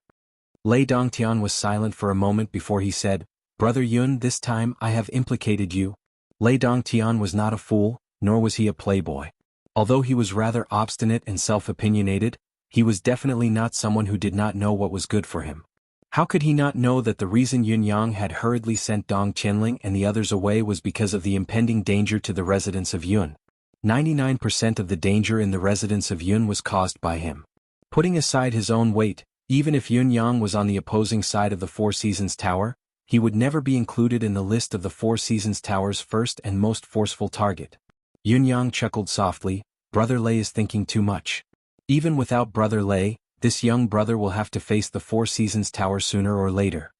Lei Dongtian was silent for a moment before he said, Brother Yun, this time I have implicated you. Lei Dongtian was not a fool, nor was he a playboy. Although he was rather obstinate and self-opinionated, he was definitely not someone who did not know what was good for him. How could he not know that the reason Yun Yang had hurriedly sent Dong Qinling and the others away was because of the impending danger to the residents of Yun? 99% of the danger in the residence of Yun was caused by him. Putting aside his own weight, even if Yun Yang was on the opposing side of the Four Seasons Tower, he would never be included in the list of the Four Seasons Tower's first and most forceful target. Yun Yang chuckled softly, Brother Lei is thinking too much. Even without Brother Lei, this young brother will have to face the Four Seasons Tower sooner or later.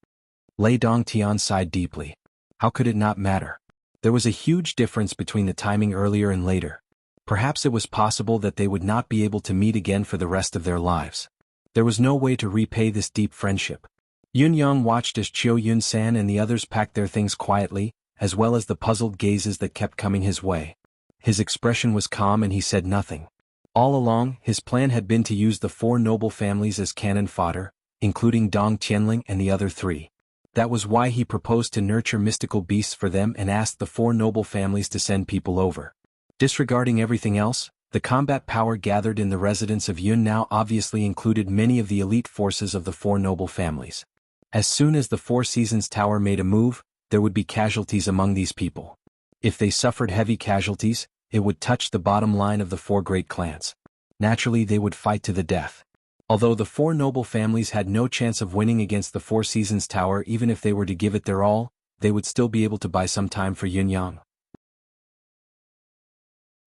Lei Dongtian sighed deeply. How could it not matter? There was a huge difference between the timing earlier and later. Perhaps it was possible that they would not be able to meet again for the rest of their lives. There was no way to repay this deep friendship. Yun Yang watched as Chiu Yun-san and the others packed their things quietly, as well as the puzzled gazes that kept coming his way. His expression was calm and he said nothing. All along, his plan had been to use the 4 noble families as cannon fodder, including Dong Qinling and the other 3. That was why he proposed to nurture mystical beasts for them and asked the 4 noble families to send people over. Disregarding everything else, the combat power gathered in the residence of Yun now obviously included many of the elite forces of the 4 noble families. As soon as the Four Seasons Tower made a move, there would be casualties among these people. If they suffered heavy casualties, it would touch the bottom line of the four great clans. Naturally, they would fight to the death. Although the four noble families had no chance of winning against the Four Seasons Tower even if they were to give it their all, they would still be able to buy some time for Yunyang.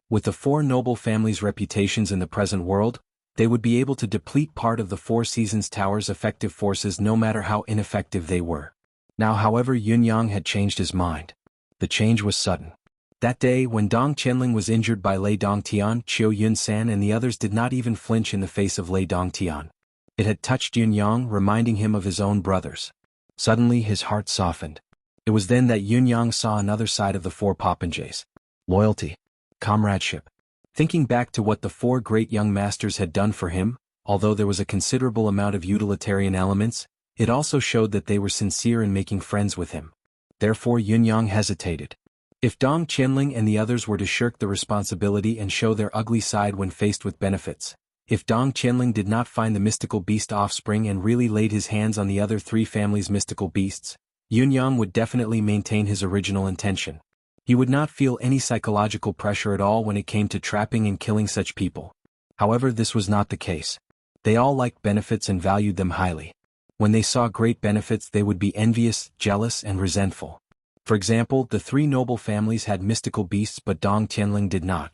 With the four noble families' reputations in the present world, they would be able to deplete part of the Four Seasons Tower's effective forces no matter how ineffective they were. Now, however, Yunyang had changed his mind. The change was sudden. That day, when Dong Qianling was injured by Lei Dongtian, Qiu Yunsan and the others did not even flinch in the face of Lei Dongtian. It had touched Yunyang, reminding him of his own brothers. Suddenly, his heart softened. It was then that Yunyang saw another side of the four popinjays. Loyalty. Comradeship. Thinking back to what the four great young masters had done for him, although there was a considerable amount of utilitarian elements, it also showed that they were sincere in making friends with him. Therefore Yunyang hesitated. If Dong Qianling and the others were to shirk the responsibility and show their ugly side when faced with benefits, if Dong Qianling did not find the mystical beast offspring and really laid his hands on the other three families' mystical beasts, Yunyang would definitely maintain his original intention. He would not feel any psychological pressure at all when it came to trapping and killing such people. However, this was not the case. They all liked benefits and valued them highly. When they saw great benefits, they would be envious, jealous, and resentful. For example, the three noble families had mystical beasts but Dong Qianling did not.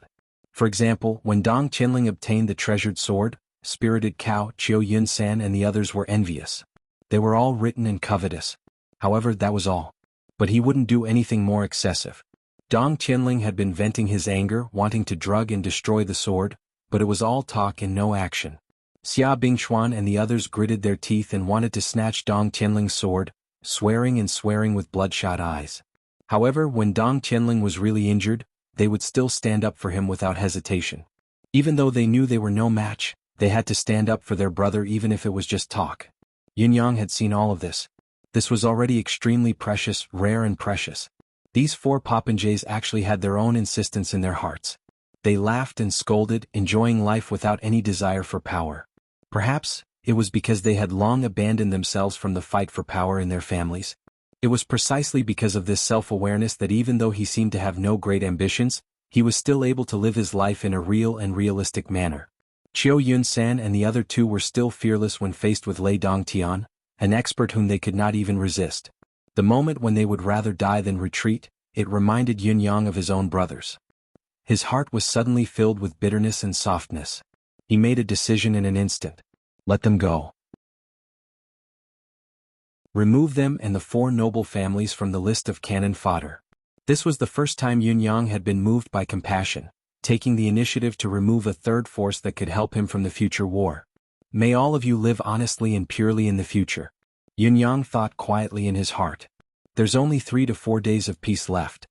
For example, when Dong Qianling obtained the treasured sword, spirited cow, Qiu Yunsan and the others were envious. They were all written and covetous. However, that was all. But he wouldn't do anything more excessive. Dong Qianling had been venting his anger, wanting to drug and destroy the sword, but it was all talk and no action. Xia Bingchuan and the others gritted their teeth and wanted to snatch Dong Qianling's sword, swearing and swearing with bloodshot eyes. However, when Dong Qianling was really injured, they would still stand up for him without hesitation. Even though they knew they were no match, they had to stand up for their brother even if it was just talk. Yunyang had seen all of this. This was already extremely precious, rare and precious. These four popinjays actually had their own insistence in their hearts. They laughed and scolded, enjoying life without any desire for power. Perhaps, it was because they had long abandoned themselves from the fight for power in their families. It was precisely because of this self-awareness that even though he seemed to have no great ambitions, he was still able to live his life in a real and realistic manner. Qiu Yunsan and the other two were still fearless when faced with Lei Dongtian, an expert whom they could not even resist. The moment when they would rather die than retreat, it reminded Yunyang of his own brothers. His heart was suddenly filled with bitterness and softness. He made a decision in an instant. Let them go. Remove them and the four noble families from the list of cannon fodder. This was the first time Yunyang had been moved by compassion, taking the initiative to remove a third force that could help him from the future war. May all of you live honestly and purely in the future. Yunyang thought quietly in his heart. There's only 3 to 4 days of peace left.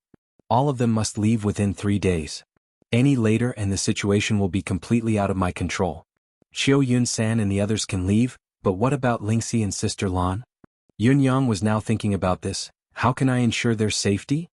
All of them must leave within 3 days. Any later and the situation will be completely out of my control. Qiu Yunsan and the others can leave, but what about Lingxi and Sister Lan? Yunyang was now thinking about this. How can I ensure their safety?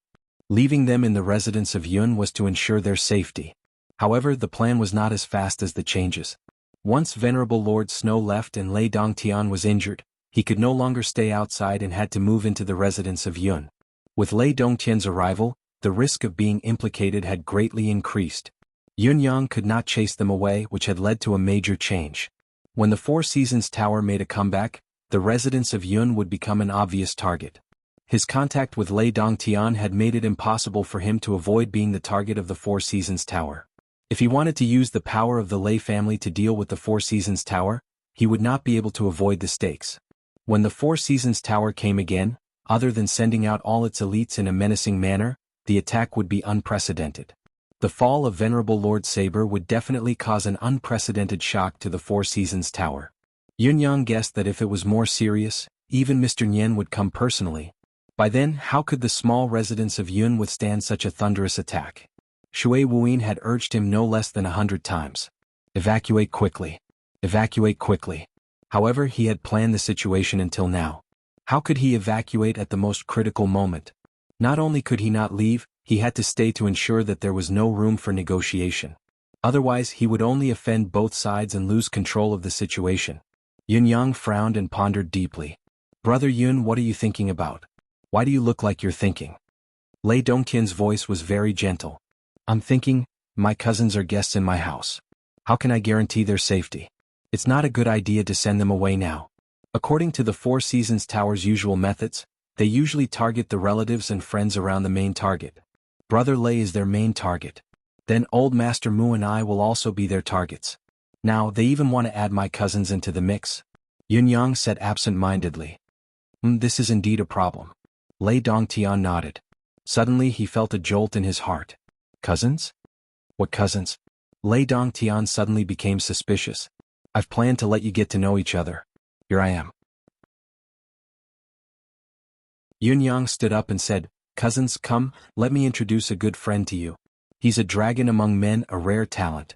Leaving them in the residence of Yun was to ensure their safety. However, the plan was not as fast as the changes. Once Venerable Lord Snow left and Lei Dongtian was injured, he could no longer stay outside and had to move into the residence of Yun. With Lei Dongtian's arrival, the risk of being implicated had greatly increased. Yunyang could not chase them away, which had led to a major change. When the Four Seasons Tower made a comeback, the residence of Yun would become an obvious target. His contact with Lei Dongtian had made it impossible for him to avoid being the target of the Four Seasons Tower. If he wanted to use the power of the Lei family to deal with the Four Seasons Tower, he would not be able to avoid the stakes. When the Four Seasons Tower came again, other than sending out all its elites in a menacing manner, the attack would be unprecedented. The fall of Venerable Lord Saber would definitely cause an unprecedented shock to the Four Seasons Tower. Yunyang guessed that if it was more serious, even Mr. Nian would come personally. By then, how could the small residence of Yun withstand such a thunderous attack? Shui Wuyin had urged him no less than 100 times. Evacuate quickly. Evacuate quickly. However, he had planned the situation until now. How could he evacuate at the most critical moment? Not only could he not leave, he had to stay to ensure that there was no room for negotiation. Otherwise, he would only offend both sides and lose control of the situation. Yunyang frowned and pondered deeply. Brother Yun, what are you thinking about? Why do you look like you're thinking? Lei Dongtian's voice was very gentle. I'm thinking, my cousins are guests in my house. How can I guarantee their safety? It's not a good idea to send them away now. According to the Four Seasons Tower's usual methods, they usually target the relatives and friends around the main target. Brother Lei is their main target. Then Old Master Mu and I will also be their targets. Now they even want to add my cousins into the mix. Yunyang said absent-mindedly. This is indeed a problem. Lei Dongtian nodded. Suddenly he felt a jolt in his heart. Cousins? What cousins? Lei Dongtian suddenly became suspicious. I've planned to let you get to know each other. Here I am. Yunyang stood up and said, Cousins, come, let me introduce a good friend to you. He's a dragon among men, a rare talent.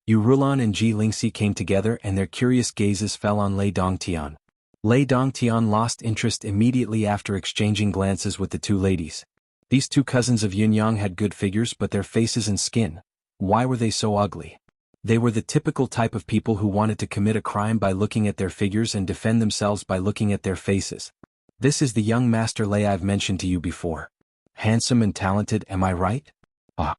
Yu Rulan and Ji Lingxi came together and their curious gazes fell on Lei Dongtian. Lei Dongtian lost interest immediately after exchanging glances with the two ladies. These two cousins of Yunyang had good figures, but their faces and skin, why were they so ugly? They were the typical type of people who wanted to commit a crime by looking at their figures and defend themselves by looking at their faces. This is the young Master Lei I've mentioned to you before. Handsome and talented, am I right? Ah.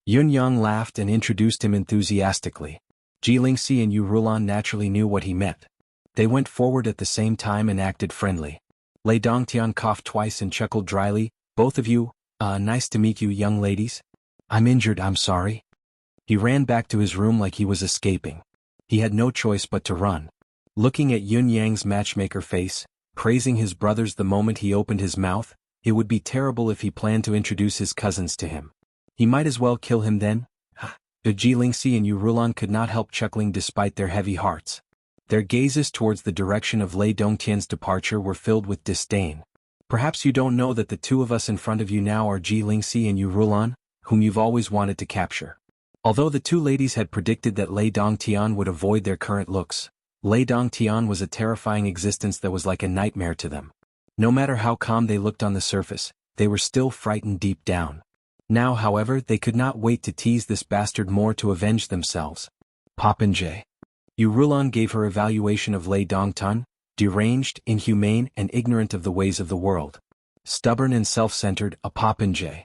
Yunyang laughed and introduced him enthusiastically. Ji Lingxi and Yu Rulan naturally knew what he meant. They went forward at the same time and acted friendly. Lei Dongtian coughed twice and chuckled dryly. Both of you, nice to meet you young ladies. I'm injured, I'm sorry. He ran back to his room like he was escaping. He had no choice but to run. Looking at Yunyang's matchmaker face, praising his brothers the moment he opened his mouth, it would be terrible if he planned to introduce his cousins to him. He might as well kill him then. Ji Lingxi and Yu Rulan could not help chuckling despite their heavy hearts. Their gazes towards the direction of Lei Dongtian's departure were filled with disdain. Perhaps you don't know that the two of us in front of you now are Ji Lingxi and Yu Rulan, whom you've always wanted to capture. Although the two ladies had predicted that Lei Dongtian would avoid their current looks, Lei Dongtian was a terrifying existence that was like a nightmare to them. No matter how calm they looked on the surface, they were still frightened deep down. Now, however, they could not wait to tease this bastard more to avenge themselves. Popinjay. Yu Rulan gave her evaluation of Lei Dongtian, deranged, inhumane, and ignorant of the ways of the world. Stubborn and self-centered, a popinjay.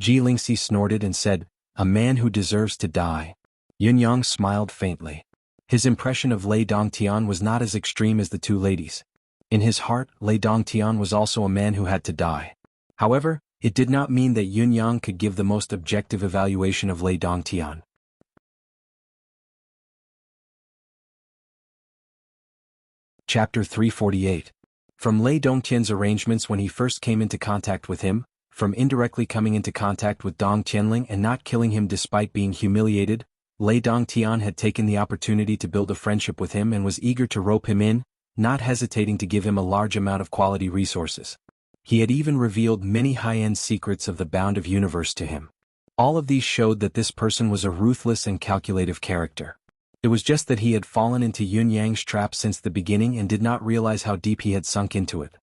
Ji Lingxi snorted and said, a man who deserves to die. Yunyang smiled faintly. His impression of Lei Dongtian was not as extreme as the two ladies. In his heart, Lei Dongtian was also a man who had to die. However, it did not mean that Yunyang could give the most objective evaluation of Lei Dongtian. Chapter 348. From Lei Dongtian's arrangements when he first came into contact with him, from indirectly coming into contact with Dong Tianling and not killing him despite being humiliated, Lei Dongtian had taken the opportunity to build a friendship with him and was eager to rope him in, not hesitating to give him a large amount of quality resources. He had even revealed many high-end secrets of the bound of universe to him. All of these showed that this person was a ruthless and calculative character. It was just that he had fallen into Yunyang's trap since the beginning and did not realize how deep he had sunk into it.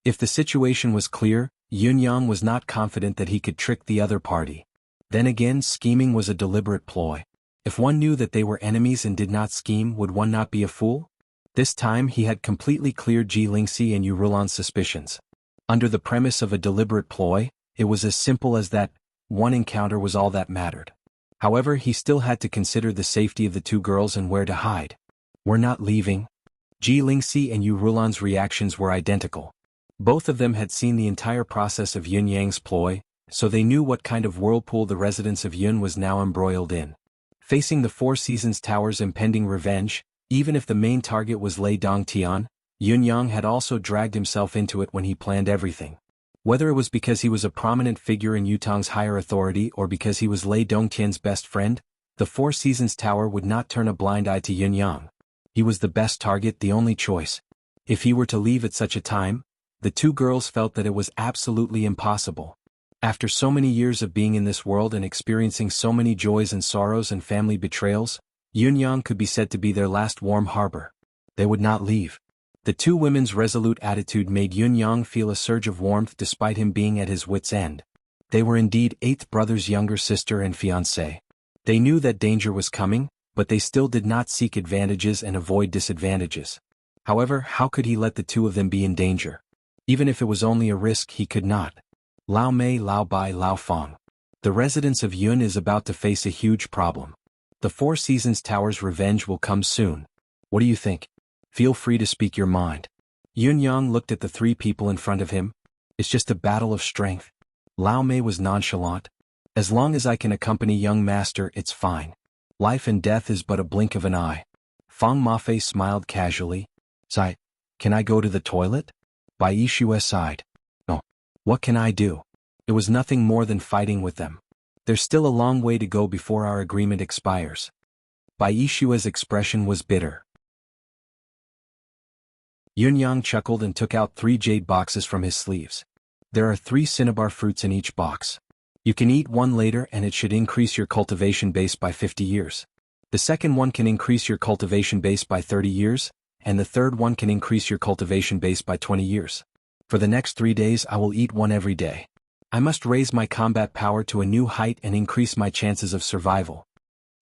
If the situation was clear, Yunyang was not confident that he could trick the other party. Then again, scheming was a deliberate ploy. If one knew that they were enemies and did not scheme, would one not be a fool? This time he had completely cleared Ji Lingxi and Yu Rulan's suspicions. Under the premise of a deliberate ploy, it was as simple as that. One encounter was all that mattered. However, he still had to consider the safety of the two girls and where to hide. We're not leaving. Ji Lingxi and Yu Rulan's reactions were identical. Both of them had seen the entire process of Yunyang's ploy, so they knew what kind of whirlpool the residence of Yun was now embroiled in. Facing the Four Seasons Tower's impending revenge, even if the main target was Lei Dongtian, Yunyang had also dragged himself into it when he planned everything. Whether it was because he was a prominent figure in Yutong's higher authority or because he was Lei Dongtian's best friend, the Four Seasons Tower would not turn a blind eye to Yunyang. He was the best target, the only choice. If he were to leave at such a time, the two girls felt that it was absolutely impossible. After so many years of being in this world and experiencing so many joys and sorrows and family betrayals, Yunyang could be said to be their last warm harbor. They would not leave. The two women's resolute attitude made Yunyang feel a surge of warmth despite him being at his wit's end. They were indeed eighth brother's younger sister and fiancée. They knew that danger was coming, but they still did not seek advantages and avoid disadvantages. However, how could he let the two of them be in danger? Even if it was only a risk, he could not. Lao Mei, Lao Bai, Lao Fong. The residents of Yun is about to face a huge problem. The Four Seasons Tower's revenge will come soon. What do you think? Feel free to speak your mind. Yun Yang looked at the three people in front of him. It's just a battle of strength. Lao Mei was nonchalant. As long as I can accompany young master, it's fine. Life and death is but a blink of an eye. Fang Mafei smiled casually. Zai, can I go to the toilet? Bai Yishue sighed. Oh, what can I do? It was nothing more than fighting with them. There's still a long way to go before our agreement expires. Bai Yishue's expression was bitter. Yun Yang chuckled and took out 3 jade boxes from his sleeves. There are 3 cinnabar fruits in each box. You can eat one later and it should increase your cultivation base by 50 years. The second one can increase your cultivation base by 30 years, and the third one can increase your cultivation base by 20 years. For the next 3 days I will eat one every day. I must raise my combat power to a new height and increase my chances of survival.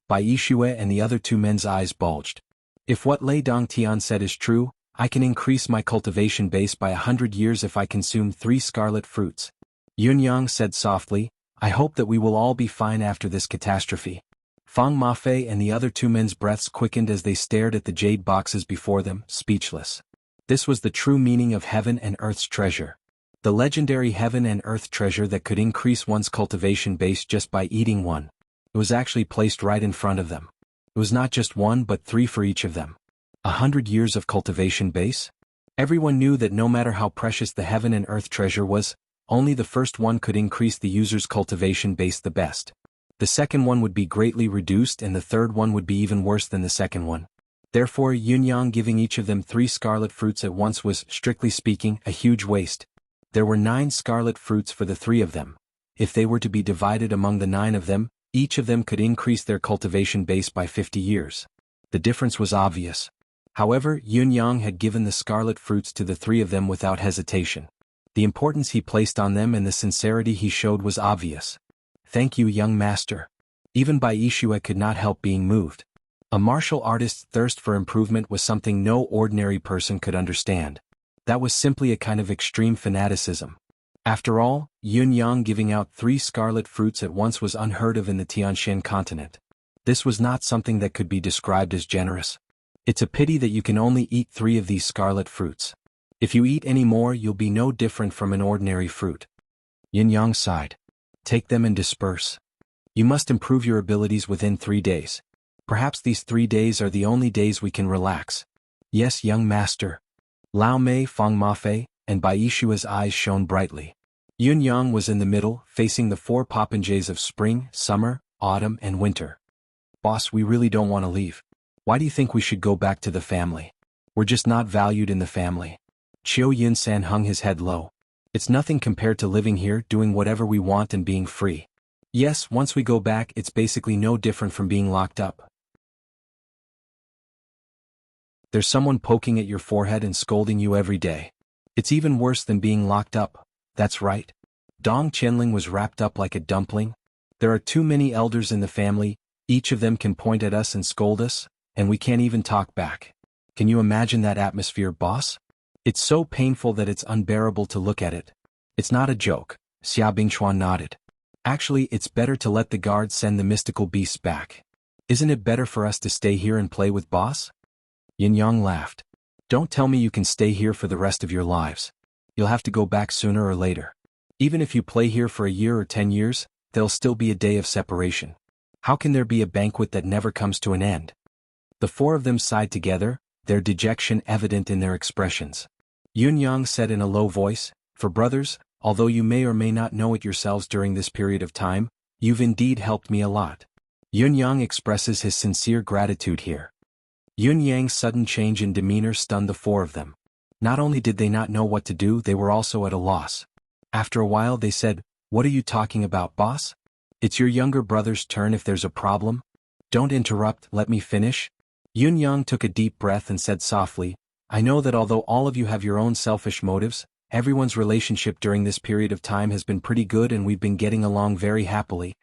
Bai Yishue and the other 2 men's eyes bulged. If what Lei Dongtian said is true, I can increase my cultivation base by 100 years if I consume 3 scarlet fruits. Yun Yang said softly, I hope that we will all be fine after this catastrophe. Fang Mafei and the other 2 men's breaths quickened as they stared at the jade boxes before them, speechless. This was the true meaning of heaven and earth's treasure. The legendary heaven and earth treasure that could increase one's cultivation base just by eating one. It was actually placed right in front of them. It was not just 1 but 3 for each of them. 100 years of cultivation base? Everyone knew that no matter how precious the heaven and earth treasure was, only the first one could increase the user's cultivation base the best. The second one would be greatly reduced and the third one would be even worse than the second one. Therefore Yun Yang giving each of them 3 scarlet fruits at once was, strictly speaking, a huge waste. There were 9 scarlet fruits for the 3 of them. If they were to be divided among the 9 of them, each of them could increase their cultivation base by 50 years. The difference was obvious. However, Yun Yang had given the scarlet fruits to the 3 of them without hesitation. The importance he placed on them and the sincerity he showed was obvious. Thank you, young master. Even Bai Yishue could not help being moved. A martial artist's thirst for improvement was something no ordinary person could understand. That was simply a kind of extreme fanaticism. After all, Yun Yang giving out 3 scarlet fruits at once was unheard of in the Tianshan continent. This was not something that could be described as generous. It's a pity that you can only eat 3 of these scarlet fruits. If you eat any more, you'll be no different from an ordinary fruit. Yin Yang sighed. Take them and disperse. You must improve your abilities within 3 days. Perhaps these 3 days are the only days we can relax. Yes, young master. Lao Mei, Fang Mafei, and Bai Yishue's eyes shone brightly. Yun Yang was in the middle, facing the 4 popinjays of spring, summer, autumn, and winter. Boss, we really don't want to leave. Why do you think we should go back to the family? We're just not valued in the family. Chiu Yin-san hung his head low. It's nothing compared to living here, doing whatever we want and being free. Yes, once we go back, it's basically no different from being locked up. There's someone poking at your forehead and scolding you every day. It's even worse than being locked up. That's right. Dong Qianling was wrapped up like a dumpling. There are too many elders in the family, each of them can point at us and scold us, and we can't even talk back. Can you imagine that atmosphere, boss? It's so painful that it's unbearable to look at it. It's not a joke, Xia Bingchuan nodded. Actually, it's better to let the guards send the mystical beasts back. Isn't it better for us to stay here and play with boss? Yin Yang laughed. Don't tell me you can stay here for the rest of your lives. You'll have to go back sooner or later. Even if you play here for a year or 10 years, there'll still be a day of separation. How can there be a banquet that never comes to an end? The 4 of them sighed together, their dejection evident in their expressions. Yun Yang said in a low voice, For brothers, although you may or may not know it yourselves during this period of time, you've indeed helped me a lot. Yun Yang expresses his sincere gratitude here. Yun Yang's sudden change in demeanor stunned the 4 of them. Not only did they not know what to do, they were also at a loss. After a while they said, What are you talking about, boss? It's your younger brother's turn if there's a problem. Don't interrupt, let me finish. Yun Yang took a deep breath and said softly, I know that although all of you have your own selfish motives, everyone's relationship during this period of time has been pretty good and we've been getting along very happily.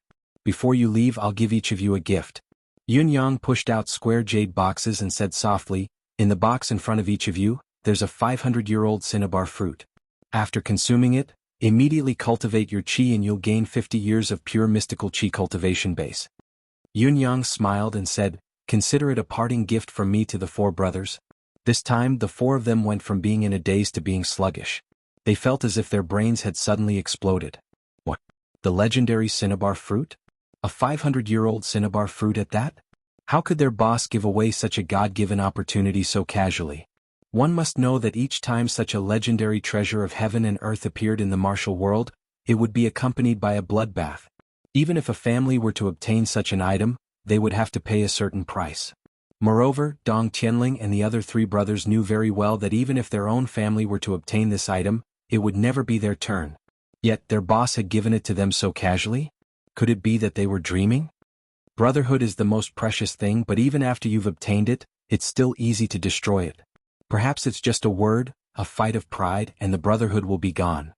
Before you leave, I'll give each of you a gift. Yun Yang pushed out square jade boxes and said softly, In the box in front of each of you, there's a 500-year-old cinnabar fruit. After consuming it, Immediately cultivate your qi and you'll gain 50 years of pure mystical qi cultivation base. Yun Yang smiled and said, "Consider it a parting gift from me to the four brothers." This time the four of them went from being in a daze to being sluggish. They felt as if their brains had suddenly exploded. What? The legendary cinnabar fruit? A 500-year-old cinnabar fruit at that? How could their boss give away such a God-given opportunity so casually? One must know that each time such a legendary treasure of heaven and earth appeared in the martial world, it would be accompanied by a bloodbath. Even if a family were to obtain such an item, they would have to pay a certain price. Moreover, Dong Tianling and the other three brothers knew very well that even if their own family were to obtain this item, it would never be their turn. Yet their boss had given it to them so casually? Could it be that they were dreaming? Brotherhood is the most precious thing, but even after you've obtained it, it's still easy to destroy it. Perhaps it's just a word, a fight of pride, and the brotherhood will be gone.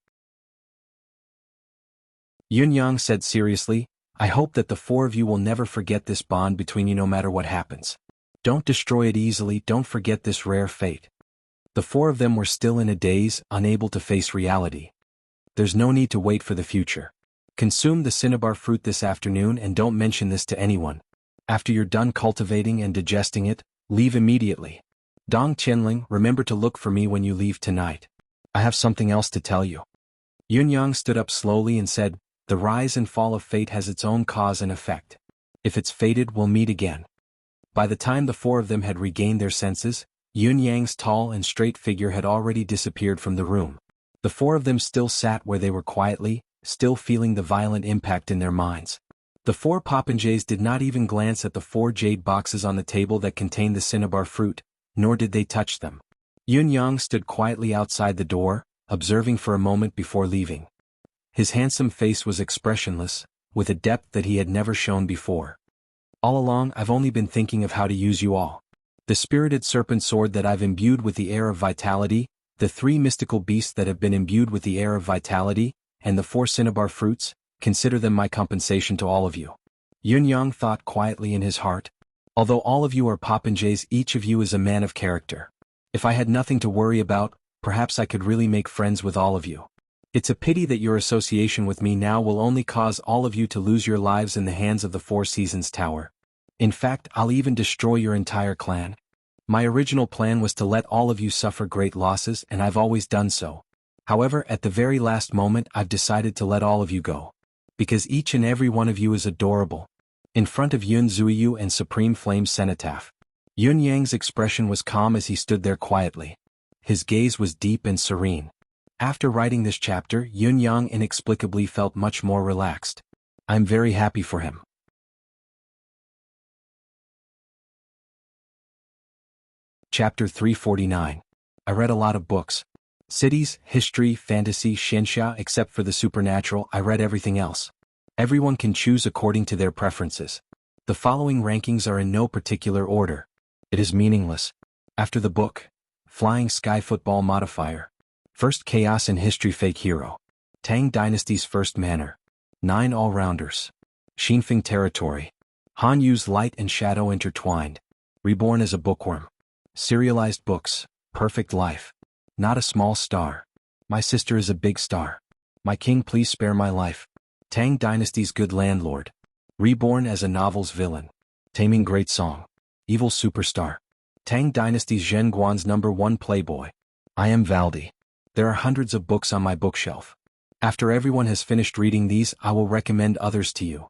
Yun Yang said seriously, "I hope that the four of you will never forget this bond between you no matter what happens. Don't destroy it easily, don't forget this rare fate." The four of them were still in a daze, unable to face reality. There's no need to wait for the future. Consume the cinnabar fruit this afternoon and don't mention this to anyone. After you're done cultivating and digesting it, leave immediately. Dong Tianling, remember to look for me when you leave tonight. I have something else to tell you. Yun Yang stood up slowly and said, "The rise and fall of fate has its own cause and effect. If it's fated, we'll meet again." By the time the four of them had regained their senses, Yun Yang's tall and straight figure had already disappeared from the room. The four of them still sat where they were quietly, still feeling the violent impact in their minds. The four popinjays did not even glance at the four jade boxes on the table that contained the cinnabar fruit, nor did they touch them. Yun Yang stood quietly outside the door, observing for a moment before leaving. His handsome face was expressionless, with a depth that he had never shown before. "All along I've only been thinking of how to use you all. The spirited serpent sword that I've imbued with the air of vitality, the three mystical beasts that have been imbued with the air of vitality, and the four cinnabar fruits, consider them my compensation to all of you." Yun Yang thought quietly in his heart. Although all of you are popinjays, each of you is a man of character. If I had nothing to worry about, perhaps I could really make friends with all of you. It's a pity that your association with me now will only cause all of you to lose your lives in the hands of the Four Seasons Tower. In fact, I'll even destroy your entire clan. My original plan was to let all of you suffer great losses, and I've always done so. However, at the very last moment I've decided to let all of you go. Because each and every one of you is adorable. In front of Yun Zuiyu and Supreme Flame's cenotaph, Yun Yang's expression was calm as he stood there quietly. His gaze was deep and serene. After writing this chapter, Yun Yang inexplicably felt much more relaxed. I'm very happy for him. Chapter 349. I read a lot of books. Cities, history, fantasy, xianxia, except for the supernatural, I read everything else. Everyone can choose according to their preferences. The following rankings are in no particular order. It is meaningless. After the book, Flying Sky Football Modifier. First Chaos in History Fake Hero. Tang Dynasty's First Manor. 9 All-Rounders. Xinfeng Territory. Han Yu's Light and Shadow Intertwined. Reborn as a Bookworm. Serialized Books. Perfect Life. Not a Small Star. My Sister is a Big Star. My King, Please Spare My Life. Tang Dynasty's Good Landlord. Reborn as a Novel's Villain. Taming Great Song. Evil Superstar. Tang Dynasty's Zhen Guan's #1 Playboy. I Am Valdi. There are hundreds of books on my bookshelf. After everyone has finished reading these, I will recommend others to you.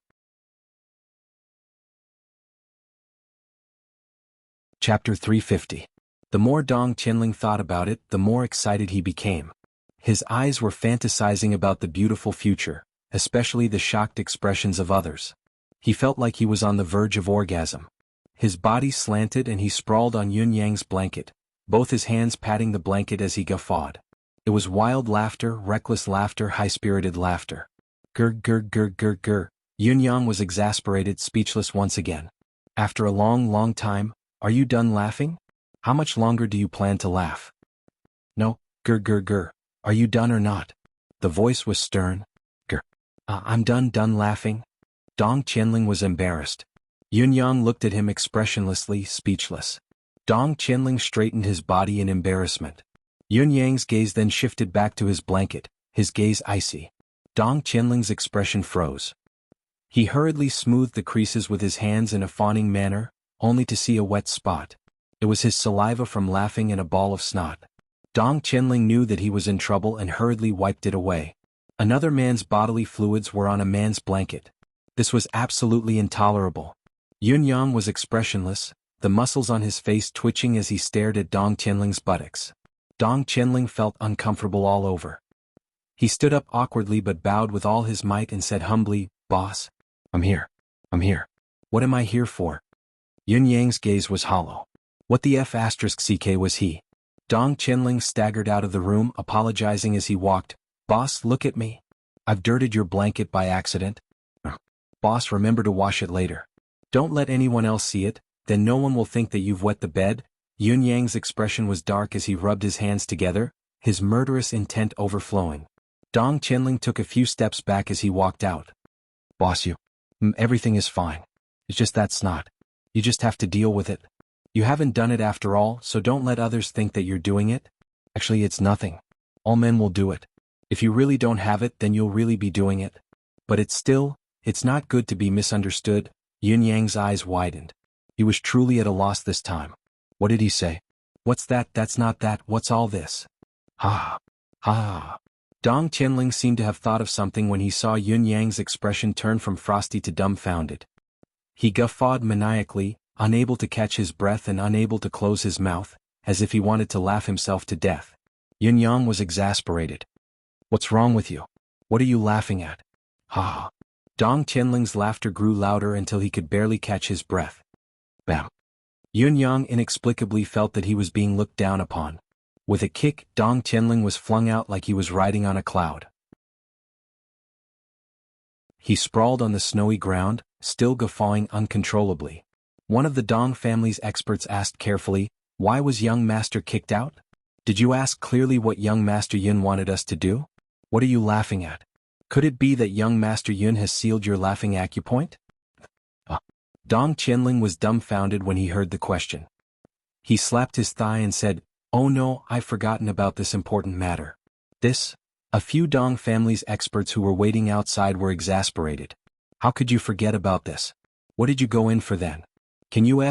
Chapter 350. The more Dong Tianling thought about it, the more excited he became. His eyes were fantasizing about the beautiful future, especially the shocked expressions of others. He felt like he was on the verge of orgasm. His body slanted and he sprawled on Yun Yang's blanket, both his hands patting the blanket as he guffawed. It was wild laughter, reckless laughter, high-spirited laughter. Grr grr grr grr grr. Yun Yang was exasperated, speechless once again. After a long time, are you done laughing? How much longer do you plan to laugh? No, grr grr grr. Are you done or not? The voice was stern. Grr. I'm done laughing. Dong Tianling was embarrassed. Yun Yang looked at him expressionlessly, speechless. Dong Tianling straightened his body in embarrassment. Yun Yang's gaze then shifted back to his blanket, his gaze icy. Dong Qianling's expression froze. He hurriedly smoothed the creases with his hands in a fawning manner, only to see a wet spot. It was his saliva from laughing and a ball of snot. Dong Qianling knew that he was in trouble and hurriedly wiped it away. Another man's bodily fluids were on a man's blanket. This was absolutely intolerable. Yun Yang was expressionless, the muscles on his face twitching as he stared at Dong Qianling's buttocks. Dong Qianling felt uncomfortable all over. He stood up awkwardly but bowed with all his might and said humbly, "Boss, I'm here. I'm here. What am I here for?" Yun Yang's gaze was hollow. What the F***ck was he? Dong Qianling staggered out of the room, apologizing as he walked. "Boss, look at me. I've dirted your blanket by accident. Boss, remember to wash it later. Don't let anyone else see it, then no one will think that you've wet the bed." Yun Yang's expression was dark as he rubbed his hands together, his murderous intent overflowing. Dong Qianling took a few steps back as he walked out. "Boss, everything is fine. It's just that snot. You just have to deal with it. You haven't done it after all, so don't let others think that you're doing it. Actually, it's nothing. All men will do it. If you really don't have it, then you'll really be doing it. But it's not good to be misunderstood." Yun Yang's eyes widened. He was truly at a loss this time. What did he say? "What's that? That's not that. What's all this?" Ha! Ha! Dong Qianling seemed to have thought of something when he saw Yun Yang's expression turn from frosty to dumbfounded. He guffawed maniacally, unable to catch his breath and unable to close his mouth, as if he wanted to laugh himself to death. Yun Yang was exasperated. "What's wrong with you? What are you laughing at?" Ha! Dong Qianling's laughter grew louder until he could barely catch his breath. Bam! Yun Yang inexplicably felt that he was being looked down upon. With a kick, Dong Qianling was flung out like he was riding on a cloud. He sprawled on the snowy ground, still guffawing uncontrollably. One of the Dong family's experts asked carefully, "Why was young master kicked out? Did you ask clearly what young master Yun wanted us to do? What are you laughing at? Could it be that young master Yun has sealed your laughing acupoint?" Dong Qianling was dumbfounded when he heard the question. He slapped his thigh and said, "Oh no, I've forgotten about this important matter." A few Dong family's experts who were waiting outside were exasperated. "How could you forget about this? What did you go in for then? Can you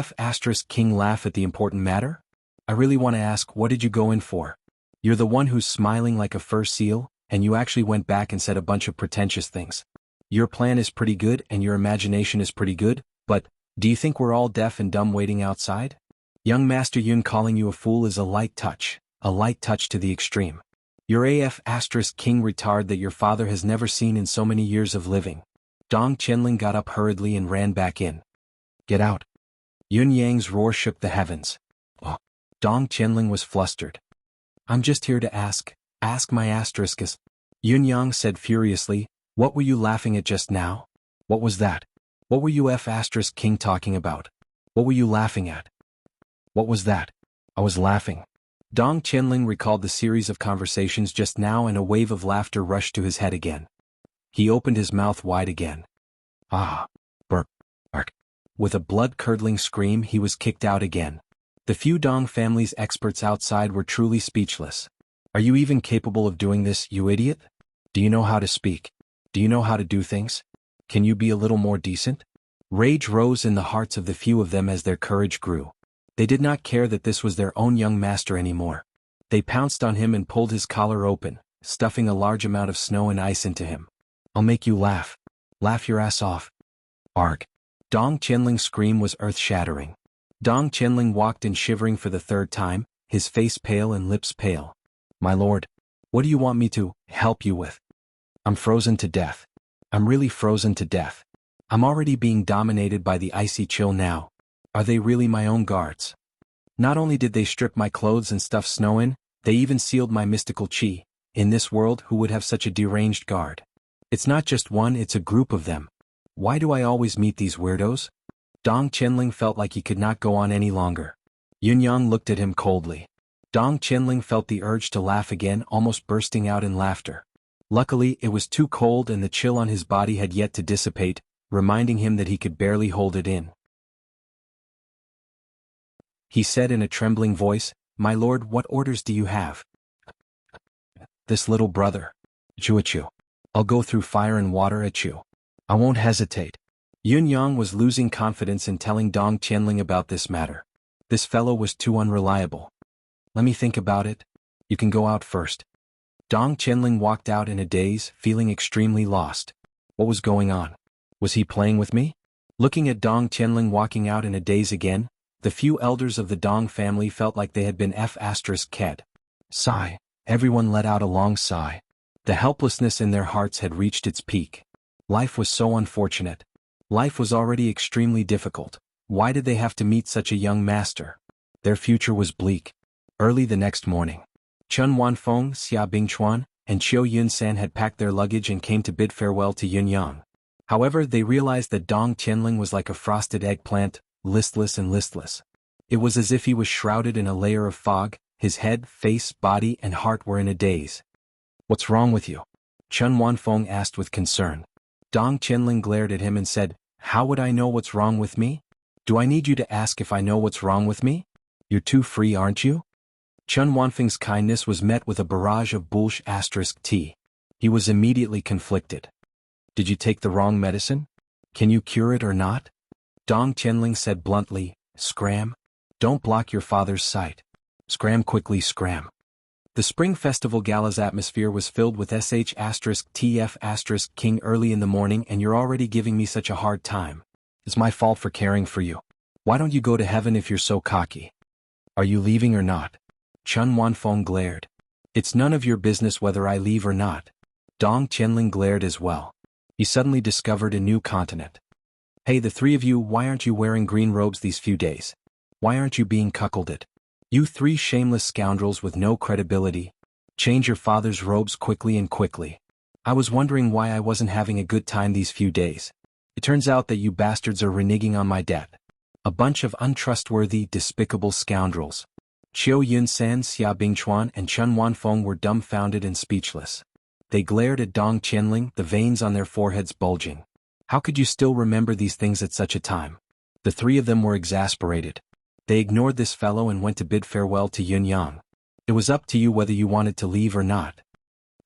King laugh at the important matter? I really want to ask, what did you go in for? You're the one who's smiling like a fur seal, and you actually went back and said a bunch of pretentious things. Your plan is pretty good and your imagination is pretty good, but, do you think we're all deaf and dumb waiting outside? Young Master Yun calling you a fool is a light touch to the extreme. You're King retard that your father has never seen in so many years of living." Dong Qianling got up hurriedly and ran back in. "Get out." Yun Yang's roar shook the heavens. Dong Qianling was flustered. "I'm just here to ask my asteriskis." Yun Yang said furiously, "What were you laughing at just now? What was that? What were you King talking about? What were you laughing at? What was that?" "I was laughing." Dong Qianling recalled the series of conversations just now and a wave of laughter rushed to his head again. He opened his mouth wide again. Burp. With a blood-curdling scream he was kicked out again. The few Dong family's experts outside were truly speechless. "Are you even capable of doing this, you idiot? Do you know how to speak? Do you know how to do things? Can you be a little more decent?" Rage rose in the hearts of the few of them as their courage grew. They did not care that this was their own young master anymore. They pounced on him and pulled his collar open, stuffing a large amount of snow and ice into him. "I'll make you laugh. Laugh your ass off." Arg. Dong Qianling's scream was earth-shattering. Dong Qianling walked in shivering for the third time, his face pale and lips pale. "My lord, what do you want me to help you with? I'm frozen to death. I'm really frozen to death. I'm already being dominated by the icy chill now. Are they really my own guards? Not only did they strip my clothes and stuff snow in, they even sealed my mystical chi. In this world, who would have such a deranged guard? It's not just one, it's a group of them. Why do I always meet these weirdos?" Dong Qianling felt like he could not go on any longer. Yun Yang looked at him coldly. Dong Qianling felt the urge to laugh again, almost bursting out in laughter. Luckily, it was too cold and the chill on his body had yet to dissipate, reminding him that he could barely hold it in. He said in a trembling voice, "My lord, what orders do you have?" "This little brother. Chu. I'll go through fire and water at you. I won't hesitate. Yun Yang was losing confidence in telling Dong Qianling about this matter. This fellow was too unreliable. Let me think about it. You can go out first. Dong Qianling walked out in a daze, feeling extremely lost. What was going on? Was he playing with me? Looking at Dong Qianling walking out in a daze again, the few elders of the Dong family felt like they had been f***ed. Sigh. Everyone let out a long sigh. The helplessness in their hearts had reached its peak. Life was so unfortunate. Life was already extremely difficult. Why did they have to meet such a young master? Their future was bleak. Early the next morning, Chun Wanfeng, Xia Bingchuan, and Chiu Yun-san had packed their luggage and came to bid farewell to Yun Yang. However, they realized that Dong Qianling was like a frosted eggplant, listless. It was as if he was shrouded in a layer of fog. His head, face, body, and heart were in a daze. What's wrong with you? Chun Wanfeng asked with concern. Dong Qianling glared at him and said, How would I know what's wrong with me? Do I need you to ask if I know what's wrong with me? You're too free, aren't you? Chun Wanfeng's kindness was met with a barrage of **t. He was immediately conflicted. Did you take the wrong medicine? Can you cure it or not? Dong Qianling said bluntly, Scram. Don't block your father's sight. Scram quickly, scram. The Spring Festival Gala's atmosphere was filled with *TF** King early in the morning, and you're already giving me such a hard time. It's my fault for caring for you. Why don't you go to heaven if you're so cocky? Are you leaving or not? Chun Wanfeng glared. It's none of your business whether I leave or not. Dong Qianling glared as well. He suddenly discovered a new continent. Hey, the three of you, why aren't you wearing green robes these few days? Why aren't you being cuckolded? You three shameless scoundrels with no credibility. Change your father's robes quickly. I was wondering why I wasn't having a good time these few days. It turns out that you bastards are reneging on my debt. A bunch of untrustworthy, despicable scoundrels. Chiu Yun-san, Xia Bingchuan, and Chun Wanfeng were dumbfounded and speechless. They glared at Dong Qianling, the veins on their foreheads bulging. How could you still remember these things at such a time? The three of them were exasperated. They ignored this fellow and went to bid farewell to Yun Yang. It was up to you whether you wanted to leave or not.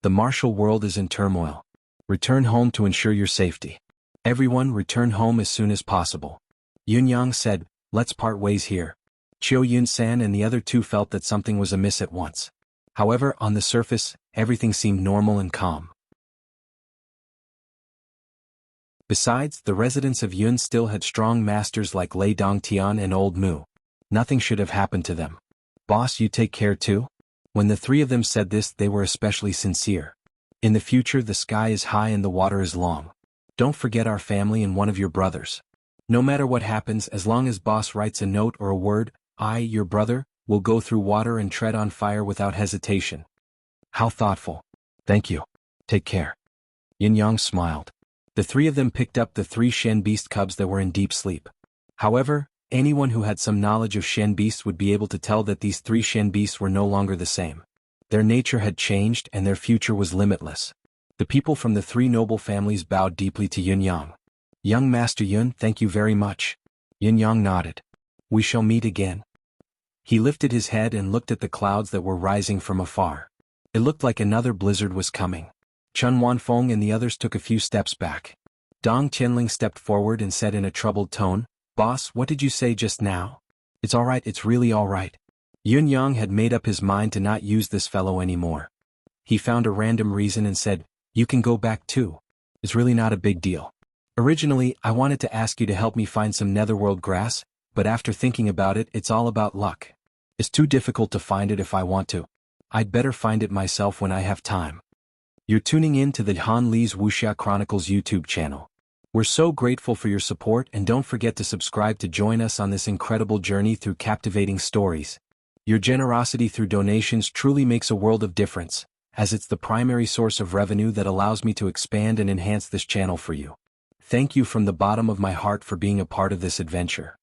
The martial world is in turmoil. Return home to ensure your safety. Everyone return home as soon as possible. Yun Yang said, Let's part ways here. Chiu Yun-san and the other two felt that something was amiss at once. However, on the surface, everything seemed normal and calm. Besides, the residents of Yun still had strong masters like Lei Dongtian and Old Mu. Nothing should have happened to them. Boss, you take care too? When the three of them said this, they were especially sincere. In the future, the sky is high and the water is long. Don't forget our family and one of your brothers. No matter what happens, as long as boss writes a note or a word, I, your brother, will go through water and tread on fire without hesitation. How thoughtful. Thank you. Take care. Yin Yang smiled. The three of them picked up the 3 Shen beast cubs that were in deep sleep. However, anyone who had some knowledge of Shen beasts would be able to tell that these 3 Shen beasts were no longer the same. Their nature had changed and their future was limitless. The people from the 3 noble families bowed deeply to Yin Yang. Young Master Yun, thank you very much. Yin Yang nodded. We shall meet again. He lifted his head and looked at the clouds that were rising from afar. It looked like another blizzard was coming. Chun Wanfeng and the others took a few steps back. Dong Qianling stepped forward and said in a troubled tone, Boss, what did you say just now? It's all right, it's really all right. Yun Yang had made up his mind to not use this fellow anymore. He found a random reason and said, You can go back too. It's really not a big deal. Originally, I wanted to ask you to help me find some netherworld grass, but after thinking about it, it's all about luck. It's too difficult to find it if I want to. I'd better find it myself when I have time. You're tuning in to the Han Li's Wuxia Chronicles YouTube channel. We're so grateful for your support, and don't forget to subscribe to join us on this incredible journey through captivating stories. Your generosity through donations truly makes a world of difference, as it's the primary source of revenue that allows me to expand and enhance this channel for you. Thank you from the bottom of my heart for being a part of this adventure.